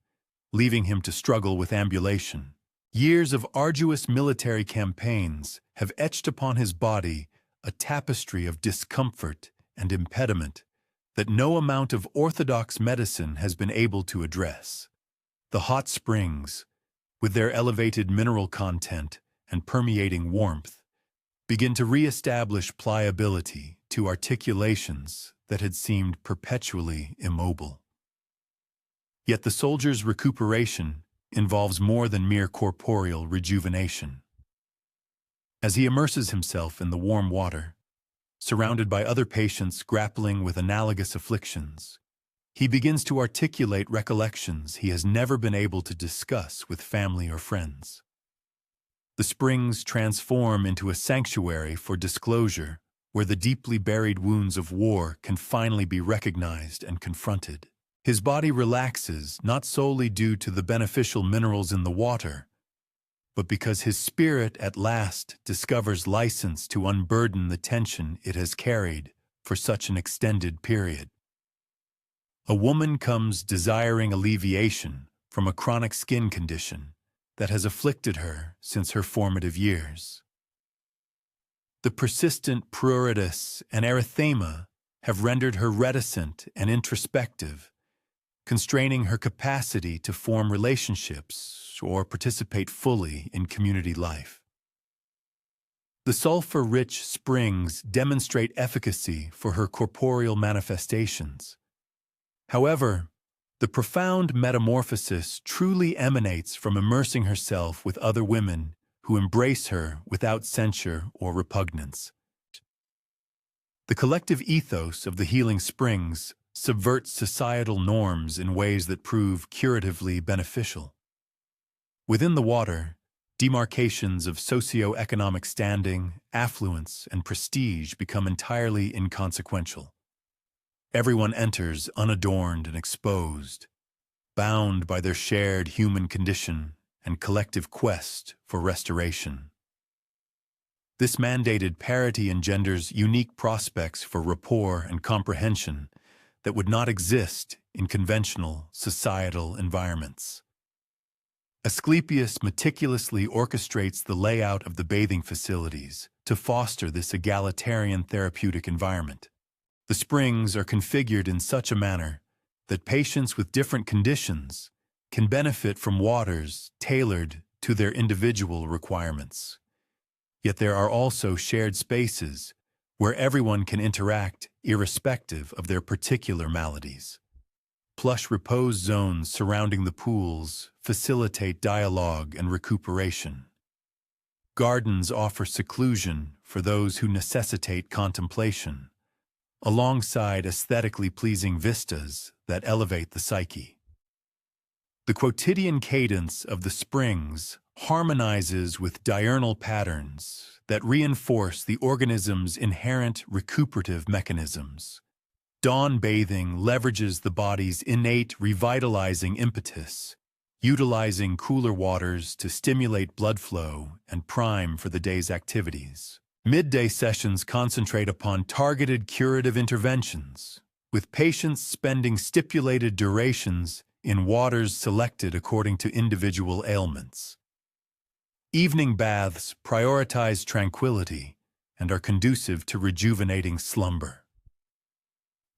leaving him to struggle with ambulation. Years of arduous military campaigns have etched upon his body a tapestry of discomfort and impediment that no amount of orthodox medicine has been able to address. The hot springs, with their elevated mineral content and permeating warmth, begin to re-establish pliability to articulations that had seemed perpetually immobile. Yet the soldier's recuperation involves more than mere corporeal rejuvenation. As he immerses himself in the warm water, surrounded by other patients grappling with analogous afflictions, he begins to articulate recollections he has never been able to discuss with family or friends. The springs transform into a sanctuary for disclosure where the deeply buried wounds of war can finally be recognized and confronted. His body relaxes not solely due to the beneficial minerals in the water, but because his spirit at last discovers license to unburden the tension it has carried for such an extended period. A woman comes desiring alleviation from a chronic skin condition that has afflicted her since her formative years. The persistent pruritus and erythema have rendered her reticent and introspective, constraining her capacity to form relationships or participate fully in community life. The sulfur-rich springs demonstrate efficacy for her corporeal manifestations. However, the profound metamorphosis truly emanates from immersing herself with other women who embrace her without censure or repugnance. The collective ethos of the healing springs subverts societal norms in ways that prove curatively beneficial. Within the water, demarcations of socio-economic standing, affluence, and prestige become entirely inconsequential. Everyone enters unadorned and exposed, bound by their shared human condition and collective quest for restoration. This mandated parity engenders unique prospects for rapport and comprehension that would not exist in conventional societal environments. Asclepius meticulously orchestrates the layout of the bathing facilities to foster this egalitarian therapeutic environment. The springs are configured in such a manner that patients with different conditions can benefit from waters tailored to their individual requirements. Yet there are also shared spaces where everyone can interact irrespective of their particular maladies. Plush repose zones surrounding the pools facilitate dialogue and recuperation. Gardens offer seclusion for those who necessitate contemplation, alongside aesthetically pleasing vistas that elevate the psyche. The quotidian cadence of the springs harmonizes with diurnal patterns that reinforce the organism's inherent recuperative mechanisms. Dawn bathing leverages the body's innate revitalizing impetus, utilizing cooler waters to stimulate blood flow and prime for the day's activities. Midday sessions concentrate upon targeted curative interventions, with patients spending stipulated durations in waters selected according to individual ailments. Evening baths prioritize tranquility and are conducive to rejuvenating slumber.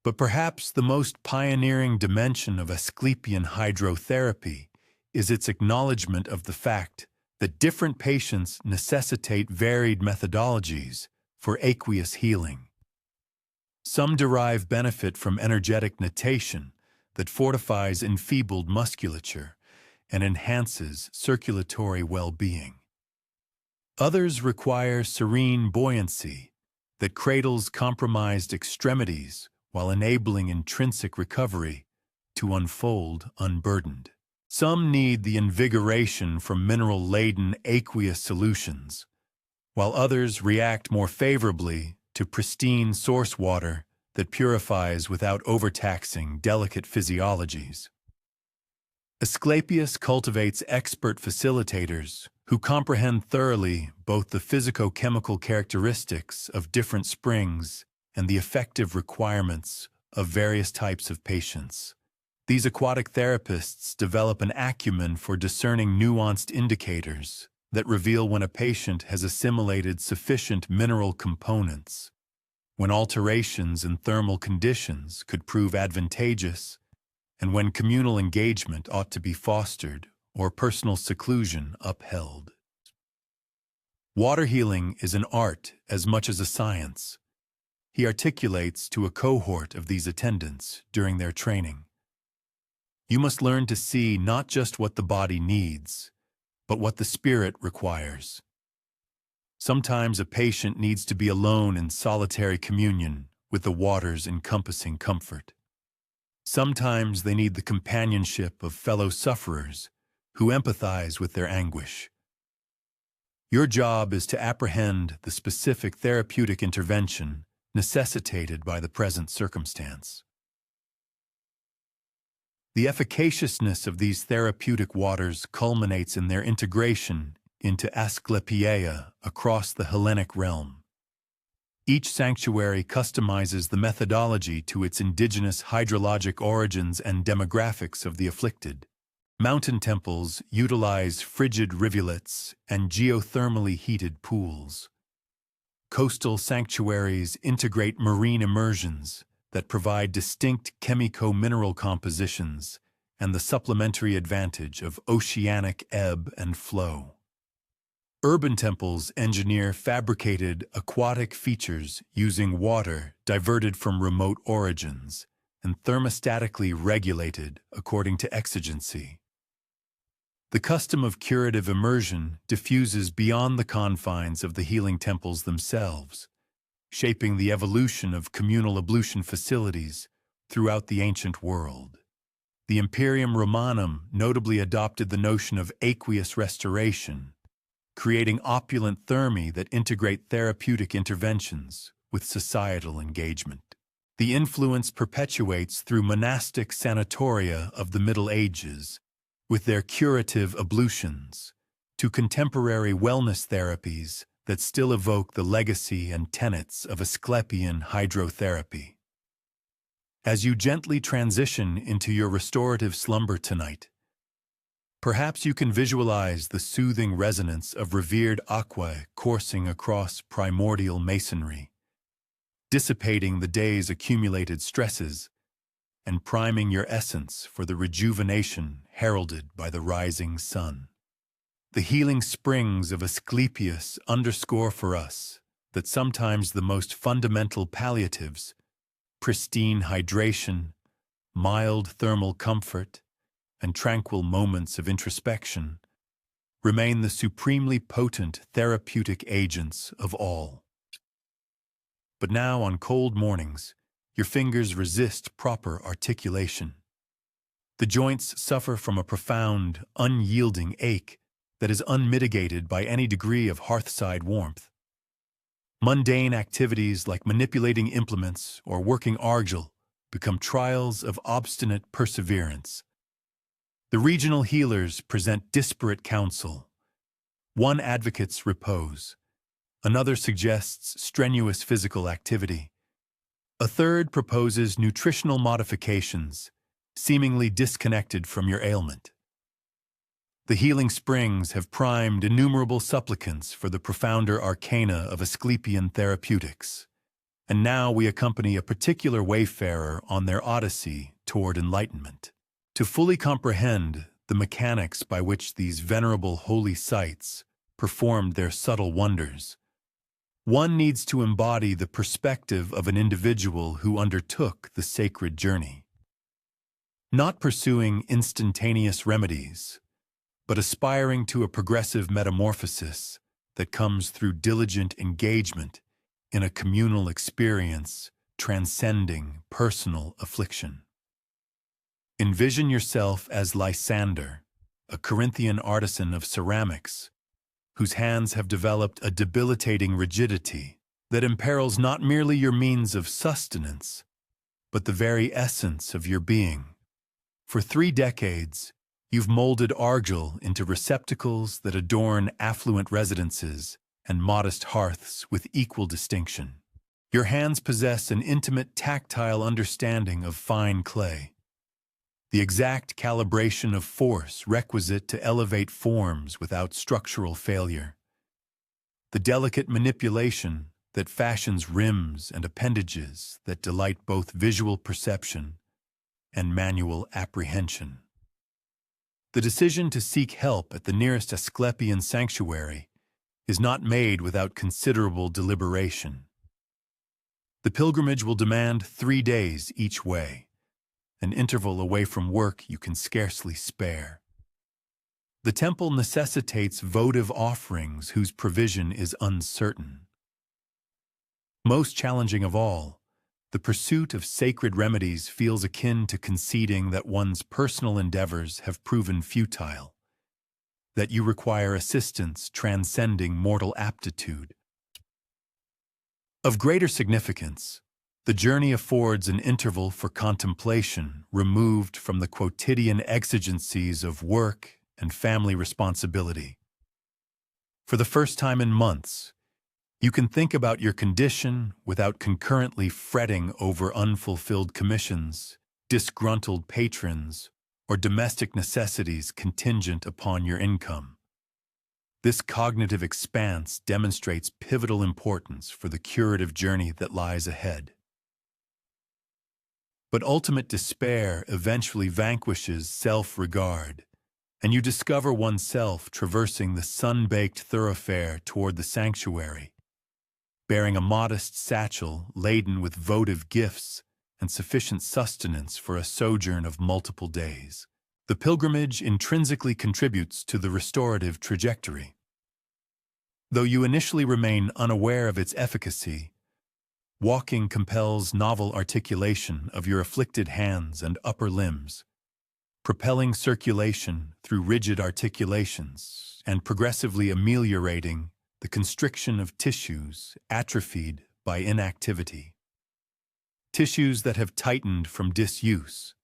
But perhaps the most pioneering dimension of Asclepian hydrotherapy is its acknowledgement of the fact that different patients necessitate varied methodologies for aqueous healing. Some derive benefit from energetic natation that fortifies enfeebled musculature and enhances circulatory well-being. Others require serene buoyancy that cradles compromised extremities while enabling intrinsic recovery to unfold unburdened. Some need the invigoration from mineral-laden aqueous solutions, while others react more favorably to pristine source water that purifies without overtaxing delicate physiologies. Asclepius cultivates expert facilitators who comprehend thoroughly both the physicochemical characteristics of different springs and the effective requirements of various types of patients. These aquatic therapists develop an acumen for discerning nuanced indicators that reveal when a patient has assimilated sufficient mineral components, when alterations in thermal conditions could prove advantageous, and when communal engagement ought to be fostered or personal seclusion upheld. Water healing is an art as much as a science. He articulates to a cohort of these attendants during their training. You must learn to see not just what the body needs, but what the spirit requires. Sometimes a patient needs to be alone in solitary communion with the water's encompassing comfort. Sometimes they need the companionship of fellow sufferers who empathize with their anguish. Your job is to apprehend the specific therapeutic intervention necessitated by the present circumstance. The efficaciousness of these therapeutic waters culminates in their integration into Asclepia across the Hellenic realm. Each sanctuary customizes the methodology to its indigenous hydrologic origins and demographics of the afflicted. Mountain temples utilize frigid rivulets and geothermally heated pools. Coastal sanctuaries integrate marine immersions that provide distinct chemico-mineral compositions and the supplementary advantage of oceanic ebb and flow. Urban temples engineer fabricated aquatic features using water diverted from remote origins and thermostatically regulated according to exigency. The custom of curative immersion diffuses beyond the confines of the healing temples themselves, shaping the evolution of communal ablution facilities throughout the ancient world. The Imperium Romanum notably adopted the notion of aqueous restoration, creating opulent thermae that integrate therapeutic interventions with societal engagement. The influence perpetuates through monastic sanatoria of the Middle Ages, with their curative ablutions, to contemporary wellness therapies that still evoke the legacy and tenets of Asclepian hydrotherapy. As you gently transition into your restorative slumber tonight, perhaps you can visualize the soothing resonance of revered aquae coursing across primordial masonry, dissipating the day's accumulated stresses and priming your essence for the rejuvenation heralded by the rising sun. The healing springs of Asclepius underscore for us that sometimes the most fundamental palliatives, pristine hydration, mild thermal comfort, and tranquil moments of introspection, remain the supremely potent therapeutic agents of all. But now, on cold mornings, your fingers resist proper articulation. The joints suffer from a profound, unyielding ache that is unmitigated by any degree of hearthside warmth. Mundane activities like manipulating implements or working argil become trials of obstinate perseverance. The regional healers present disparate counsel. One advocates repose. Another suggests strenuous physical activity. A third proposes nutritional modifications, seemingly disconnected from your ailment. The healing springs have primed innumerable supplicants for the profounder arcana of Asclepian therapeutics, and now we accompany a particular wayfarer on their odyssey toward enlightenment. To fully comprehend the mechanics by which these venerable holy sites performed their subtle wonders, one needs to embody the perspective of an individual who undertook the sacred journey. Not pursuing instantaneous remedies, but aspiring to a progressive metamorphosis that comes through diligent engagement in a communal experience transcending personal affliction. Envision yourself as Lysander, a Corinthian artisan of ceramics, whose hands have developed a debilitating rigidity that imperils not merely your means of sustenance, but the very essence of your being. For 3 decades, you've molded argil into receptacles that adorn affluent residences and modest hearths with equal distinction. Your hands possess an intimate tactile understanding of fine clay, the exact calibration of force requisite to elevate forms without structural failure, the delicate manipulation that fashions rims and appendages that delight both visual perception and manual apprehension. The decision to seek help at the nearest Asclepian sanctuary is not made without considerable deliberation. The pilgrimage will demand 3 days each way, an interval away from work you can scarcely spare. The temple necessitates votive offerings whose provision is uncertain. Most challenging of all, the pursuit of sacred remedies feels akin to conceding that one's personal endeavors have proven futile, that you require assistance transcending mortal aptitude. Of greater significance, the journey affords an interval for contemplation removed from the quotidian exigencies of work and family responsibility. For the first time in months, you can think about your condition without concurrently fretting over unfulfilled commissions, disgruntled patrons, or domestic necessities contingent upon your income. This cognitive expanse demonstrates pivotal importance for the curative journey that lies ahead. But ultimate despair eventually vanquishes self-regard, and you discover oneself traversing the sun-baked thoroughfare toward the sanctuary, bearing a modest satchel laden with votive gifts and sufficient sustenance for a sojourn of multiple days. The pilgrimage intrinsically contributes to the restorative trajectory. Though you initially remain unaware of its efficacy, walking compels novel articulation of your afflicted hands and upper limbs, propelling circulation through rigid articulations and progressively ameliorating the constriction of tissues atrophied by inactivity. Tissues that have tightened from disuse,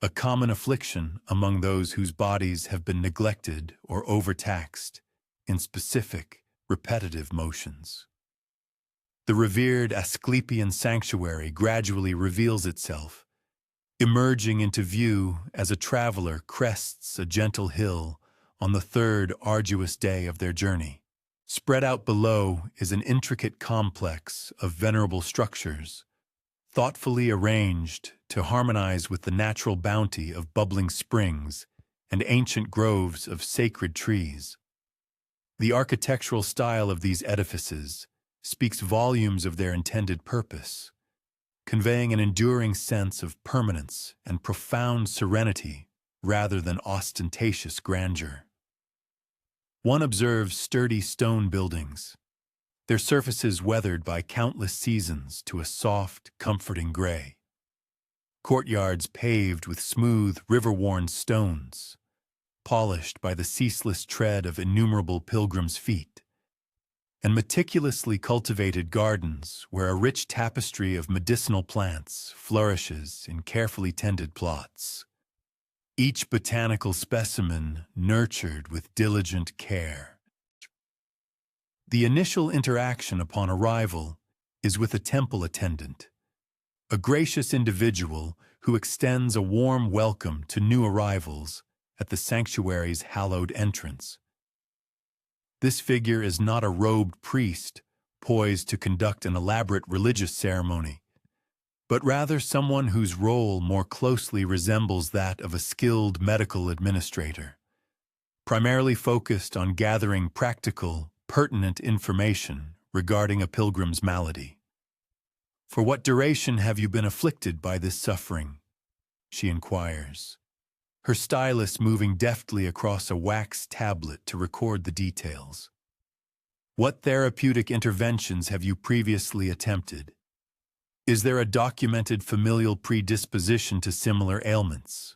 a common affliction among those whose bodies have been neglected or overtaxed in specific, repetitive motions. The revered Asclepian sanctuary gradually reveals itself, emerging into view as a traveler crests a gentle hill on the third arduous day of their journey. Spread out below is an intricate complex of venerable structures, thoughtfully arranged to harmonize with the natural bounty of bubbling springs and ancient groves of sacred trees. The architectural style of these edifices speaks volumes of their intended purpose, conveying an enduring sense of permanence and profound serenity rather than ostentatious grandeur. One observes sturdy stone buildings, their surfaces weathered by countless seasons to a soft, comforting gray. Courtyards paved with smooth, river-worn stones, polished by the ceaseless tread of innumerable pilgrims' feet, and meticulously cultivated gardens where a rich tapestry of medicinal plants flourishes in carefully tended plots, each botanical specimen nurtured with diligent care. The initial interaction upon arrival is with a temple attendant, a gracious individual who extends a warm welcome to new arrivals at the sanctuary's hallowed entrance. This figure is not a robed priest poised to conduct an elaborate religious ceremony, but rather someone whose role more closely resembles that of a skilled medical administrator, primarily focused on gathering practical, pertinent information regarding a pilgrim's malady. "For what duration have you been afflicted by this suffering?" she inquires, her stylus moving deftly across a wax tablet to record the details. "What therapeutic interventions have you previously attempted? Is there a documented familial predisposition to similar ailments?"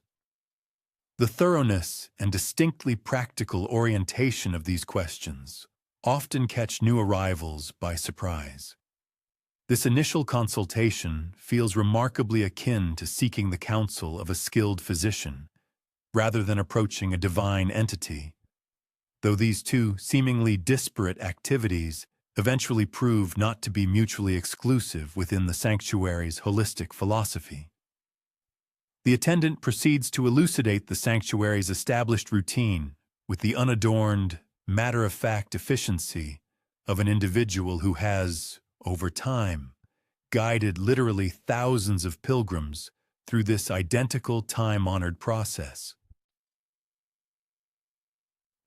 The thoroughness and distinctly practical orientation of these questions often catch new arrivals by surprise. This initial consultation feels remarkably akin to seeking the counsel of a skilled physician, rather than approaching a divine entity, though these two seemingly disparate activities eventually prove not to be mutually exclusive within the sanctuary's holistic philosophy. The attendant proceeds to elucidate the sanctuary's established routine with the unadorned, matter-of-fact efficiency of an individual who has, over time, guided literally thousands of pilgrims through this identical time-honored process.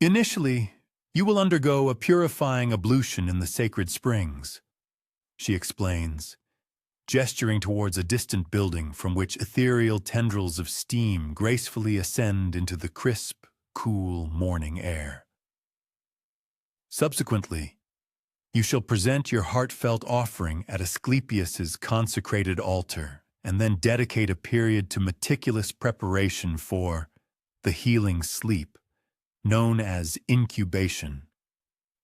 "Initially, you will undergo a purifying ablution in the sacred springs," she explains, gesturing towards a distant building from which ethereal tendrils of steam gracefully ascend into the crisp, cool morning air. "Subsequently, you shall present your heartfelt offering at Asclepius's consecrated altar and then dedicate a period to meticulous preparation for the healing sleep, known as incubation.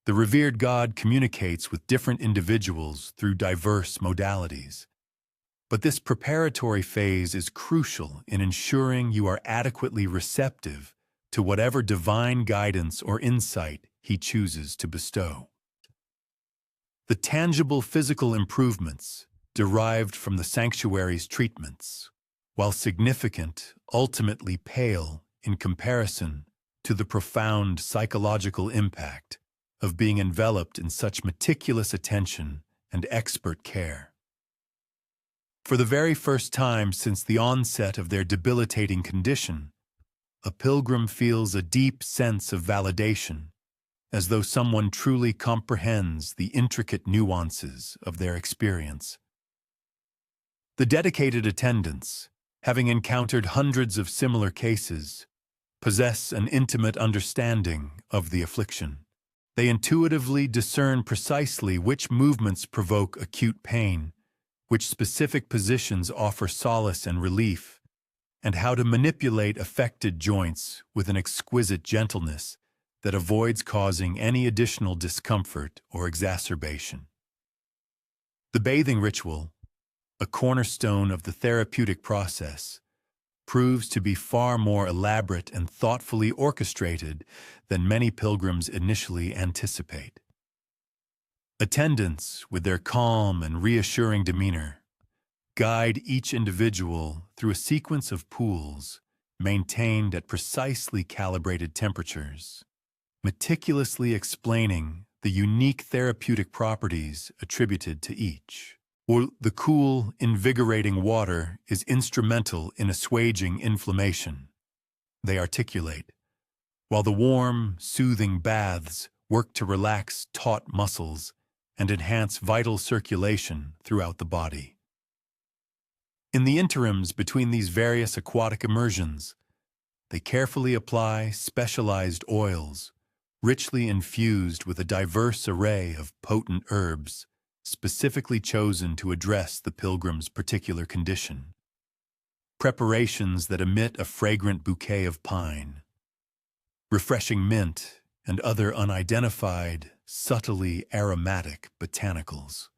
The revered god communicates with different individuals through diverse modalities. But this preparatory phase is crucial in ensuring you are adequately receptive to whatever divine guidance or insight he chooses to bestow. The tangible physical improvements derived from the sanctuary's treatments, while significant, ultimately pale in comparison to the profound psychological impact of being enveloped in such meticulous attention and expert care. For the very first time since the onset of their debilitating condition, a pilgrim feels a deep sense of validation, as though someone truly comprehends the intricate nuances of their experience. The dedicated attendants, having encountered hundreds of similar cases, possess an intimate understanding of the affliction. They intuitively discern precisely which movements provoke acute pain, which specific positions offer solace and relief, and how to manipulate affected joints with an exquisite gentleness that avoids causing any additional discomfort or exacerbation. The bathing ritual, a cornerstone of the therapeutic process, proves to be far more elaborate and thoughtfully orchestrated than many pilgrims initially anticipate. Attendants, with their calm and reassuring demeanor, guide each individual through a sequence of pools maintained at precisely calibrated temperatures, meticulously explaining the unique therapeutic properties attributed to each. Or the cool, invigorating water is instrumental in assuaging inflammation, they articulate, while the warm, soothing baths work to relax taut muscles and enhance vital circulation throughout the body. In the interims between these various aquatic immersions, they carefully apply specialized oils, richly infused with a diverse array of potent herbs, specifically chosen to address the pilgrim's particular condition. Preparations that emit a fragrant bouquet of pine, refreshing mint, and other unidentified, subtly aromatic botanicals.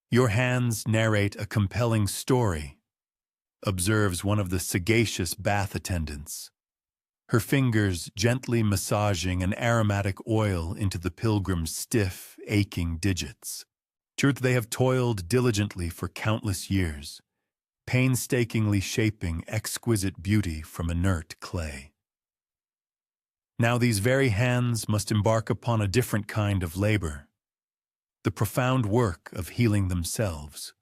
Your hands narrate a compelling story, observes one of the sagacious bath attendants, her fingers gently massaging an aromatic oil into the pilgrim's stiff, aching digits. Sure, they have toiled diligently for countless years, painstakingly shaping exquisite beauty from inert clay. Now these very hands must embark upon a different kind of labor, the profound work of healing themselves.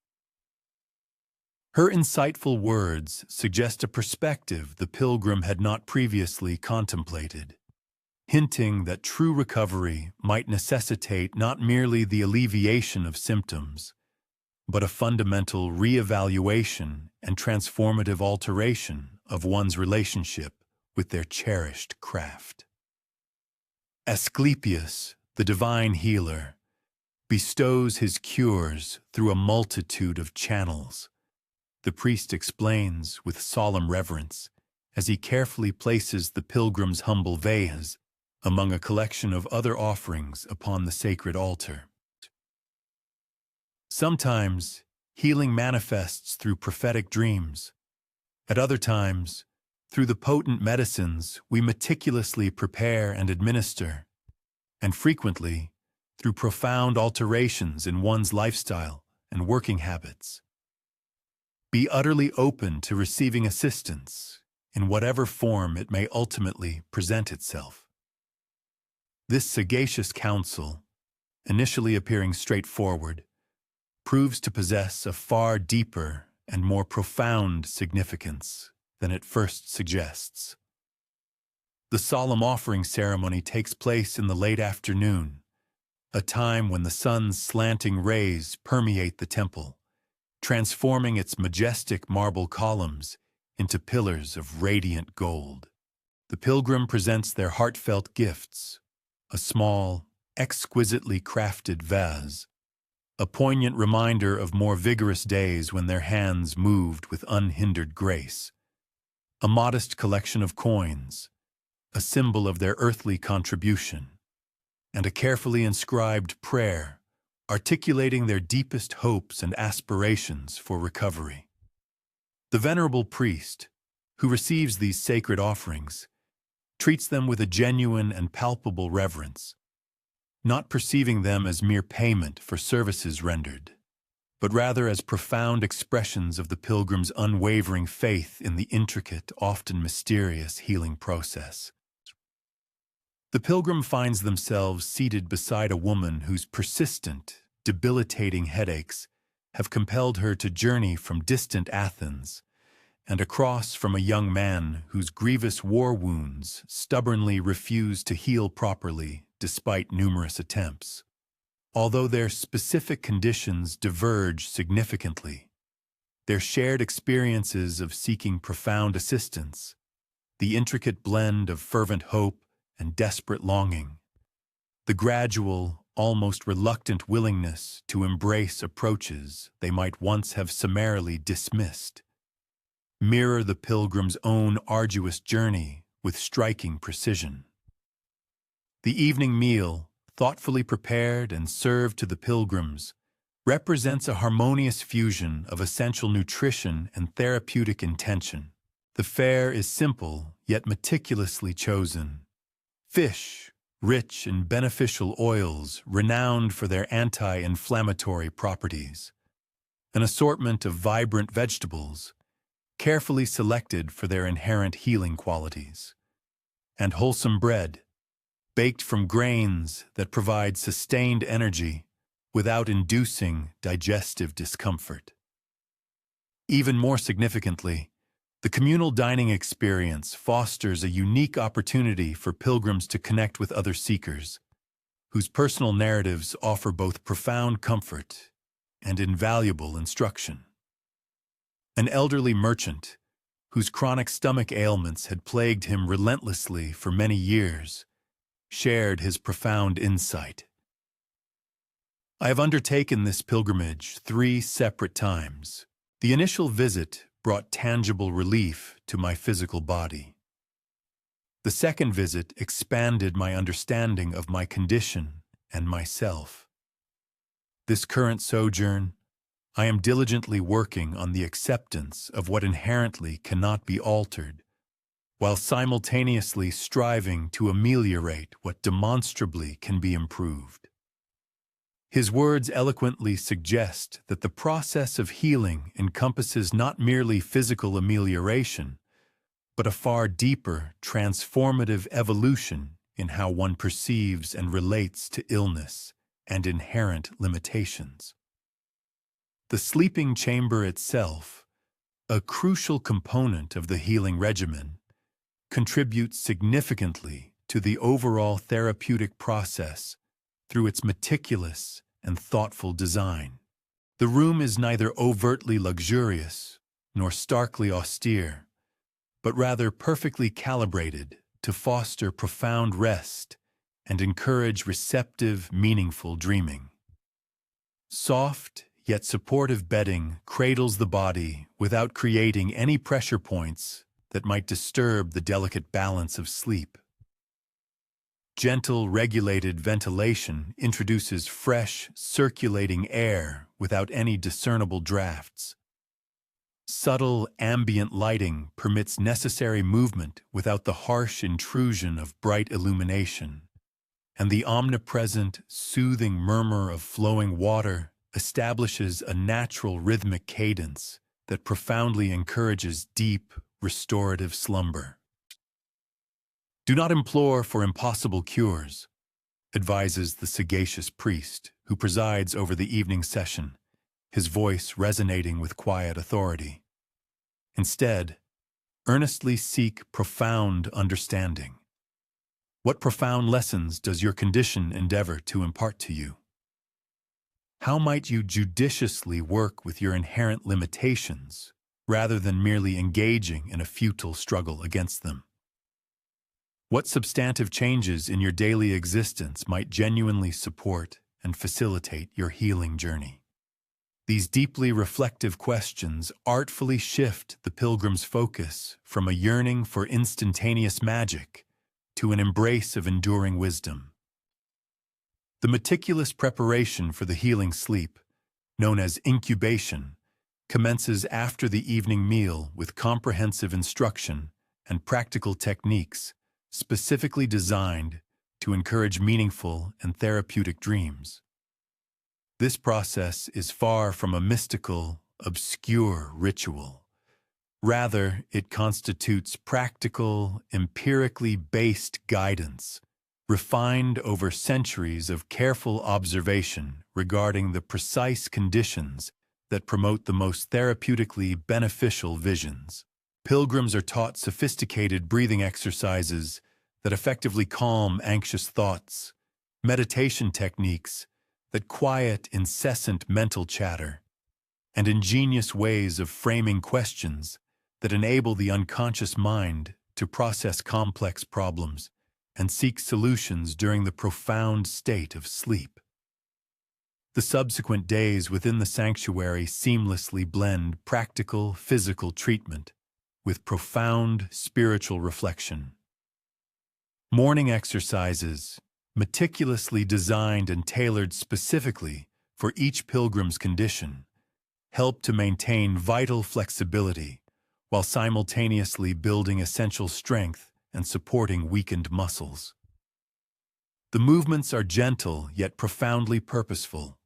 Her insightful words suggest a perspective the pilgrim had not previously contemplated, hinting that true recovery might necessitate not merely the alleviation of symptoms, but a fundamental re-evaluation and transformative alteration of one's relationship with their cherished craft. Asclepius, the divine healer, bestows his cures through a multitude of channels, the priest explains with solemn reverence as he carefully places the pilgrim's humble vase among a collection of other offerings upon the sacred altar. Sometimes healing manifests through prophetic dreams. At other times, through the potent medicines we meticulously prepare and administer, and frequently through profound alterations in one's lifestyle and working habits. Be utterly open to receiving assistance in whatever form it may ultimately present itself. This sagacious counsel, initially appearing straightforward, proves to possess a far deeper and more profound significance than it first suggests. The solemn offering ceremony takes place in the late afternoon, a time when the sun's slanting rays permeate the temple, transforming its majestic marble columns into pillars of radiant gold. The pilgrim presents their heartfelt gifts, a small, exquisitely crafted vase, a poignant reminder of more vigorous days when their hands moved with unhindered grace, a modest collection of coins, a symbol of their earthly contribution, and a carefully inscribed prayer articulating their deepest hopes and aspirations for recovery. The venerable priest, who receives these sacred offerings, treats them with a genuine and palpable reverence, not perceiving them as mere payment for services rendered, but rather as profound expressions of the pilgrim's unwavering faith in the intricate, often mysterious healing process. The pilgrim finds themselves seated beside a woman whose persistent, debilitating headaches have compelled her to journey from distant Athens and across from a young man whose grievous war wounds stubbornly refused to heal properly despite numerous attempts. Although their specific conditions diverge significantly, their shared experiences of seeking profound assistance, the intricate blend of fervent hope and desperate longing, the gradual, almost reluctant willingness to embrace approaches they might once have summarily dismissed, mirror the pilgrim's own arduous journey with striking precision. The evening meal, thoughtfully prepared and served to the pilgrims, represents a harmonious fusion of essential nutrition and therapeutic intention. The fare is simple, yet meticulously chosen. Fish, rich in beneficial oils renowned for their anti-inflammatory properties. An assortment of vibrant vegetables, carefully selected for their inherent healing qualities. And wholesome bread, baked from grains that provide sustained energy without inducing digestive discomfort. Even more significantly, the communal dining experience fosters a unique opportunity for pilgrims to connect with other seekers, whose personal narratives offer both profound comfort and invaluable instruction. An elderly merchant, whose chronic stomach ailments had plagued him relentlessly for many years, shared his profound insight. I have undertaken this pilgrimage 3 separate times. The initial visit brought tangible relief to my physical body. The second visit expanded my understanding of my condition and myself. This current sojourn, I am diligently working on the acceptance of what inherently cannot be altered, while simultaneously striving to ameliorate what demonstrably can be improved. His words eloquently suggest that the process of healing encompasses not merely physical amelioration, but a far deeper, transformative evolution in how one perceives and relates to illness and inherent limitations. The sleeping chamber itself, a crucial component of the healing regimen, contributes significantly to the overall therapeutic process through its meticulous and thoughtful design. The room is neither overtly luxurious nor starkly austere, but rather perfectly calibrated to foster profound rest and encourage receptive, meaningful dreaming. Soft yet supportive bedding cradles the body without creating any pressure points that might disturb the delicate balance of sleep. Gentle, regulated ventilation introduces fresh, circulating air without any discernible drafts. Subtle, ambient lighting permits necessary movement without the harsh intrusion of bright illumination, and the omnipresent, soothing murmur of flowing water establishes a natural rhythmic cadence that profoundly encourages deep, restorative slumber. Do not implore for impossible cures, advises the sagacious priest who presides over the evening session, his voice resonating with quiet authority. Instead, earnestly seek profound understanding. What profound lessons does your condition endeavor to impart to you? How might you judiciously work with your inherent limitations rather than merely engaging in a futile struggle against them? What substantive changes in your daily existence might genuinely support and facilitate your healing journey? These deeply reflective questions artfully shift the pilgrim's focus from a yearning for instantaneous magic to an embrace of enduring wisdom. The meticulous preparation for the healing sleep, known as incubation, commences after the evening meal with comprehensive instruction and practical techniques specifically designed to encourage meaningful and therapeutic dreams. This process is far from a mystical, obscure ritual. Rather, it constitutes practical, empirically based guidance, refined over centuries of careful observation regarding the precise conditions that promote the most therapeutically beneficial visions. Pilgrims are taught sophisticated breathing exercises that effectively calm anxious thoughts, meditation techniques that quiet incessant mental chatter, and ingenious ways of framing questions that enable the unconscious mind to process complex problems and seek solutions during the profound state of sleep. The subsequent days within the sanctuary seamlessly blend practical physical treatment with profound spiritual reflection. Morning exercises, meticulously designed and tailored specifically for each pilgrim's condition, help to maintain vital flexibility while simultaneously building essential strength and supporting weakened muscles. The movements are gentle yet profoundly purposeful,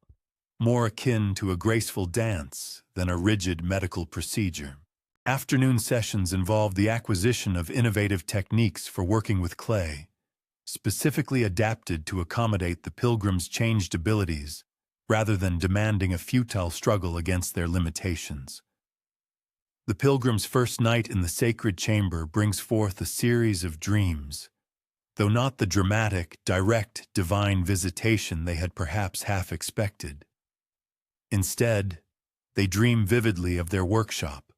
more akin to a graceful dance than a rigid medical procedure. Afternoon sessions involve the acquisition of innovative techniques for working with clay, specifically adapted to accommodate the pilgrim's changed abilities rather than demanding a futile struggle against their limitations. The pilgrim's first night in the sacred chamber brings forth a series of dreams, though not the dramatic, direct, divine visitation they had perhaps half expected. Instead, they dream vividly of their workshop,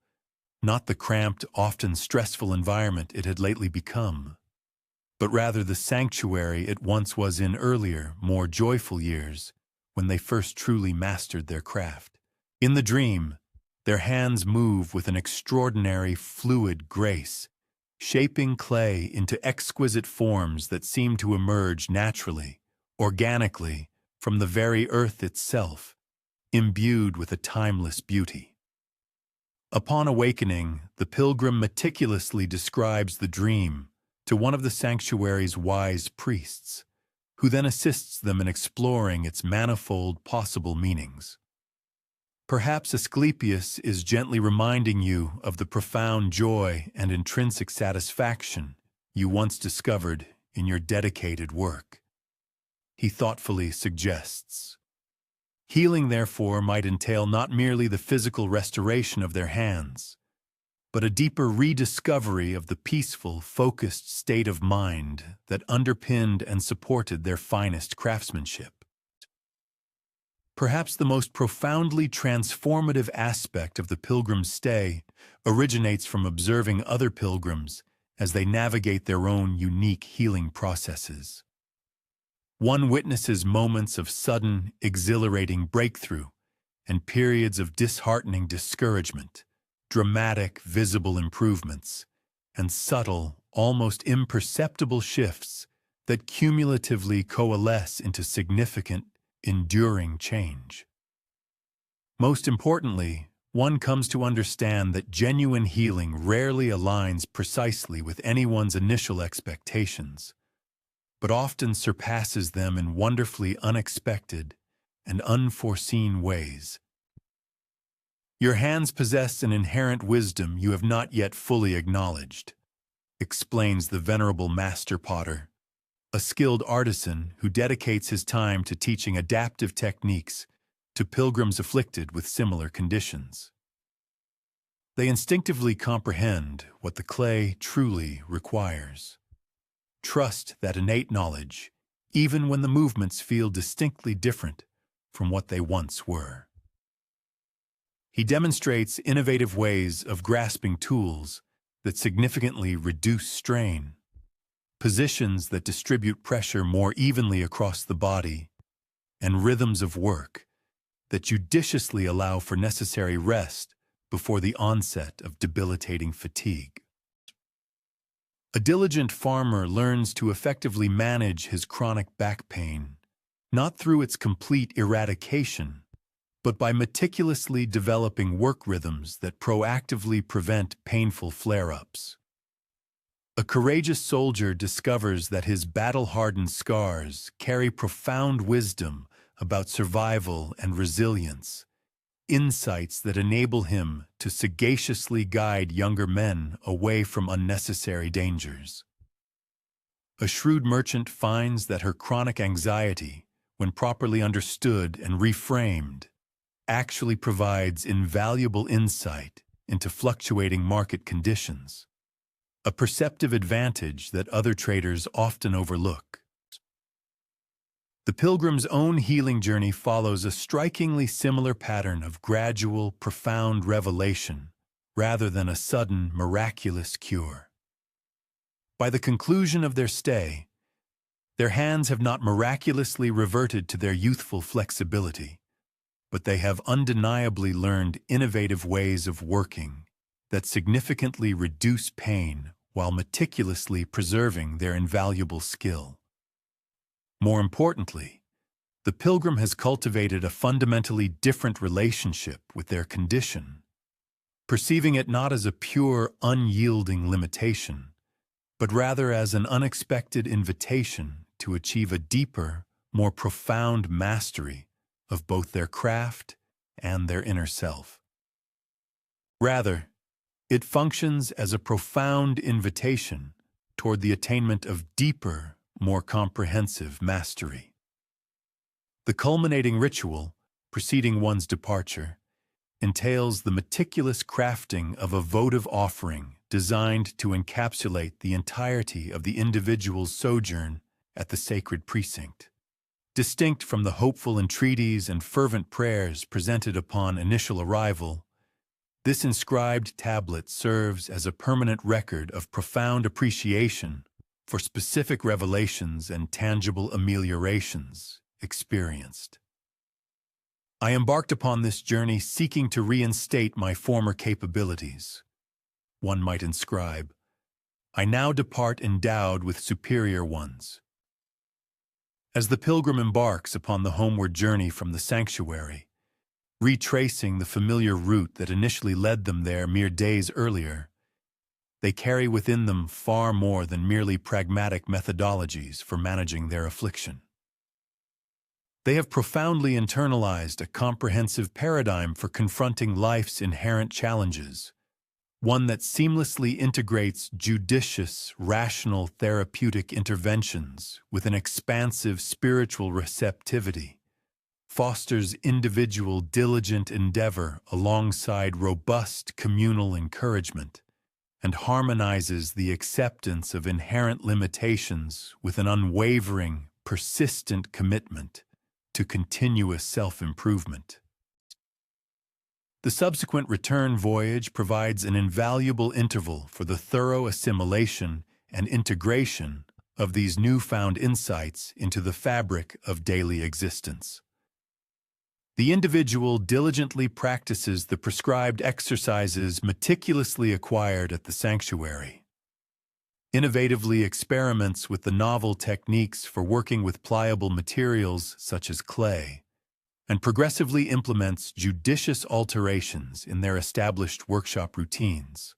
not the cramped, often stressful environment it had lately become, but rather the sanctuary it once was in earlier, more joyful years when they first truly mastered their craft. In the dream, their hands move with an extraordinary fluid grace, shaping clay into exquisite forms that seem to emerge naturally, organically, from the very earth itself, imbued with a timeless beauty. Upon awakening, the pilgrim meticulously describes the dream to one of the sanctuary's wise priests, who then assists them in exploring its manifold possible meanings. Perhaps Asclepius is gently reminding you of the profound joy and intrinsic satisfaction you once discovered in your dedicated work. He thoughtfully suggests. Healing, therefore, might entail not merely the physical restoration of their hands, but a deeper rediscovery of the peaceful, focused state of mind that underpinned and supported their finest craftsmanship. Perhaps the most profoundly transformative aspect of the pilgrim's stay originates from observing other pilgrims as they navigate their own unique healing processes. One witnesses moments of sudden, exhilarating breakthrough and periods of disheartening discouragement, dramatic, visible improvements, and subtle, almost imperceptible shifts that cumulatively coalesce into significant, enduring change. Most importantly, one comes to understand that genuine healing rarely aligns precisely with anyone's initial expectations, but often surpasses them in wonderfully unexpected and unforeseen ways. Your hands possess an inherent wisdom you have not yet fully acknowledged, explains the venerable master potter, a skilled artisan who dedicates his time to teaching adaptive techniques to pilgrims afflicted with similar conditions. They instinctively comprehend what the clay truly requires. Trust that innate knowledge, even when the movements feel distinctly different from what they once were. He demonstrates innovative ways of grasping tools that significantly reduce strain, positions that distribute pressure more evenly across the body, and rhythms of work that judiciously allow for necessary rest before the onset of debilitating fatigue. A diligent farmer learns to effectively manage his chronic back pain, not through its complete eradication, but by meticulously developing work rhythms that proactively prevent painful flare-ups. A courageous soldier discovers that his battle-hardened scars carry profound wisdom about survival and resilience, insights that enable him to sagaciously guide younger men away from unnecessary dangers. A shrewd merchant finds that her chronic anxiety, when properly understood and reframed, actually provides invaluable insight into fluctuating market conditions, a perceptive advantage that other traders often overlook. The pilgrim's own healing journey follows a strikingly similar pattern of gradual, profound revelation rather than a sudden, miraculous cure. By the conclusion of their stay, their hands have not miraculously reverted to their youthful flexibility, but they have undeniably learned innovative ways of working that significantly reduce pain while meticulously preserving their invaluable skill. More importantly, the pilgrim has cultivated a fundamentally different relationship with their condition, perceiving it not as a pure, unyielding limitation, but rather as an unexpected invitation to achieve a deeper, more profound mastery of both their craft and their inner self. Rather, it functions as a profound invitation toward the attainment of deeper, more comprehensive mastery. The culminating ritual, preceding one's departure, entails the meticulous crafting of a votive offering designed to encapsulate the entirety of the individual's sojourn at the sacred precinct. Distinct from the hopeful entreaties and fervent prayers presented upon initial arrival, this inscribed tablet serves as a permanent record of profound appreciation for specific revelations and tangible ameliorations experienced. I embarked upon this journey seeking to reinstate my former capabilities. One might inscribe, I now depart endowed with superior ones. As the pilgrim embarks upon the homeward journey from the sanctuary, retracing the familiar route that initially led them there mere days earlier, they carry within them far more than merely pragmatic methodologies for managing their affliction. They have profoundly internalized a comprehensive paradigm for confronting life's inherent challenges, one that seamlessly integrates judicious, rational therapeutic interventions with an expansive spiritual receptivity, fosters individual diligent endeavor alongside robust communal encouragement, and harmonizes the acceptance of inherent limitations with an unwavering, persistent commitment to continuous self-improvement. The subsequent return voyage provides an invaluable interval for the thorough assimilation and integration of these newfound insights into the fabric of daily existence. The individual diligently practices the prescribed exercises meticulously acquired at the sanctuary, innovatively experiments with the novel techniques for working with pliable materials such as clay, and progressively implements judicious alterations in their established workshop routines,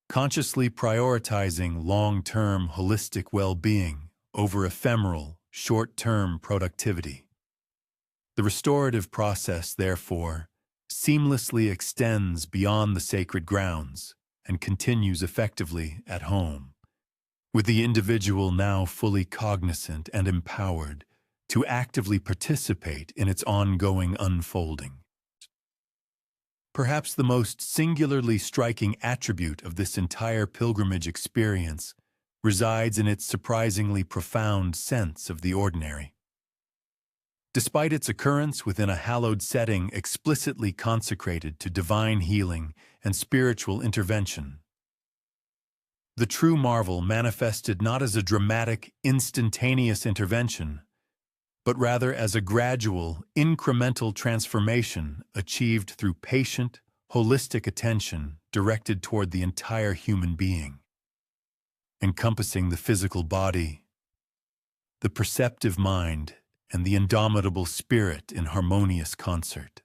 consciously prioritizing long-term holistic well-being over ephemeral, short-term productivity. The restorative process, therefore, seamlessly extends beyond the sacred grounds and continues effectively at home, with the individual now fully cognizant and empowered to actively participate in its ongoing unfolding. Perhaps the most singularly striking attribute of this entire pilgrimage experience resides in its surprisingly profound sense of the ordinary. Despite its occurrence within a hallowed setting explicitly consecrated to divine healing and spiritual intervention, the true marvel manifested not as a dramatic, instantaneous intervention, but rather as a gradual, incremental transformation achieved through patient, holistic attention directed toward the entire human being, encompassing the physical body, the perceptive mind, and the indomitable spirit in harmonious concert.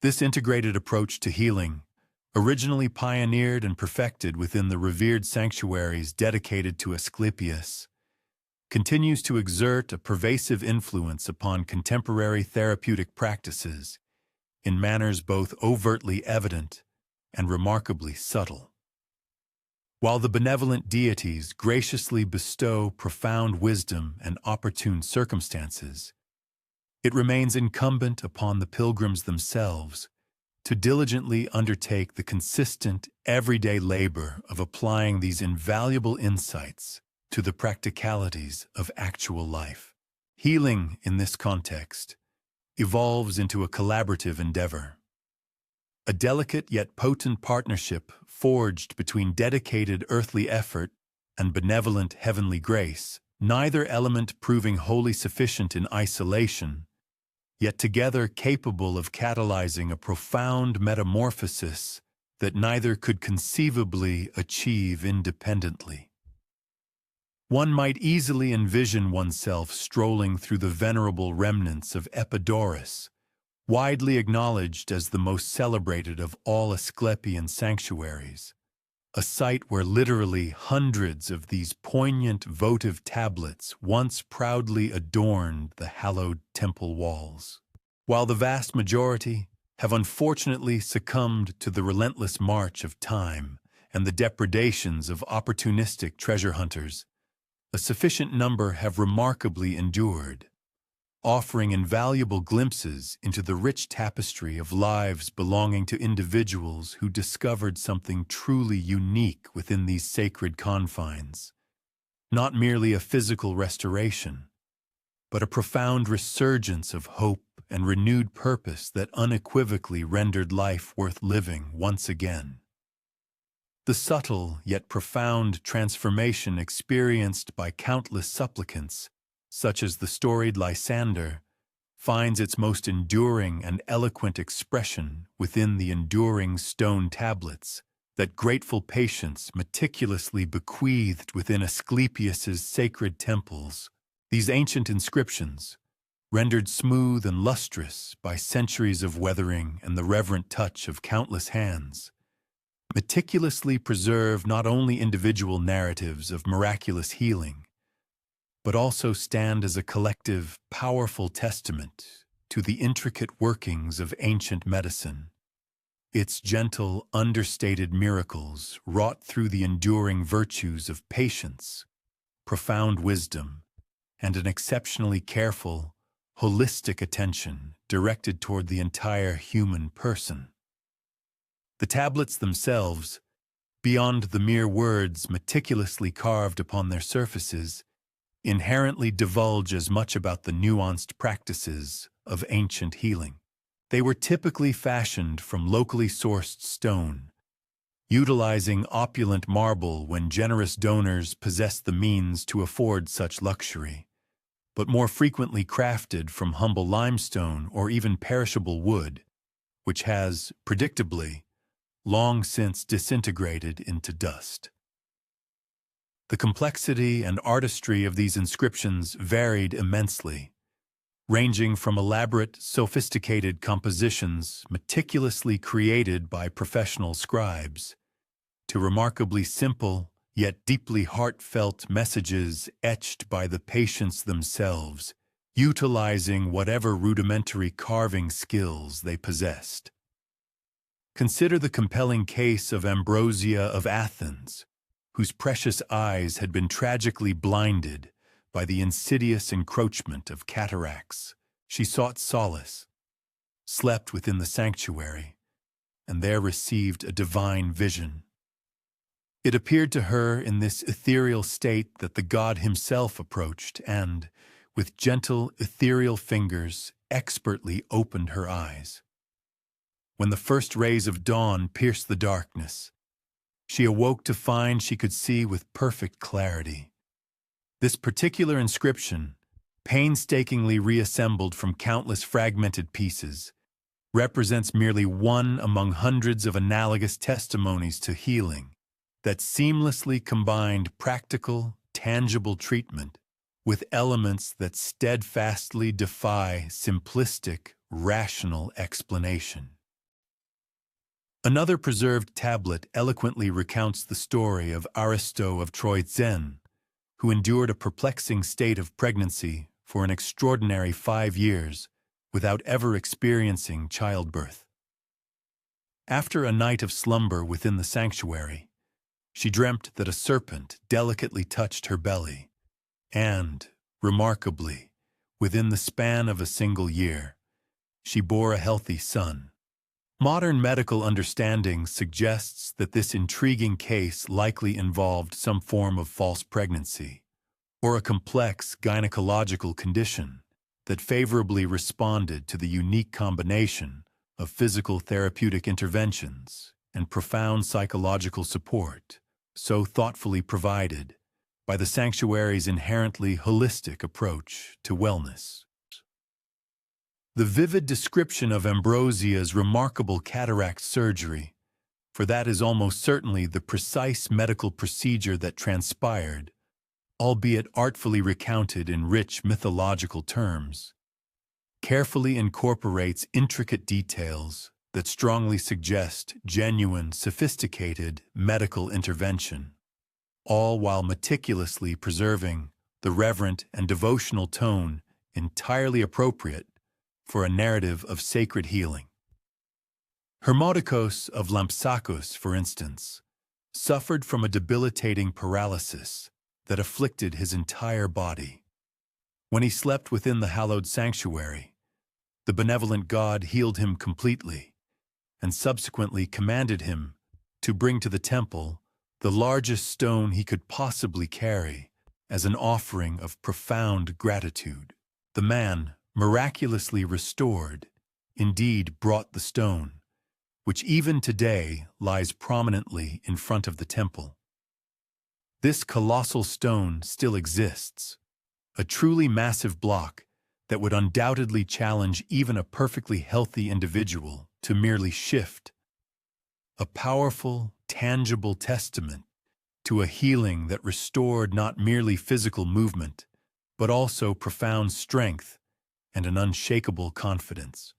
This integrated approach to healing, originally pioneered and perfected within the revered sanctuaries dedicated to Asclepius, continues to exert a pervasive influence upon contemporary therapeutic practices in manners both overtly evident and remarkably subtle. While the benevolent deities graciously bestow profound wisdom and opportune circumstances, It remains incumbent upon the pilgrims themselves to diligently undertake the consistent, everyday labor of applying these invaluable insights to the practicalities of actual life. Healing, in this context, evolves into a collaborative endeavor. A delicate yet potent partnership forged between dedicated earthly effort and benevolent heavenly grace, neither element proving wholly sufficient in isolation, yet together capable of catalyzing a profound metamorphosis that neither could conceivably achieve independently. One might easily envision oneself strolling through the venerable remnants of Epidaurus, widely acknowledged as the most celebrated of all Asclepian sanctuaries, a site where literally hundreds of these poignant votive tablets once proudly adorned the hallowed temple walls. While the vast majority have unfortunately succumbed to the relentless march of time and the depredations of opportunistic treasure hunters, a sufficient number have remarkably endured, offering invaluable glimpses into the rich tapestry of lives belonging to individuals who discovered something truly unique within these sacred confines. Not merely a physical restoration, but a profound resurgence of hope and renewed purpose that unequivocally rendered life worth living once again. The subtle yet profound transformation experienced by countless supplicants, such as the storied Lysander, finds its most enduring and eloquent expression within the enduring stone tablets that grateful patience meticulously bequeathed within Asclepius's sacred temples. These ancient inscriptions, rendered smooth and lustrous by centuries of weathering and the reverent touch of countless hands, meticulously preserve not only individual narratives of miraculous healing, but also stand as a collective, powerful testament to the intricate workings of ancient medicine. Its gentle, understated miracles wrought through the enduring virtues of patience, profound wisdom, and an exceptionally careful, holistic attention directed toward the entire human person. The tablets themselves, beyond the mere words meticulously carved upon their surfaces, inherently divulge as much about the nuanced practices of ancient healing. They were typically fashioned from locally sourced stone, utilizing opulent marble when generous donors possessed the means to afford such luxury, but more frequently crafted from humble limestone or even perishable wood, which has, predictably, long since disintegrated into dust. The complexity and artistry of these inscriptions varied immensely, ranging from elaborate, sophisticated compositions meticulously created by professional scribes, to remarkably simple yet deeply heartfelt messages etched by the patients themselves, utilizing whatever rudimentary carving skills they possessed. Consider the compelling case of Ambrosia of Athens, whose precious eyes had been tragically blinded by the insidious encroachment of cataracts. She sought solace, slept within the sanctuary, and there received a divine vision. It appeared to her in this ethereal state that the god himself approached and, with gentle, ethereal fingers, expertly opened her eyes. When the first rays of dawn pierced the darkness, she awoke to find she could see with perfect clarity. This particular inscription, painstakingly reassembled from countless fragmented pieces, represents merely one among hundreds of analogous testimonies to healing that seamlessly combined practical, tangible treatment with elements that steadfastly defy simplistic, rational explanation. Another preserved tablet eloquently recounts the story of Aristo of Troezen, who endured a perplexing state of pregnancy for an extraordinary 5 years without ever experiencing childbirth. After a night of slumber within the sanctuary, she dreamt that a serpent delicately touched her belly and, remarkably, within the span of a single year, she bore a healthy son. Modern medical understanding suggests that this intriguing case likely involved some form of false pregnancy or a complex gynecological condition that favorably responded to the unique combination of physical therapeutic interventions and profound psychological support so thoughtfully provided by the sanctuary's inherently holistic approach to wellness. The vivid description of Ambrosia's remarkable cataract surgery, for that is almost certainly the precise medical procedure that transpired, albeit artfully recounted in rich mythological terms, carefully incorporates intricate details that strongly suggest genuine, sophisticated medical intervention, all while meticulously preserving the reverent and devotional tone entirely appropriate for a narrative of sacred healing. Hermodikos of Lampsakos, for instance, suffered from a debilitating paralysis that afflicted his entire body. When he slept within the hallowed sanctuary, the benevolent god healed him completely and subsequently commanded him to bring to the temple the largest stone he could possibly carry as an offering of profound gratitude. The man, miraculously restored, indeed brought the stone, which even today lies prominently in front of the temple. This colossal stone still exists, a truly massive block that would undoubtedly challenge even a perfectly healthy individual to merely shift, a powerful, tangible testament to a healing that restored not merely physical movement, but also profound strength and an unshakable confidence.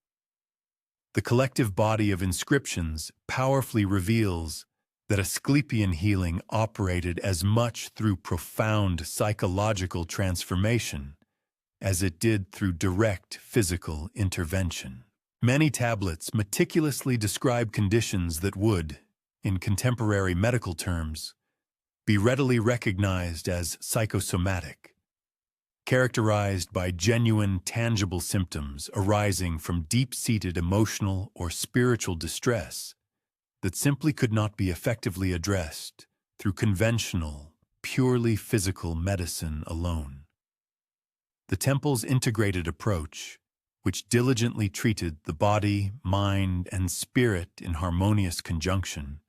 The collective body of inscriptions powerfully reveals that Asclepian healing operated as much through profound psychological transformation as it did through direct physical intervention. Many tablets meticulously describe conditions that would, in contemporary medical terms, be readily recognized as psychosomatic, characterized by genuine, tangible symptoms arising from deep-seated emotional or spiritual distress that simply could not be effectively addressed through conventional, purely physical medicine alone. The temple's integrated approach, which diligently treated the body, mind, and spirit in harmonious conjunction,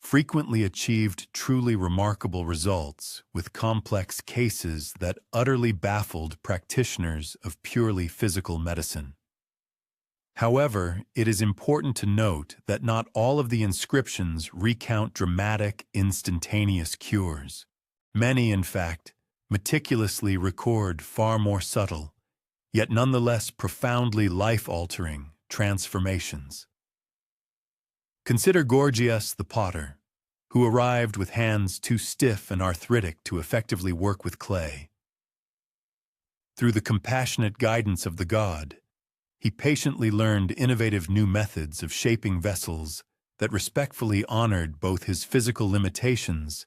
frequently achieved truly remarkable results with complex cases that utterly baffled practitioners of purely physical medicine. However, it is important to note that not all of the inscriptions recount dramatic, instantaneous cures. Many, in fact, meticulously record far more subtle, yet nonetheless profoundly life-altering transformations. Consider Gorgias the potter, who arrived with hands too stiff and arthritic to effectively work with clay. Through the compassionate guidance of the god, he patiently learned innovative new methods of shaping vessels that respectfully honored both his physical limitations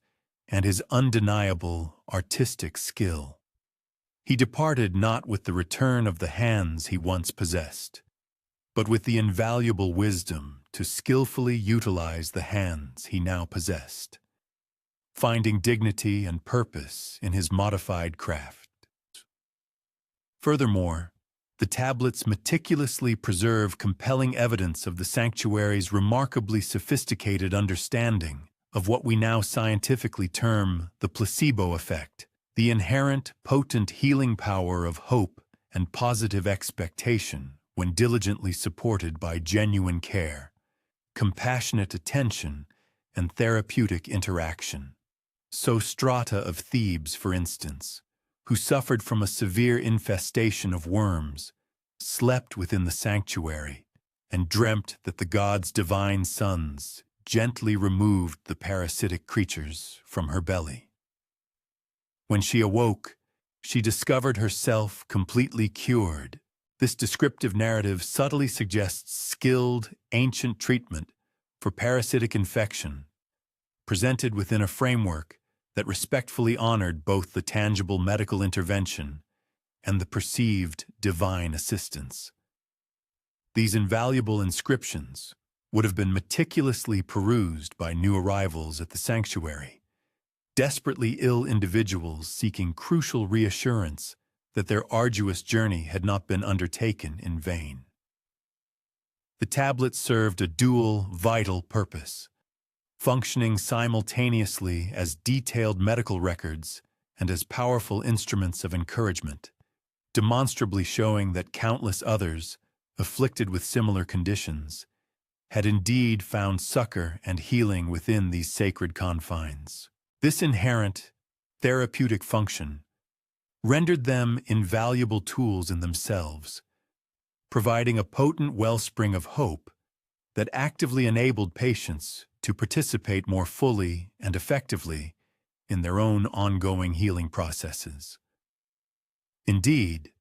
and his undeniable artistic skill. He departed not with the return of the hands he once possessed, but with the invaluable wisdom to skillfully utilize the hands he now possessed, finding dignity and purpose in his modified craft. Furthermore, the tablets meticulously preserve compelling evidence of the sanctuary's remarkably sophisticated understanding of what we now scientifically term the placebo effect, the inherent, potent healing power of hope and positive expectation when diligently supported by genuine care, compassionate attention, and therapeutic interaction. Sostrata of Thebes, for instance, who suffered from a severe infestation of worms, slept within the sanctuary and dreamt that the god's divine sons gently removed the parasitic creatures from her belly. When she awoke, she discovered herself completely cured. This descriptive narrative subtly suggests skilled, ancient treatment for parasitic infection, presented within a framework that respectfully honored both the tangible medical intervention and the perceived divine assistance. These invaluable inscriptions would have been meticulously perused by new arrivals at the sanctuary, desperately ill individuals seeking crucial reassurance that their arduous journey had not been undertaken in vain. The tablets served a dual, vital purpose, functioning simultaneously as detailed medical records and as powerful instruments of encouragement, demonstrably showing that countless others, afflicted with similar conditions, had indeed found succor and healing within these sacred confines. This inherent, therapeutic function rendered them invaluable tools in themselves, providing a potent wellspring of hope that actively enabled patients to participate more fully and effectively in their own ongoing healing processes. Indeed,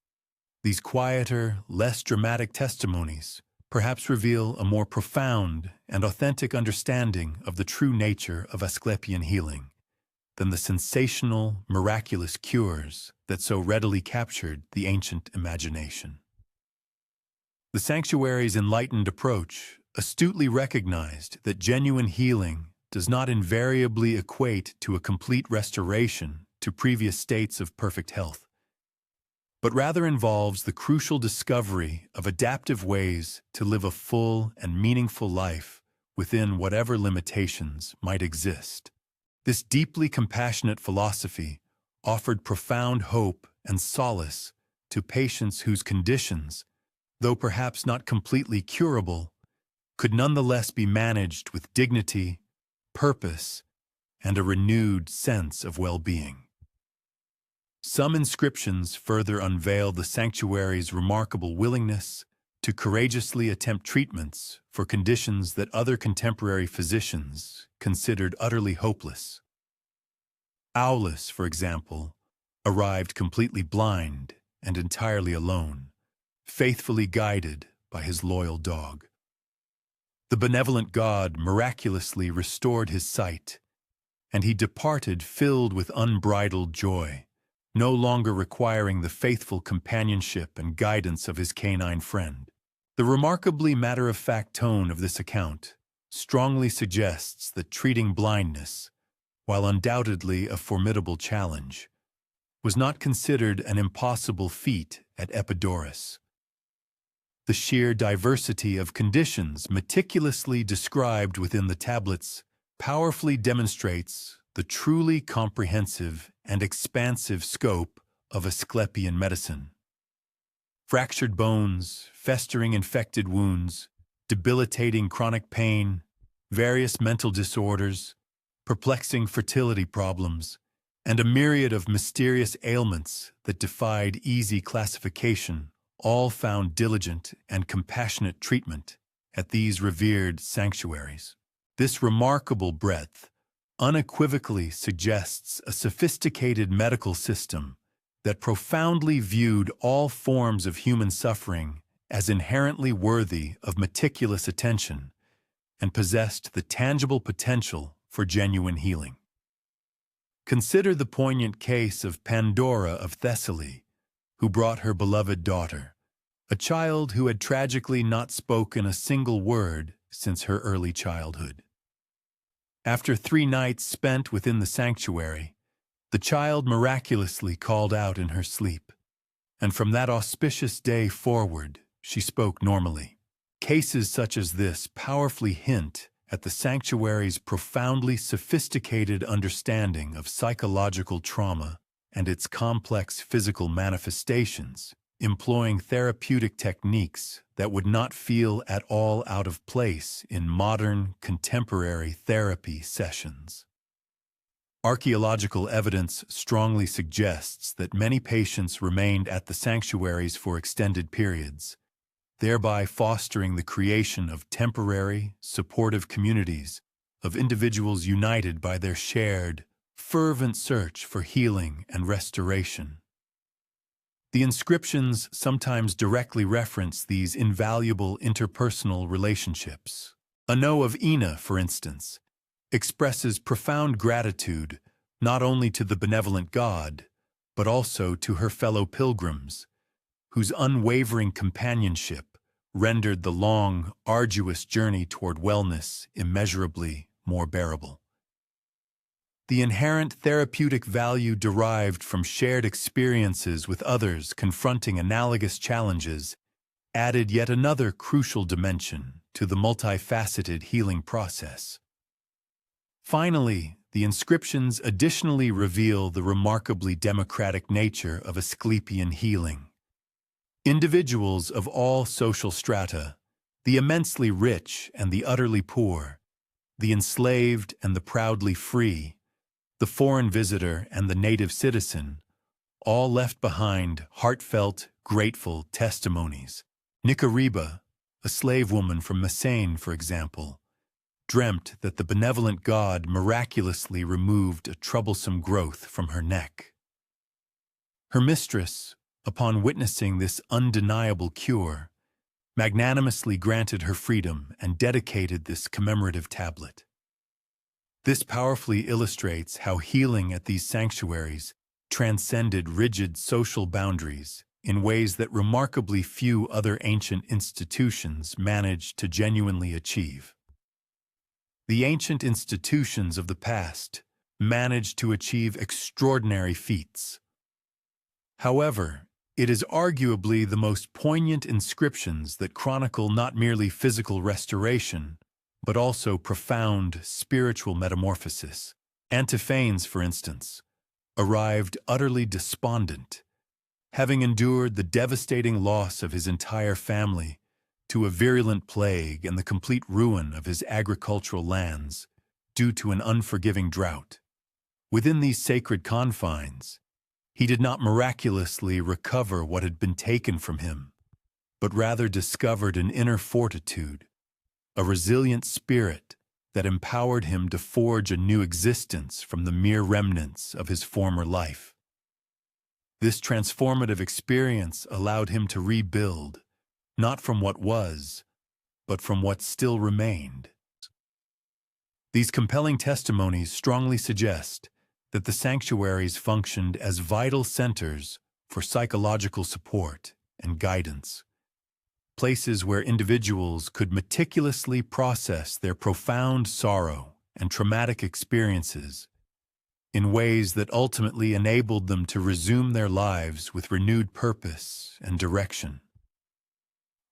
these quieter, less dramatic testimonies perhaps reveal a more profound and authentic understanding of the true nature of Asclepian healing than the sensational, miraculous cures that so readily captured the ancient imagination. The sanctuary's enlightened approach astutely recognized that genuine healing does not invariably equate to a complete restoration to previous states of perfect health, but rather involves the crucial discovery of adaptive ways to live a full and meaningful life within whatever limitations might exist. This deeply compassionate philosophy offered profound hope and solace to patients whose conditions, though perhaps not completely curable, could nonetheless be managed with dignity, purpose, and a renewed sense of well-being. Some inscriptions further unveil the sanctuary's remarkable willingness to courageously attempt treatments for conditions that other contemporary physicians considered utterly hopeless. Aulus, for example, arrived completely blind and entirely alone, faithfully guided by his loyal dog. The benevolent god miraculously restored his sight, and he departed filled with unbridled joy, no longer requiring the faithful companionship and guidance of his canine friend. The remarkably matter-of-fact tone of this account strongly suggests that treating blindness, while undoubtedly a formidable challenge, was not considered an impossible feat at Epidaurus. The sheer diversity of conditions meticulously described within the tablets powerfully demonstrates the truly comprehensive and expansive scope of Asclepian medicine. Fractured bones, festering infected wounds, debilitating chronic pain, various mental disorders, perplexing fertility problems, and a myriad of mysterious ailments that defied easy classification all found diligent and compassionate treatment at these revered sanctuaries. This remarkable breadth unequivocally suggests a sophisticated medical system that profoundly viewed all forms of human suffering as inherently worthy of meticulous attention and possessed the tangible potential for genuine healing. Consider the poignant case of Pandora of Thessaly, who brought her beloved daughter, a child who had tragically not spoken a single word since her early childhood. After 3 nights spent within the sanctuary, the child miraculously called out in her sleep, and from that auspicious day forward, she spoke normally. Cases such as this powerfully hint at the sanctuary's profoundly sophisticated understanding of psychological trauma and its complex physical manifestations, employing therapeutic techniques that would not feel at all out of place in modern, contemporary therapy sessions. Archaeological evidence strongly suggests that many patients remained at the sanctuaries for extended periods, thereby fostering the creation of temporary, supportive communities of individuals united by their shared, fervent search for healing and restoration. The inscriptions sometimes directly reference these invaluable interpersonal relationships. Ano of Ina, for instance, expresses profound gratitude not only to the benevolent god, but also to her fellow pilgrims, whose unwavering companionship rendered the long, arduous journey toward wellness immeasurably more bearable. The inherent therapeutic value derived from shared experiences with others confronting analogous challenges added yet another crucial dimension to the multifaceted healing process. Finally, the inscriptions additionally reveal the remarkably democratic nature of Asclepian healing. Individuals of all social strata, the immensely rich and the utterly poor, the enslaved and the proudly free, the foreign visitor and the native citizen, all left behind heartfelt, grateful testimonies. Nicariba, a slave woman from Messene, for example, dreamt that the benevolent god miraculously removed a troublesome growth from her neck. Her mistress, upon witnessing this undeniable cure, magnanimously granted her freedom and dedicated this commemorative tablet. This powerfully illustrates how healing at these sanctuaries transcended rigid social boundaries in ways that remarkably few other ancient institutions managed to genuinely achieve. The ancient institutions of the past managed to achieve extraordinary feats. However, it is arguably the most poignant inscriptions that chronicle not merely physical restoration, but also profound spiritual metamorphosis. Antiphanes, for instance, arrived utterly despondent, having endured the devastating loss of his entire family to a virulent plague and the complete ruin of his agricultural lands due to an unforgiving drought. Within these sacred confines, he did not miraculously recover what had been taken from him, but rather discovered an inner fortitude, a resilient spirit that empowered him to forge a new existence from the mere remnants of his former life. This transformative experience allowed him to rebuild, not from what was, but from what still remained. These compelling testimonies strongly suggest that the sanctuaries functioned as vital centers for psychological support and guidance, places where individuals could meticulously process their profound sorrow and traumatic experiences in ways that ultimately enabled them to resume their lives with renewed purpose and direction.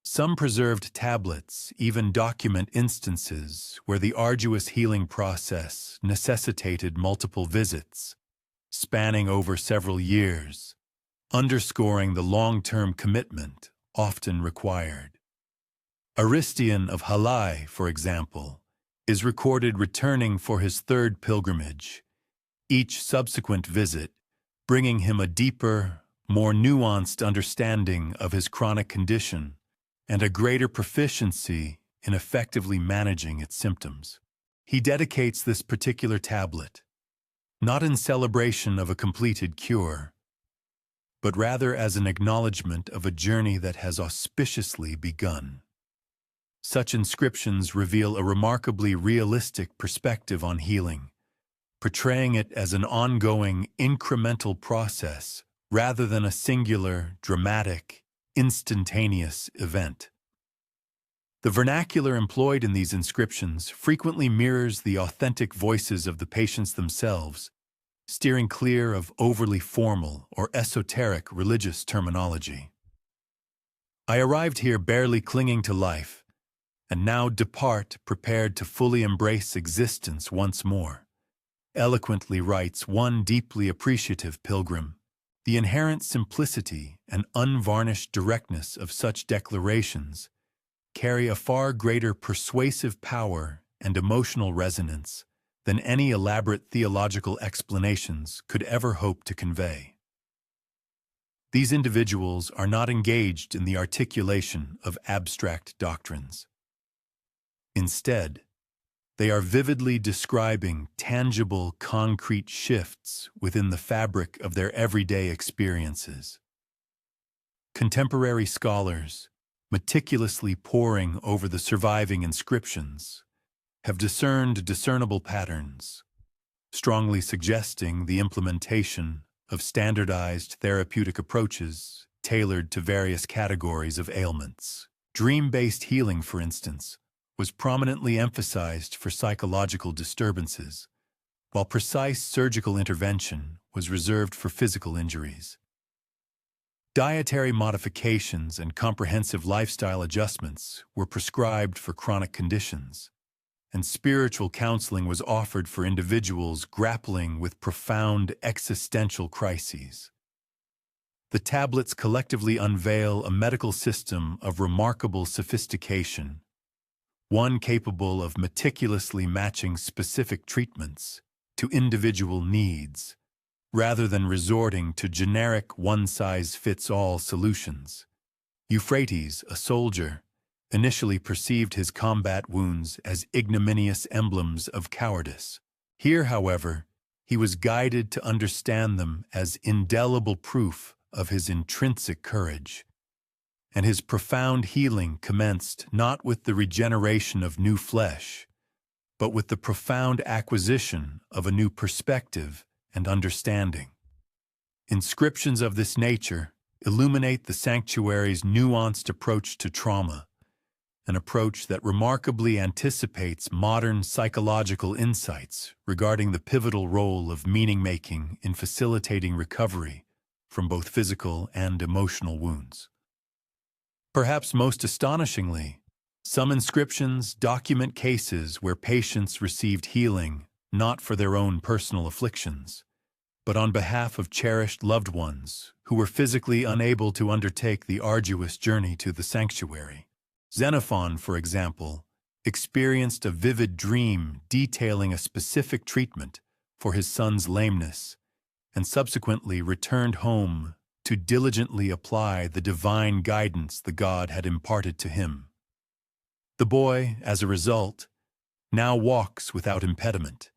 Some preserved tablets even document instances where the arduous healing process necessitated multiple visits, spanning over several years, underscoring the long-term commitment often required. Aristian of Halai, for example, is recorded returning for his third pilgrimage, each subsequent visit bringing him a deeper, more nuanced understanding of his chronic condition and a greater proficiency in effectively managing its symptoms. He dedicates this particular tablet, not in celebration of a completed cure, but rather as an acknowledgement of a journey that has auspiciously begun. Such inscriptions reveal a remarkably realistic perspective on healing, portraying it as an ongoing, incremental process rather than a singular, dramatic, instantaneous event. The vernacular employed in these inscriptions frequently mirrors the authentic voices of the patients themselves, steering clear of overly formal or esoteric religious terminology. I arrived here barely clinging to life, and now depart prepared to fully embrace existence once more, eloquently writes one deeply appreciative pilgrim. The inherent simplicity and unvarnished directness of such declarations carry a far greater persuasive power and emotional resonance than any elaborate theological explanations could ever hope to convey. These individuals are not engaged in the articulation of abstract doctrines. Instead, they are vividly describing tangible, concrete shifts within the fabric of their everyday experiences. Contemporary scholars, meticulously poring over the surviving inscriptions, have discerned discernible patterns, strongly suggesting the implementation of standardized therapeutic approaches tailored to various categories of ailments. Dream-based healing, for instance, was prominently emphasized for psychological disturbances, while precise surgical intervention was reserved for physical injuries. Dietary modifications and comprehensive lifestyle adjustments were prescribed for chronic conditions, and spiritual counseling was offered for individuals grappling with profound existential crises. The tablets collectively unveil a medical system of remarkable sophistication, one capable of meticulously matching specific treatments to individual needs, rather than resorting to generic one-size-fits-all solutions. Euphrates, a soldier, initially perceived his combat wounds as ignominious emblems of cowardice. Here, however, he was guided to understand them as indelible proof of his intrinsic courage, and his profound healing commenced not with the regeneration of new flesh, but with the profound acquisition of a new perspective and understanding. Inscriptions of this nature illuminate the sanctuary's nuanced approach to trauma, an approach that remarkably anticipates modern psychological insights regarding the pivotal role of meaning-making in facilitating recovery from both physical and emotional wounds. Perhaps most astonishingly, some inscriptions document cases where patients received healing not for their own personal afflictions, but on behalf of cherished loved ones who were physically unable to undertake the arduous journey to the sanctuary. Xenophon, for example, experienced a vivid dream detailing a specific treatment for his son's lameness, and subsequently returned home to diligently apply the divine guidance the god had imparted to him. The boy, as a result, now walks without impediment.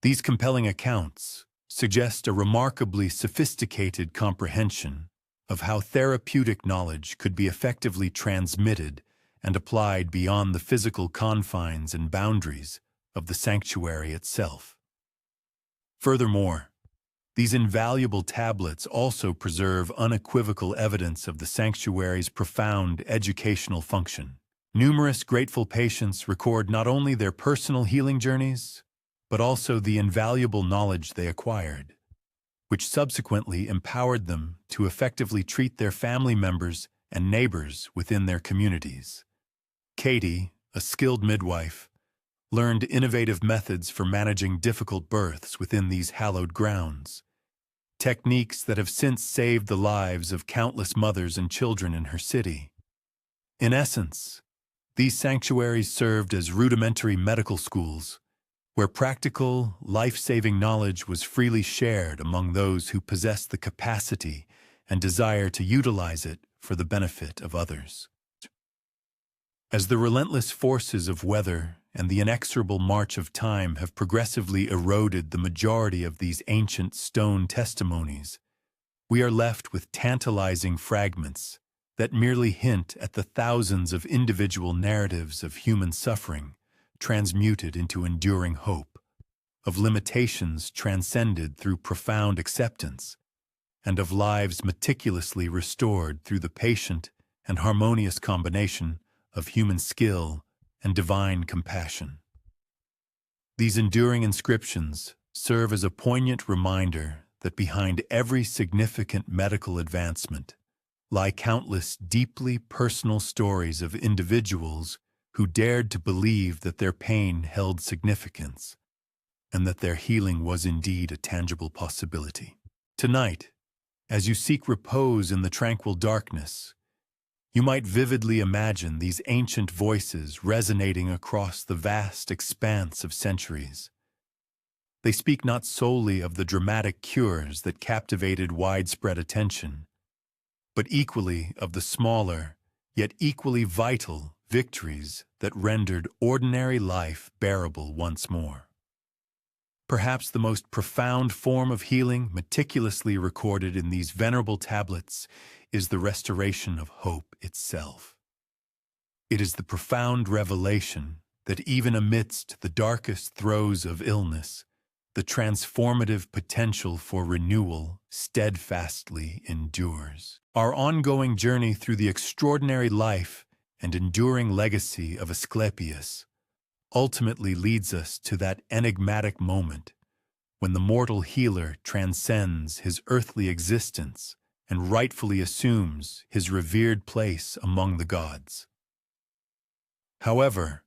These compelling accounts suggest a remarkably sophisticated comprehension of how therapeutic knowledge could be effectively transmitted and applied beyond the physical confines and boundaries of the sanctuary itself. Furthermore, these invaluable tablets also preserve unequivocal evidence of the sanctuary's profound educational function. Numerous grateful patients record not only their personal healing journeys, but also the invaluable knowledge they acquired, which subsequently empowered them to effectively treat their family members and neighbors within their communities. Katie, a skilled midwife, learned innovative methods for managing difficult births within these hallowed grounds, techniques that have since saved the lives of countless mothers and children in her city. In essence, these sanctuaries served as rudimentary medical schools, where practical, life-saving knowledge was freely shared among those who possessed the capacity and desire to utilize it for the benefit of others. As the relentless forces of weather and the inexorable march of time have progressively eroded the majority of these ancient stone testimonies, we are left with tantalizing fragments that merely hint at the thousands of individual narratives of human suffering transmuted into enduring hope, of limitations transcended through profound acceptance, and of lives meticulously restored through the patient and harmonious combination of human skill and divine compassion. These enduring inscriptions serve as a poignant reminder that behind every significant medical advancement lie countless deeply personal stories of individuals who dared to believe that their pain held significance and that their healing was indeed a tangible possibility. Tonight, as you seek repose in the tranquil darkness, you might vividly imagine these ancient voices resonating across the vast expanse of centuries. They speak not solely of the dramatic cures that captivated widespread attention, but equally of the smaller, yet equally vital, victories that rendered ordinary life bearable once more. Perhaps the most profound form of healing meticulously recorded in these venerable tablets is the restoration of hope itself. It is the profound revelation that even amidst the darkest throes of illness, the transformative potential for renewal steadfastly endures. Our ongoing journey through the extraordinary life and enduring legacy of Asclepius ultimately leads us to that enigmatic moment when the mortal healer transcends his earthly existence and rightfully assumes his revered place among the gods. However,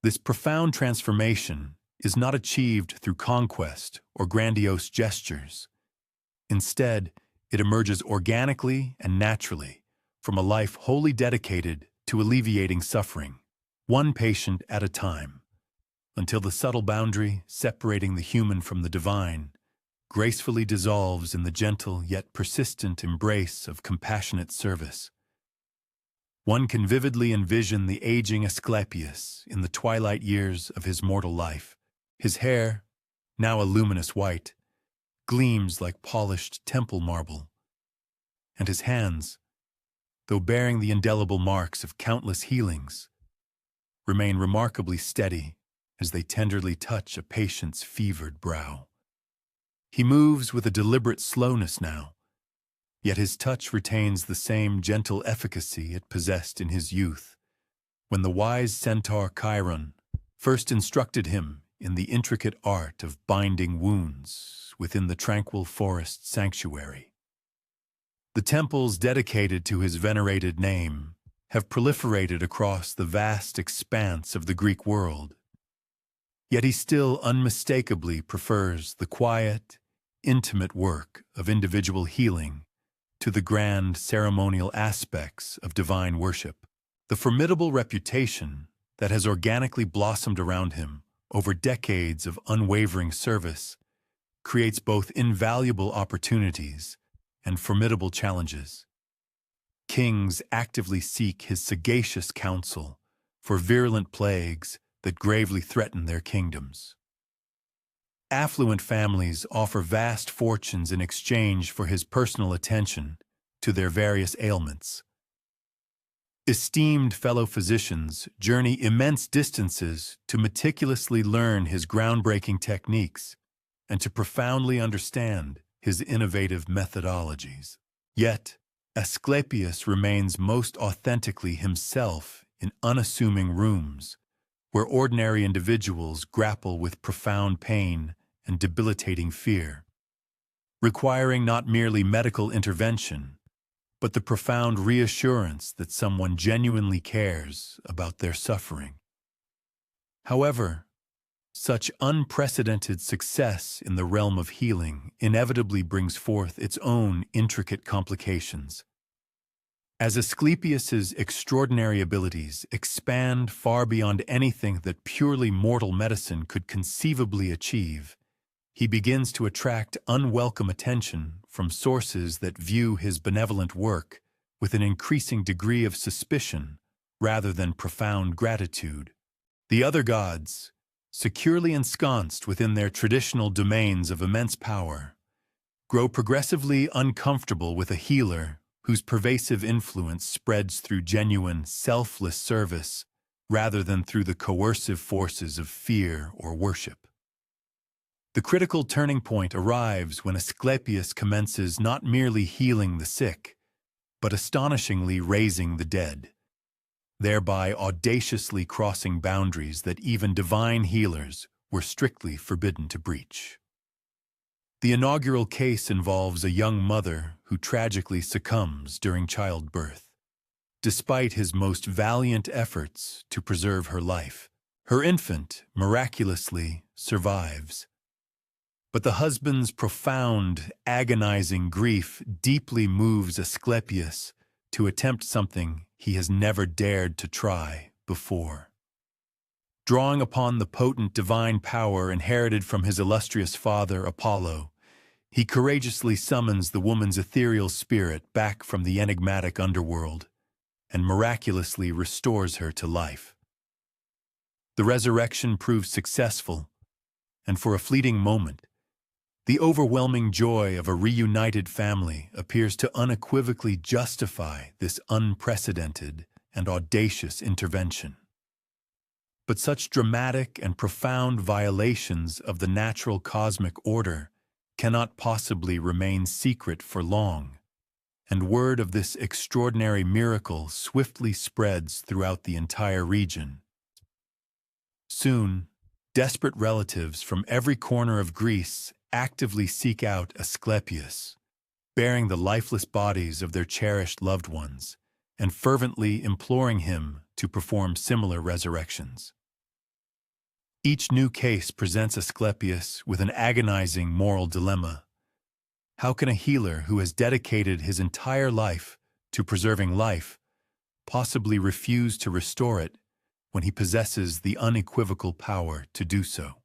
this profound transformation is not achieved through conquest or grandiose gestures. Instead, it emerges organically and naturally from a life wholly dedicated to alleviating suffering, one patient at a time, until the subtle boundary separating the human from the divine gracefully dissolves in the gentle yet persistent embrace of compassionate service. One can vividly envision the aging Asclepius in the twilight years of his mortal life. His hair, now a luminous white, gleams like polished temple marble, and his hands, though bearing the indelible marks of countless healings, remain remarkably steady as they tenderly touch a patient's fevered brow. He moves with a deliberate slowness now, yet his touch retains the same gentle efficacy it possessed in his youth, when the wise centaur Chiron first instructed him in the intricate art of binding wounds within the tranquil forest sanctuary. The temples dedicated to his venerated name have proliferated across the vast expanse of the Greek world, yet he still unmistakably prefers the quiet, intimate work of individual healing to the grand ceremonial aspects of divine worship. The formidable reputation that has organically blossomed around him over decades of unwavering service creates both invaluable opportunities and formidable challenges. Kings actively seek his sagacious counsel for virulent plagues that gravely threaten their kingdoms. Affluent families offer vast fortunes in exchange for his personal attention to their various ailments. Esteemed fellow physicians journey immense distances to meticulously learn his groundbreaking techniques and to profoundly understand his innovative methodologies. Yet, Asclepius remains most authentically himself in unassuming rooms where ordinary individuals grapple with profound pain and debilitating fear, requiring not merely medical intervention, but the profound reassurance that someone genuinely cares about their suffering. However, such unprecedented success in the realm of healing inevitably brings forth its own intricate complications. As Asclepius's extraordinary abilities expand far beyond anything that purely mortal medicine could conceivably achieve, he begins to attract unwelcome attention from sources that view his benevolent work with an increasing degree of suspicion rather than profound gratitude. The other gods, securely ensconced within their traditional domains of immense power, grow progressively uncomfortable with a healer whose pervasive influence spreads through genuine, selfless service rather than through the coercive forces of fear or worship. The critical turning point arrives when Asclepius commences not merely healing the sick, but astonishingly raising the dead, thereby audaciously crossing boundaries that even divine healers were strictly forbidden to breach. The inaugural case involves a young mother who tragically succumbs during childbirth. Despite his most valiant efforts to preserve her life, her infant miraculously survives. But the husband's profound, agonizing grief deeply moves Asclepius to attempt something he has never dared to try before. Drawing upon the potent divine power inherited from his illustrious father, Apollo, he courageously summons the woman's ethereal spirit back from the enigmatic underworld and miraculously restores her to life. The resurrection proves successful, and for a fleeting moment, the overwhelming joy of a reunited family appears to unequivocally justify this unprecedented and audacious intervention. But such dramatic and profound violations of the natural cosmic order cannot possibly remain secret for long, and word of this extraordinary miracle swiftly spreads throughout the entire region. Soon, desperate relatives from every corner of Greece actively seek out Asclepius, bearing the lifeless bodies of their cherished loved ones, and fervently imploring him to perform similar resurrections. Each new case presents Asclepius with an agonizing moral dilemma. How can a healer who has dedicated his entire life to preserving life possibly refuse to restore it when he possesses the unequivocal power to do so?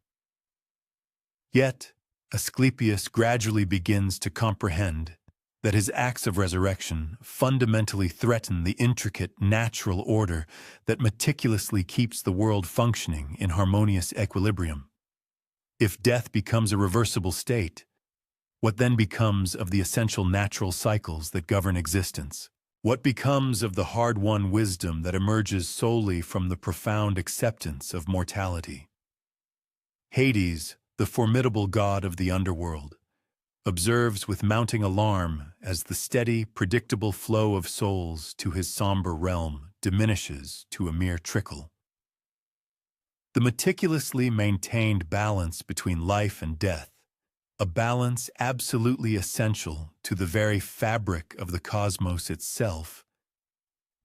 Yet, Asclepius gradually begins to comprehend that his acts of resurrection fundamentally threaten the intricate natural order that meticulously keeps the world functioning in harmonious equilibrium. If death becomes a reversible state, what then becomes of the essential natural cycles that govern existence? What becomes of the hard-won wisdom that emerges solely from the profound acceptance of mortality? Hades, the formidable god of the underworld, observes with mounting alarm as the steady, predictable flow of souls to his somber realm diminishes to a mere trickle. The meticulously maintained balance between life and death, a balance absolutely essential to the very fabric of the cosmos itself,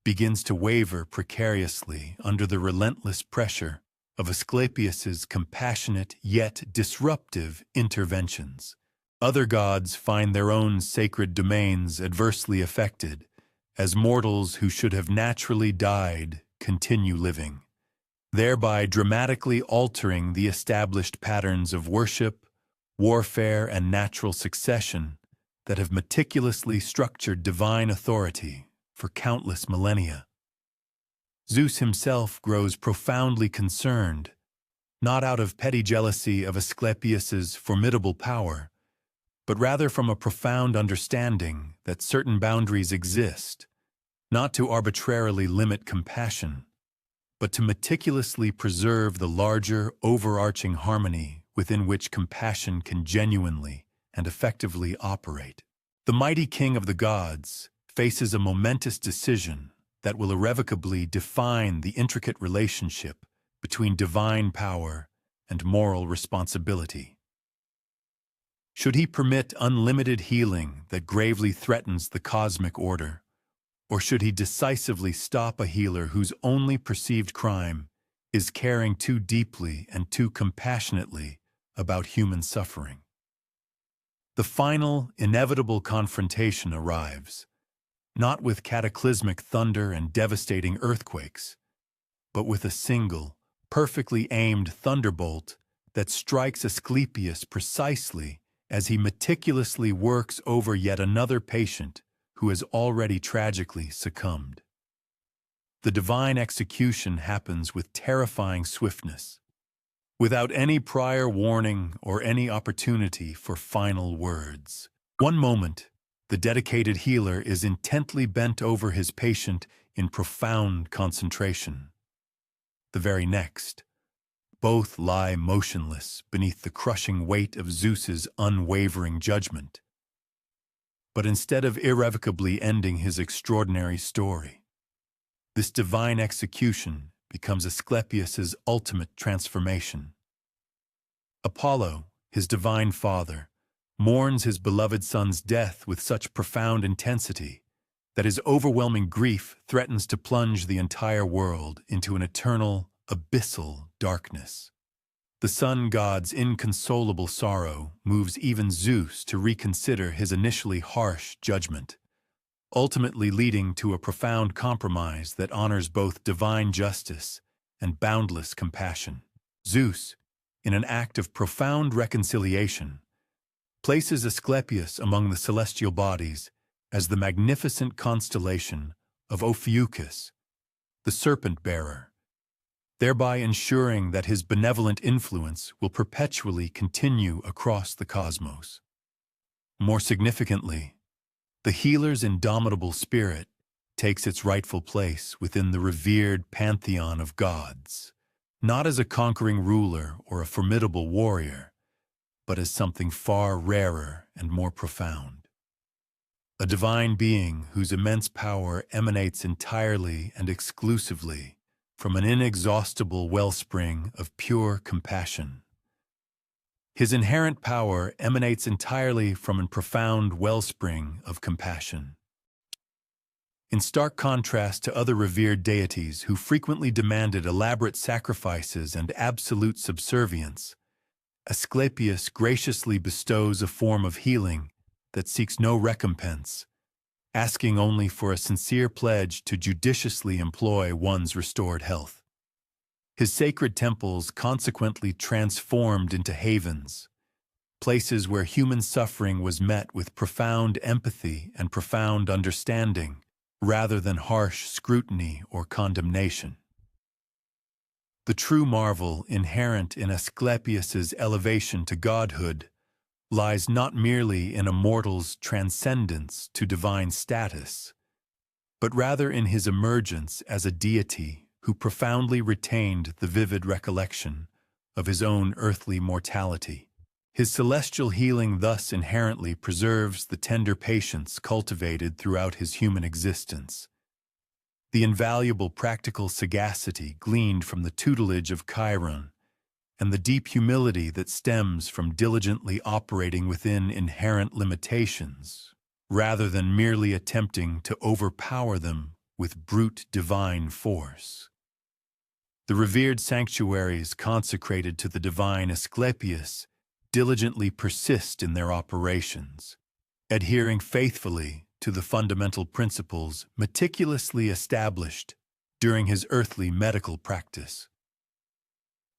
begins to waver precariously under the relentless pressure of Asclepius's compassionate yet disruptive interventions. Other gods find their own sacred domains adversely affected, as mortals who should have naturally died continue living, thereby dramatically altering the established patterns of worship, warfare, and natural succession that have meticulously structured divine authority for countless millennia. Zeus himself grows profoundly concerned, not out of petty jealousy of Asclepius's formidable power, but rather from a profound understanding that certain boundaries exist, not to arbitrarily limit compassion, but to meticulously preserve the larger, overarching harmony within which compassion can genuinely and effectively operate. The mighty king of the gods faces a momentous decision that will irrevocably define the intricate relationship between divine power and moral responsibility. Should he permit unlimited healing that gravely threatens the cosmic order, or should he decisively stop a healer whose only perceived crime is caring too deeply and too compassionately about human suffering? The final, inevitable confrontation arrives, not with cataclysmic thunder and devastating earthquakes, but with a single, perfectly aimed thunderbolt that strikes Asclepius precisely as he meticulously works over yet another patient who has already tragically succumbed. The divine execution happens with terrifying swiftness, without any prior warning or any opportunity for final words. One moment, the dedicated healer is intently bent over his patient in profound concentration. The very next, both lie motionless beneath the crushing weight of Zeus's unwavering judgment. But instead of irrevocably ending his extraordinary story, this divine execution becomes Asclepius's ultimate transformation. Apollo, his divine father, mourns his beloved son's death with such profound intensity that his overwhelming grief threatens to plunge the entire world into an eternal, abyssal darkness. The sun god's inconsolable sorrow moves even Zeus to reconsider his initially harsh judgment, ultimately leading to a profound compromise that honors both divine justice and boundless compassion. Zeus, in an act of profound reconciliation, places Asclepius among the celestial bodies as the magnificent constellation of Ophiuchus, the serpent-bearer, thereby ensuring that his benevolent influence will perpetually continue across the cosmos. More significantly, the healer's indomitable spirit takes its rightful place within the revered pantheon of gods, not as a conquering ruler or a formidable warrior, but as something far rarer and more profound. A divine being whose immense power emanates entirely and exclusively from an inexhaustible wellspring of pure compassion. His inherent power emanates entirely from a profound wellspring of compassion. In stark contrast to other revered deities who frequently demanded elaborate sacrifices and absolute subservience, Asclepius graciously bestows a form of healing that seeks no recompense, asking only for a sincere pledge to judiciously employ one's restored health. His sacred temples consequently transformed into havens, places where human suffering was met with profound empathy and profound understanding, rather than harsh scrutiny or condemnation. The true marvel inherent in Asclepius's elevation to godhood lies not merely in a mortal's transcendence to divine status, but rather in his emergence as a deity who profoundly retained the vivid recollection of his own earthly mortality. His celestial healing thus inherently preserves the tender patience cultivated throughout his human existence, the invaluable practical sagacity gleaned from the tutelage of Chiron, and the deep humility that stems from diligently operating within inherent limitations, rather than merely attempting to overpower them with brute divine force. The revered sanctuaries consecrated to the divine Asclepius diligently persist in their operations, adhering faithfully to the fundamental principles meticulously established during his earthly medical practice.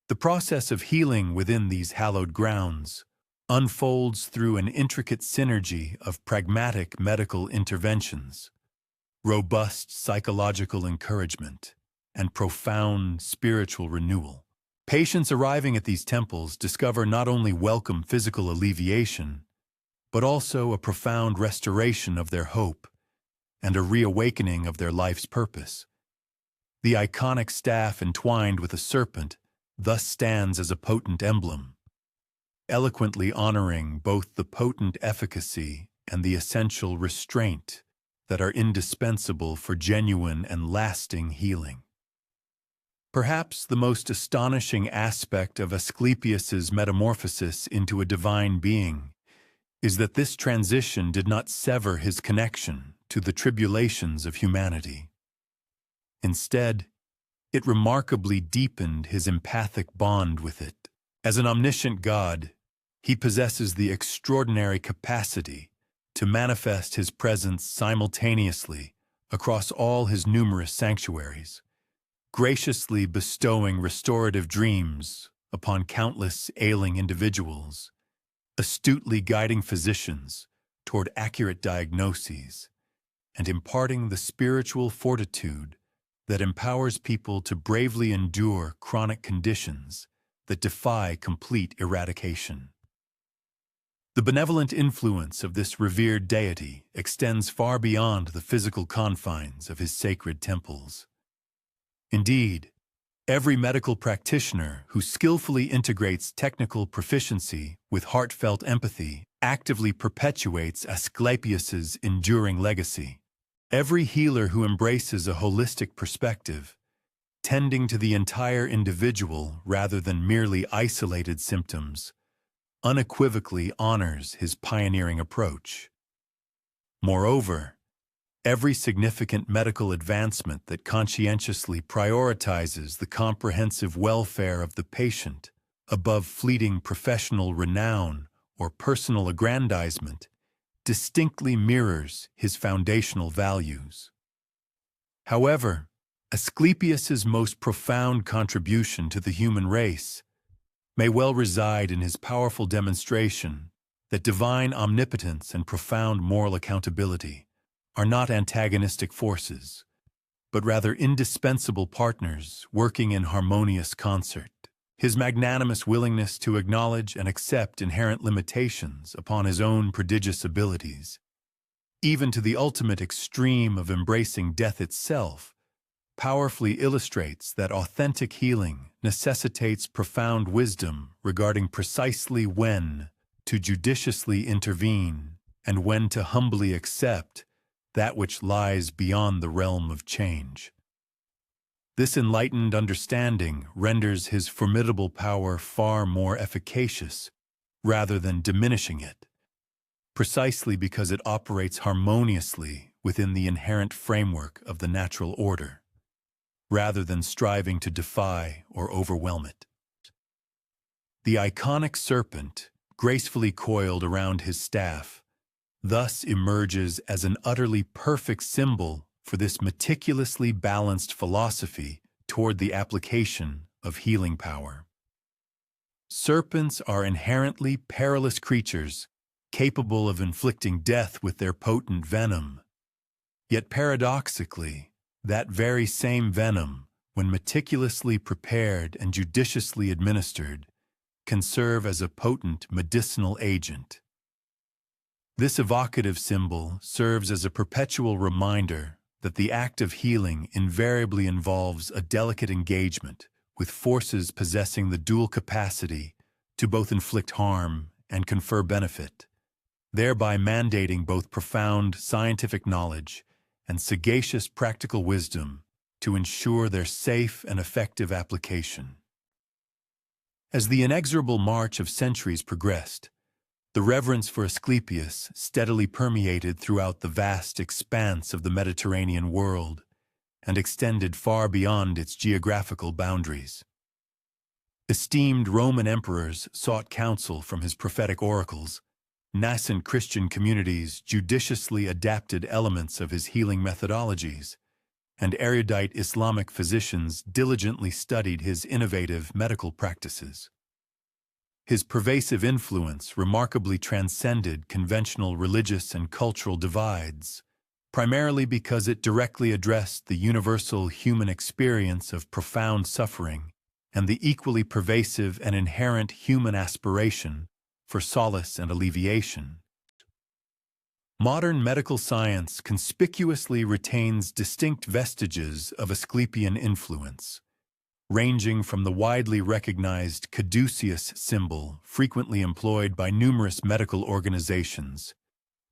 The process of healing within these hallowed grounds unfolds through an intricate synergy of pragmatic medical interventions, robust psychological encouragement, and profound spiritual renewal. Patients arriving at these temples discover not only welcome physical alleviation, but also a profound restoration of their hope and a reawakening of their life's purpose. The iconic staff entwined with a serpent thus stands as a potent emblem, eloquently honoring both the potent efficacy and the essential restraint that are indispensable for genuine and lasting healing. Perhaps the most astonishing aspect of Asclepius's metamorphosis into a divine being is that this transition did not sever his connection to the tribulations of humanity. Instead, it remarkably deepened his empathic bond with it. As an omniscient God, he possesses the extraordinary capacity to manifest his presence simultaneously across all his numerous sanctuaries, graciously bestowing restorative dreams upon countless ailing individuals, astutely guiding physicians toward accurate diagnoses, and imparting the spiritual fortitude that empowers people to bravely endure chronic conditions that defy complete eradication. The benevolent influence of this revered deity extends far beyond the physical confines of his sacred temples. Indeed, every medical practitioner who skillfully integrates technical proficiency with heartfelt empathy actively perpetuates Asclepius's enduring legacy. Every healer who embraces a holistic perspective, tending to the entire individual rather than merely isolated symptoms, unequivocally honors his pioneering approach. Moreover, every significant medical advancement that conscientiously prioritizes the comprehensive welfare of the patient above fleeting professional renown or personal aggrandizement distinctly mirrors his foundational values. However, Asclepius's most profound contribution to the human race may well reside in his powerful demonstration that divine omnipotence and profound moral accountability are not antagonistic forces, but rather indispensable partners working in harmonious concert. His magnanimous willingness to acknowledge and accept inherent limitations upon his own prodigious abilities, even to the ultimate extreme of embracing death itself, powerfully illustrates that authentic healing necessitates profound wisdom regarding precisely when to judiciously intervene and when to humbly accept that which lies beyond the realm of change. This enlightened understanding renders his formidable power far more efficacious rather than diminishing it, precisely because it operates harmoniously within the inherent framework of the natural order, rather than striving to defy or overwhelm it. The iconic serpent, gracefully coiled around his staff, thus emerges as an utterly perfect symbol for this meticulously balanced philosophy toward the application of healing power. Serpents are inherently perilous creatures, capable of inflicting death with their potent venom. Yet paradoxically, that very same venom, when meticulously prepared and judiciously administered, can serve as a potent medicinal agent. This evocative symbol serves as a perpetual reminder that the act of healing invariably involves a delicate engagement with forces possessing the dual capacity to both inflict harm and confer benefit, thereby mandating both profound scientific knowledge and sagacious practical wisdom to ensure their safe and effective application. As the inexorable march of centuries progressed, the reverence for Asclepius steadily permeated throughout the vast expanse of the Mediterranean world and extended far beyond its geographical boundaries. Esteemed Roman emperors sought counsel from his prophetic oracles. Nascent Christian communities judiciously adapted elements of his healing methodologies, and erudite Islamic physicians diligently studied his innovative medical practices. His pervasive influence remarkably transcended conventional religious and cultural divides, primarily because it directly addressed the universal human experience of profound suffering and the equally pervasive and inherent human aspiration for solace and alleviation. Modern medical science conspicuously retains distinct vestiges of Asclepian influence, ranging from the widely recognized caduceus symbol frequently employed by numerous medical organizations,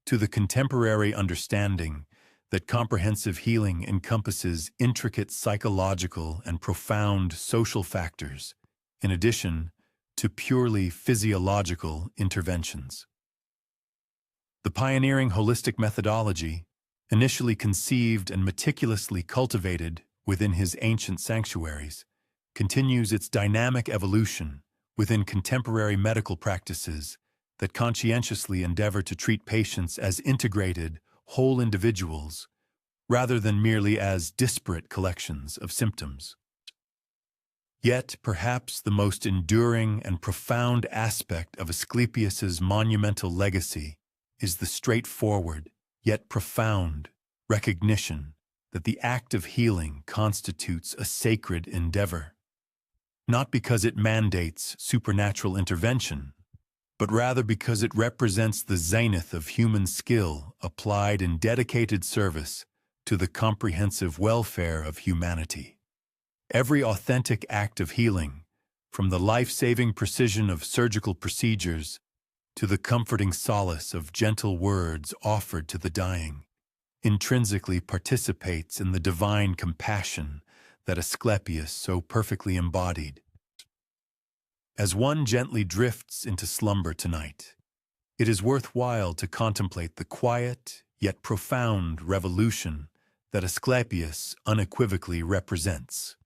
to the contemporary understanding that comprehensive healing encompasses intricate psychological and profound social factors, in addition to purely physiological interventions. The pioneering holistic methodology, initially conceived and meticulously cultivated within his ancient sanctuaries, continues its dynamic evolution within contemporary medical practices that conscientiously endeavor to treat patients as integrated, whole individuals, rather than merely as disparate collections of symptoms. Yet, perhaps the most enduring and profound aspect of Asclepius's monumental legacy is the straightforward, yet profound, recognition that the act of healing constitutes a sacred endeavor, not because it mandates supernatural intervention, but rather because it represents the zenith of human skill applied in dedicated service to the comprehensive welfare of humanity. Every authentic act of healing, from the life-saving precision of surgical procedures to the comforting solace of gentle words offered to the dying, intrinsically participates in the divine compassion that Asclepius so perfectly embodied. As one gently drifts into slumber tonight, it is worthwhile to contemplate the quiet yet profound revolution that Asclepius unequivocally represents.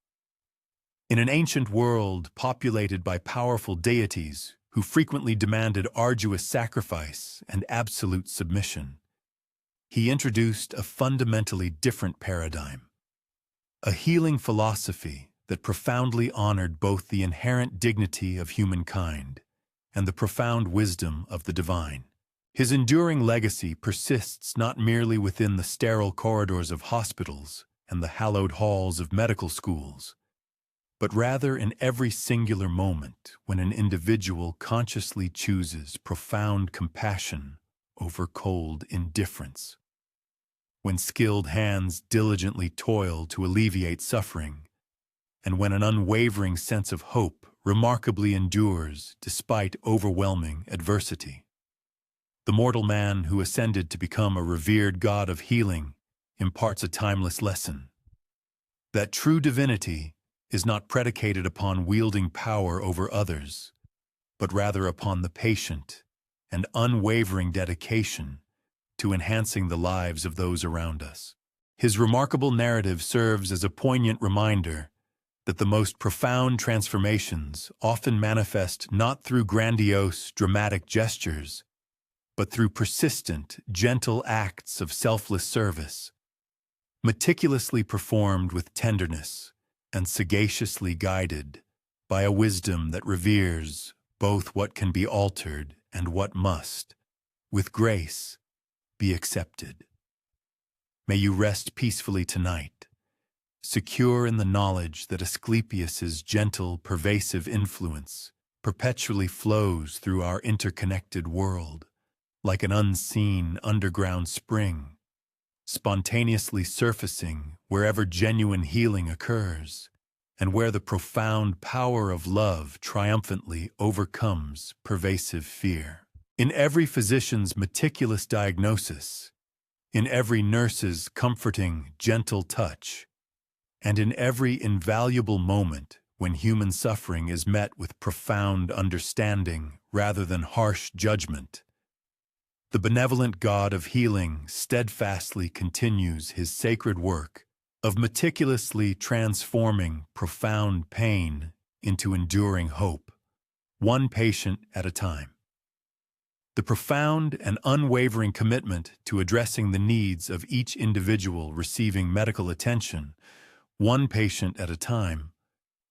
In an ancient world populated by powerful deities who frequently demanded arduous sacrifice and absolute submission, he introduced a fundamentally different paradigm, a healing philosophy that profoundly honored both the inherent dignity of humankind and the profound wisdom of the divine. His enduring legacy persists not merely within the sterile corridors of hospitals and the hallowed halls of medical schools, but rather in every singular moment when an individual consciously chooses profound compassion over cold indifference. when skilled hands diligently toil to alleviate suffering, and when an unwavering sense of hope remarkably endures despite overwhelming adversity. The mortal man who ascended to become a revered god of healing imparts a timeless lesson: that true divinity is not predicated upon wielding power over others, but rather upon the patient and unwavering dedication to enhancing the lives of those around us. His remarkable narrative serves as a poignant reminder that the most profound transformations often manifest not through grandiose, dramatic gestures, but through persistent, gentle acts of selfless service, meticulously performed with tenderness and sagaciously guided by a wisdom that reveres both what can be altered and what must, with grace, be accepted. May you rest peacefully tonight, secure in the knowledge that Asclepius's gentle, pervasive influence perpetually flows through our interconnected world, like an unseen underground spring, spontaneously surfacing wherever genuine healing occurs, and where the profound power of love triumphantly overcomes pervasive fear. In every physician's meticulous diagnosis, in every nurse's comforting, gentle touch, and in every invaluable moment when human suffering is met with profound understanding rather than harsh judgment, the benevolent God of healing steadfastly continues his sacred work of meticulously transforming profound pain into enduring hope, one patient at a time. The profound and unwavering commitment to addressing the needs of each individual receiving medical attention, one patient at a time,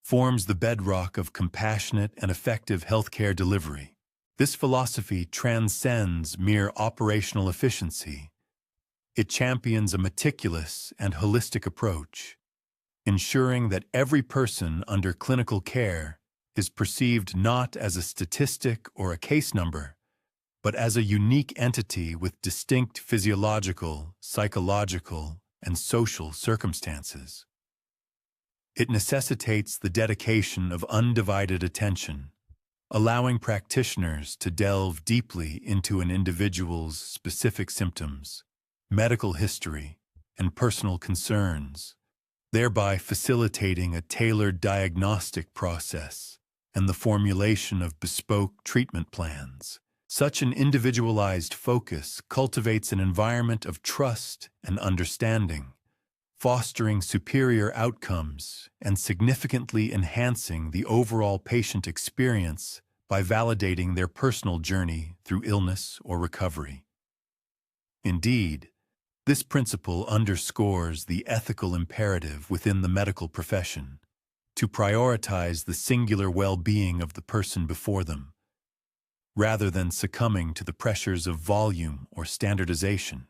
forms the bedrock of compassionate and effective healthcare delivery. This philosophy transcends mere operational efficiency. It champions a meticulous and holistic approach, ensuring that every person under clinical care is perceived not as a statistic or a case number, but as a unique entity with distinct physiological, psychological, and social circumstances. It necessitates the dedication of undivided attention, allowing practitioners to delve deeply into an individual's specific symptoms, medical history, and personal concerns, thereby facilitating a tailored diagnostic process and the formulation of bespoke treatment plans. Such an individualized focus cultivates an environment of trust and understanding, fostering superior outcomes and significantly enhancing the overall patient experience by validating their personal journey through illness or recovery. Indeed, this principle underscores the ethical imperative within the medical profession to prioritize the singular well-being of the person before them, rather than succumbing to the pressures of volume or standardization.